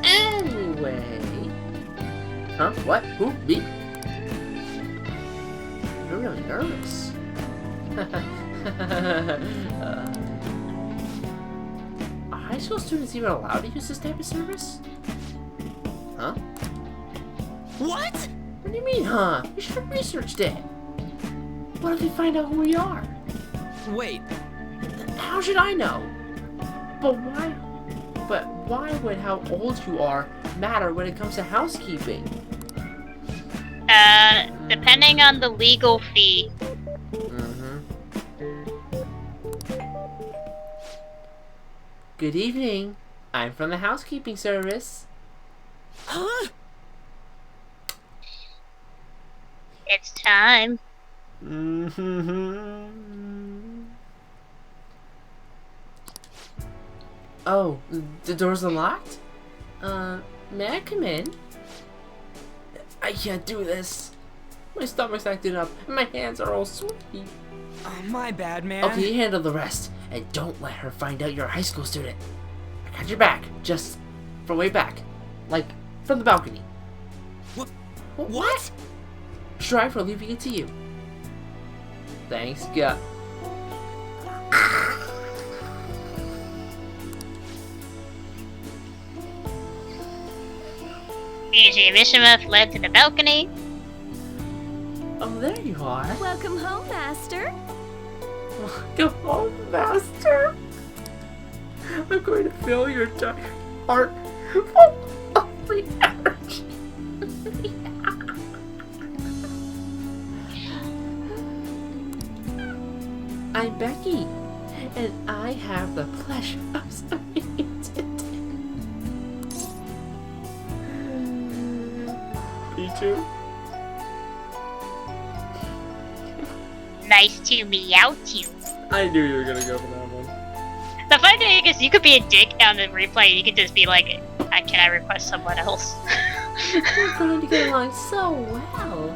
Anyway... Huh? What? Who? Me? You're really nervous. Are high school students even allowed to use this type of service? Huh? What? What do you mean, huh? You should have researched it. What if they find out who we are? Wait. How should I know? But why? But why would how old you are matter when it comes to housekeeping? Depending on the legal fee. Good evening. I'm from the housekeeping service. Huh? It's time. Oh, the door's unlocked? May I come in? I can't do this. My stomach's acting up, and my hands are all sweaty. Oh, my bad, man. Okay, you handle the rest, and don't let her find out you're a high school student. I got your back, just from way back. Like, from the balcony. What? Strive for leaving it to you. Thanks, God. Museum Ishimuth led to the balcony. Oh, there you are. Welcome home, Master. Welcome home, Master. I'm going to fill your heart full of the energy. I'm Becky, and I have the pleasure of serving you today. Pichu? Nice to meow you. I knew you were gonna go for that one. The funny thing is, you could be a dick on the replay, and you could just be like, can I request someone else? We're going to get along so well.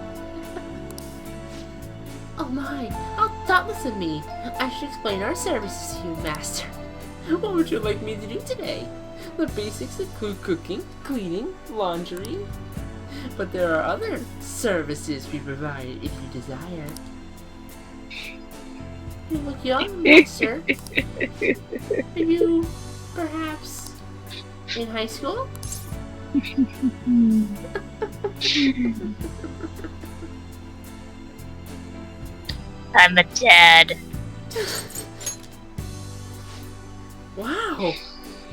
Oh my, how thoughtless of me. I should explain our services to you, Master. What would you like me to do today? The basics include cooking, cleaning, laundry. But there are other services we provide if you desire. You look young, Master. Are you, perhaps, in high school? I'm a dad. Wow,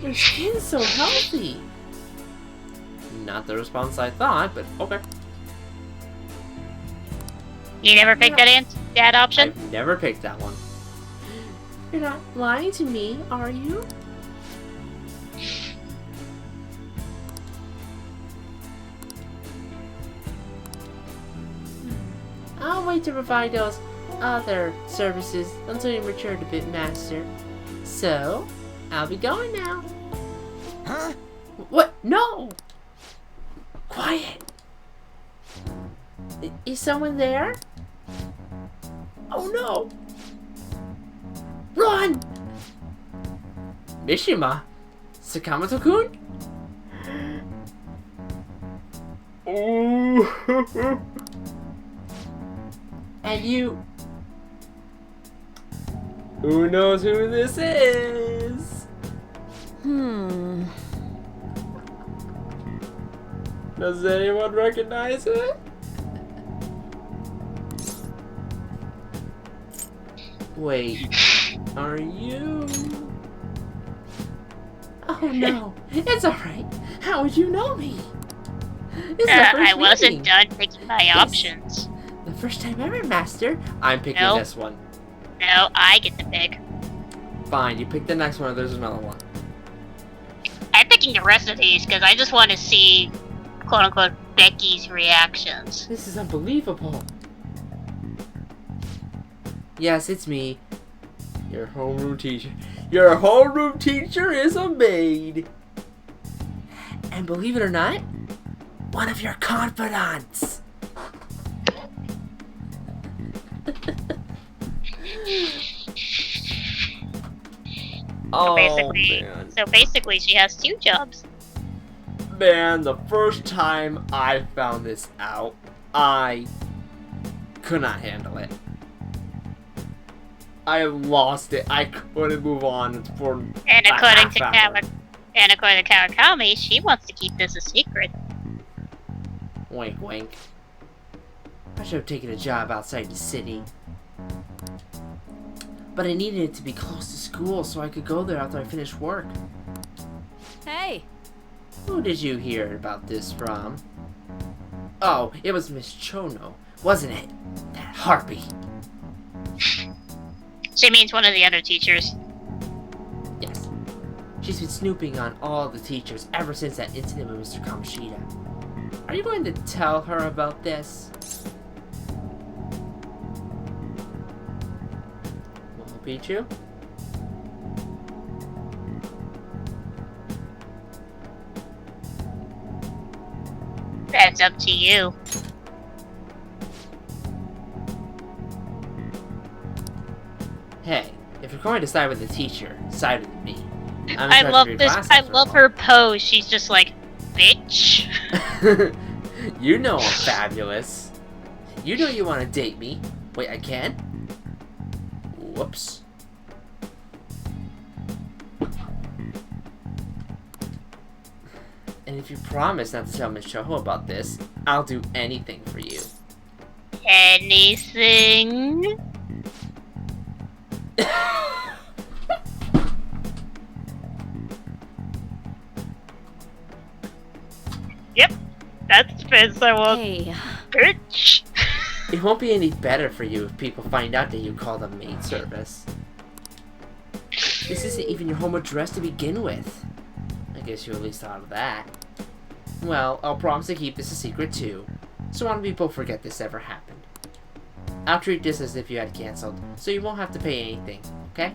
your skin's so healthy. Not the response I thought, but okay. You never picked that option? I've never picked that one. You're not lying to me, are you? I'll wait to provide those other services until you matured a bit, Master. So, I'll be going now. Huh? What? No! Quiet! Is someone there? Oh no! Run! Mishima? Sakamoto-kun? Ooh. And you... Who knows who this is? Does anyone recognize it? Wait, are you... Oh no, it's alright. How would you know me? This is the first I wasn't meeting. done picking my options. The first time ever, Master. I'm picking No. this one. No, I get to pick. Fine, you pick the next one, or there's another one. I'm picking the rest of these because I just want to see, quote unquote, Becky's reactions. This is unbelievable. Yes, it's me. Your homeroom teacher. Your homeroom teacher is a maid. And believe it or not, one of your confidants. Oh, man. So basically, she has 2 jobs. Man, the first time I found this out, I could not handle it. I lost it. I couldn't move on for And a according half to hour. Kawakami, she wants to keep this a secret. Wink, wink. I should have taken a job outside the city. But I needed it to be close to school so I could go there after I finished work. Hey, Who did you hear about this from? Oh, it was Miss Chono, wasn't it? That harpy. She means one of the other teachers. Yes. She's been snooping on all the teachers ever since that incident with Mr. Kamoshida. Are you going to tell her about this? Well, Pichu? That's up to you. Hey, if you're going to side with the teacher, side with me. I'm in I charge love of your this. class I after love all. her pose. She's just like, bitch. You know I'm fabulous. You know you want to date me. Wait, I can? Whoops. And if you promise not to tell Miss Choho about this, I'll do anything for you. Anything? Yep, that's the face I want. hey. Bitch. It won't be any better for you if people find out that you call them maid service. This isn't even your home address to begin with. I guess you at least thought of that. Well, I'll promise to keep this a secret too, so on people forget this ever happened. I'll treat this as if you had cancelled, so you won't have to pay anything, okay?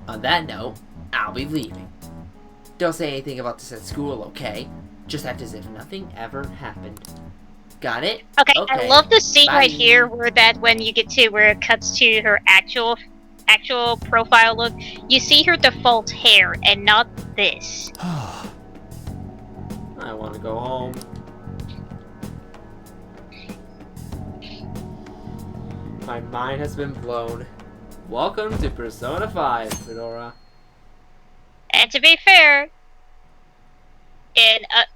On that note, I'll be leaving. Don't say anything about this at school, okay? Just act as if nothing ever happened. Got it? Okay, I love the scene right Bye. here where when you get to where it cuts to her actual profile look, you see her default hair and not this. I want to go home. My mind has been blown. Welcome to Persona 5, Fedora. And to be fair,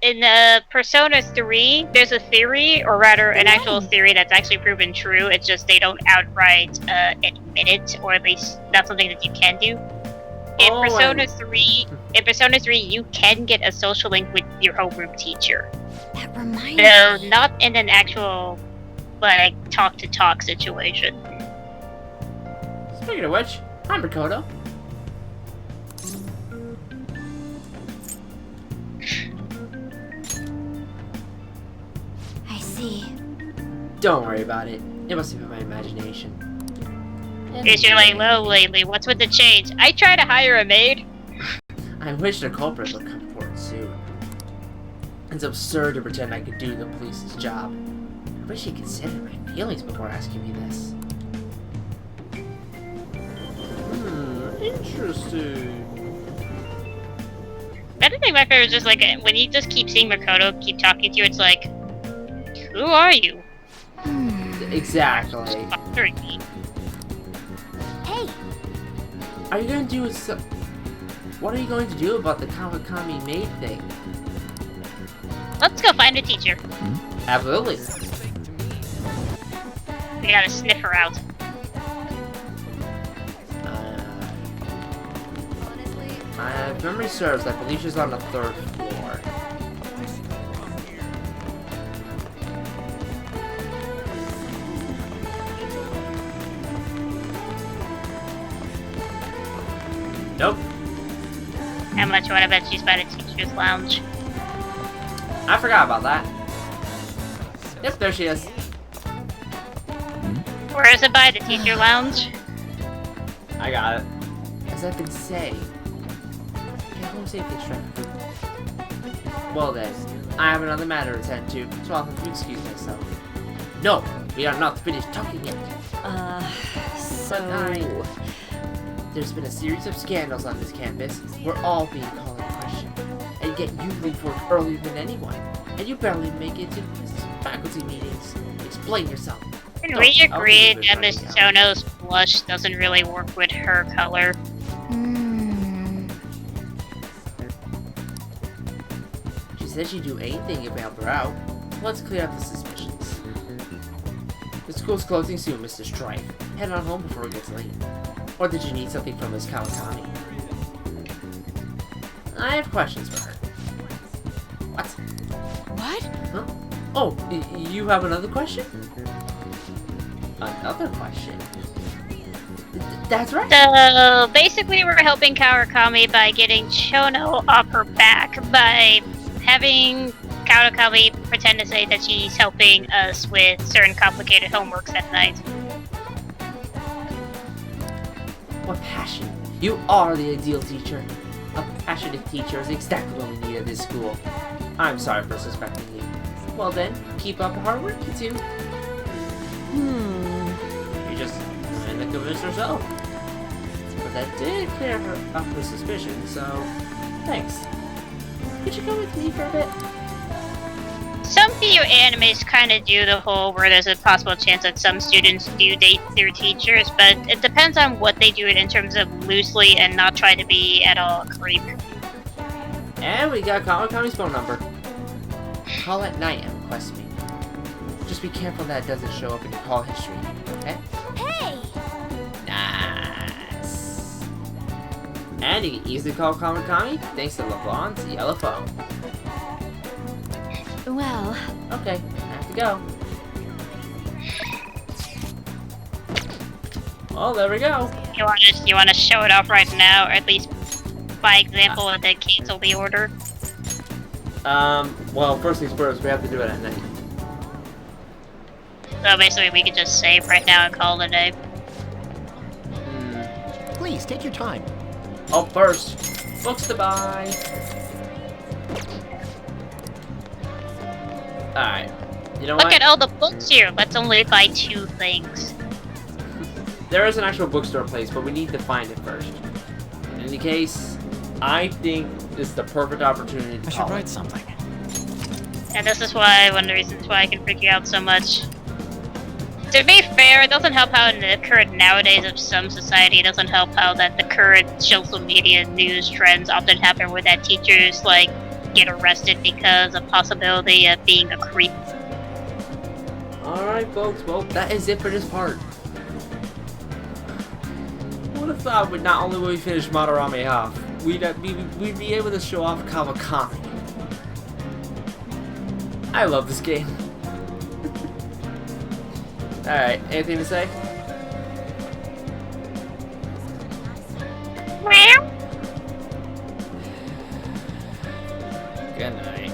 in Persona 3, there's a theory, or rather, an actual theory that's actually proven true. It's just they don't outright admit it, or at least not something that you can do. In Persona 3, you can get a social link with your homeroom teacher. That reminds No, me. not in an actual, like, talk-to-talk situation. Speaking of which, hi Makoto. I see. Don't worry about it. It must be my imagination. Because you're like, well, lately, what's with the change? I try to hire a maid. I wish the culprit would come forward soon. It's absurd to pretend I could do the police's job. I wish he considered my feelings before asking me this. Interesting. I don't think my favorite is just like, when you just keep seeing Makoto keep talking to you, it's like, who are you? Exactly. Bothering me. Hey, Are you going to do what are you going to do about the Kawakami maid thing? Let's go find a teacher. Absolutely. We gotta sniff her out. If memory serves, I believe she's on the 3rd floor. Nope. How much would I bet she's by the teacher's lounge? I forgot about that. Yep, there she is. Where is it by the teacher lounge? I got it. As I've been saying, get home safely, Shrek. Well then, I have another matter to attend to, so I'll have to excuse myself. No, we are not finished talking yet. There's been a series of scandals on this campus. We're all being called into question. And yet you leave work earlier than anyone. And you barely make it to faculty meetings. Explain yourself. Can we agree that Miss Sono's blush doesn't really work with her color? She said she'd do anything if I helped her out. Let's clear up the suspicions. The school's closing soon, Mr. Strife. Head on home before it gets late. Or did you need something from Miss Kawakami? I have questions for her. What? What? Huh? Oh, you have another question? Another question? That's right. So basically, we're helping Kawakami by getting Chono off her back by having Kawakami pretend to say that she's helping us with certain complicated homeworks at night. What passion. You are the ideal teacher. A passionate teacher is exactly what we need at this school. I'm sorry for suspecting you. Well then, keep up the hard work, you two. You just kind of convinced herself. But that did clear her up her suspicion, so thanks. Could you come with me for a bit? Some video animes kind of do the whole where there's a possible chance that some students do date their teachers, but it depends on what they do it in terms of loosely and not try to be at all a creep. And we got Kawakami's phone number. Call at night and request me. Just be careful that it doesn't show up in your call history, okay? hey! Nice. And you can easily call Kawakami thanks to LeBlanc's yellow phone. Well, Okay, I have to go. Well, there we go. You wanna show it off right now, or at least by example, and then cancel the order? Well, first things first, we have to do it at night. So basically, we could just save right now and call it a day. Please, take your time. Oh, first, books to buy. Alright, you know Look what? at all the books here. Let's only buy 2 things. There is an actual bookstore place, but we need to find it first. In any case, I think this is the perfect opportunity to I should call write it. something. And this is why one of the reasons why I can freak you out so much. To be fair, it doesn't help how in the current nowadays of some society, it doesn't help how that the current social media news trends often happen where that teachers like get arrested because of possibility of being a creep. Alright, folks, well, that is it for this part. Would have thought we not only would we finish Madarame off, we'd be able to show off Kawakami. I love this game. Alright, anything to say? Good night.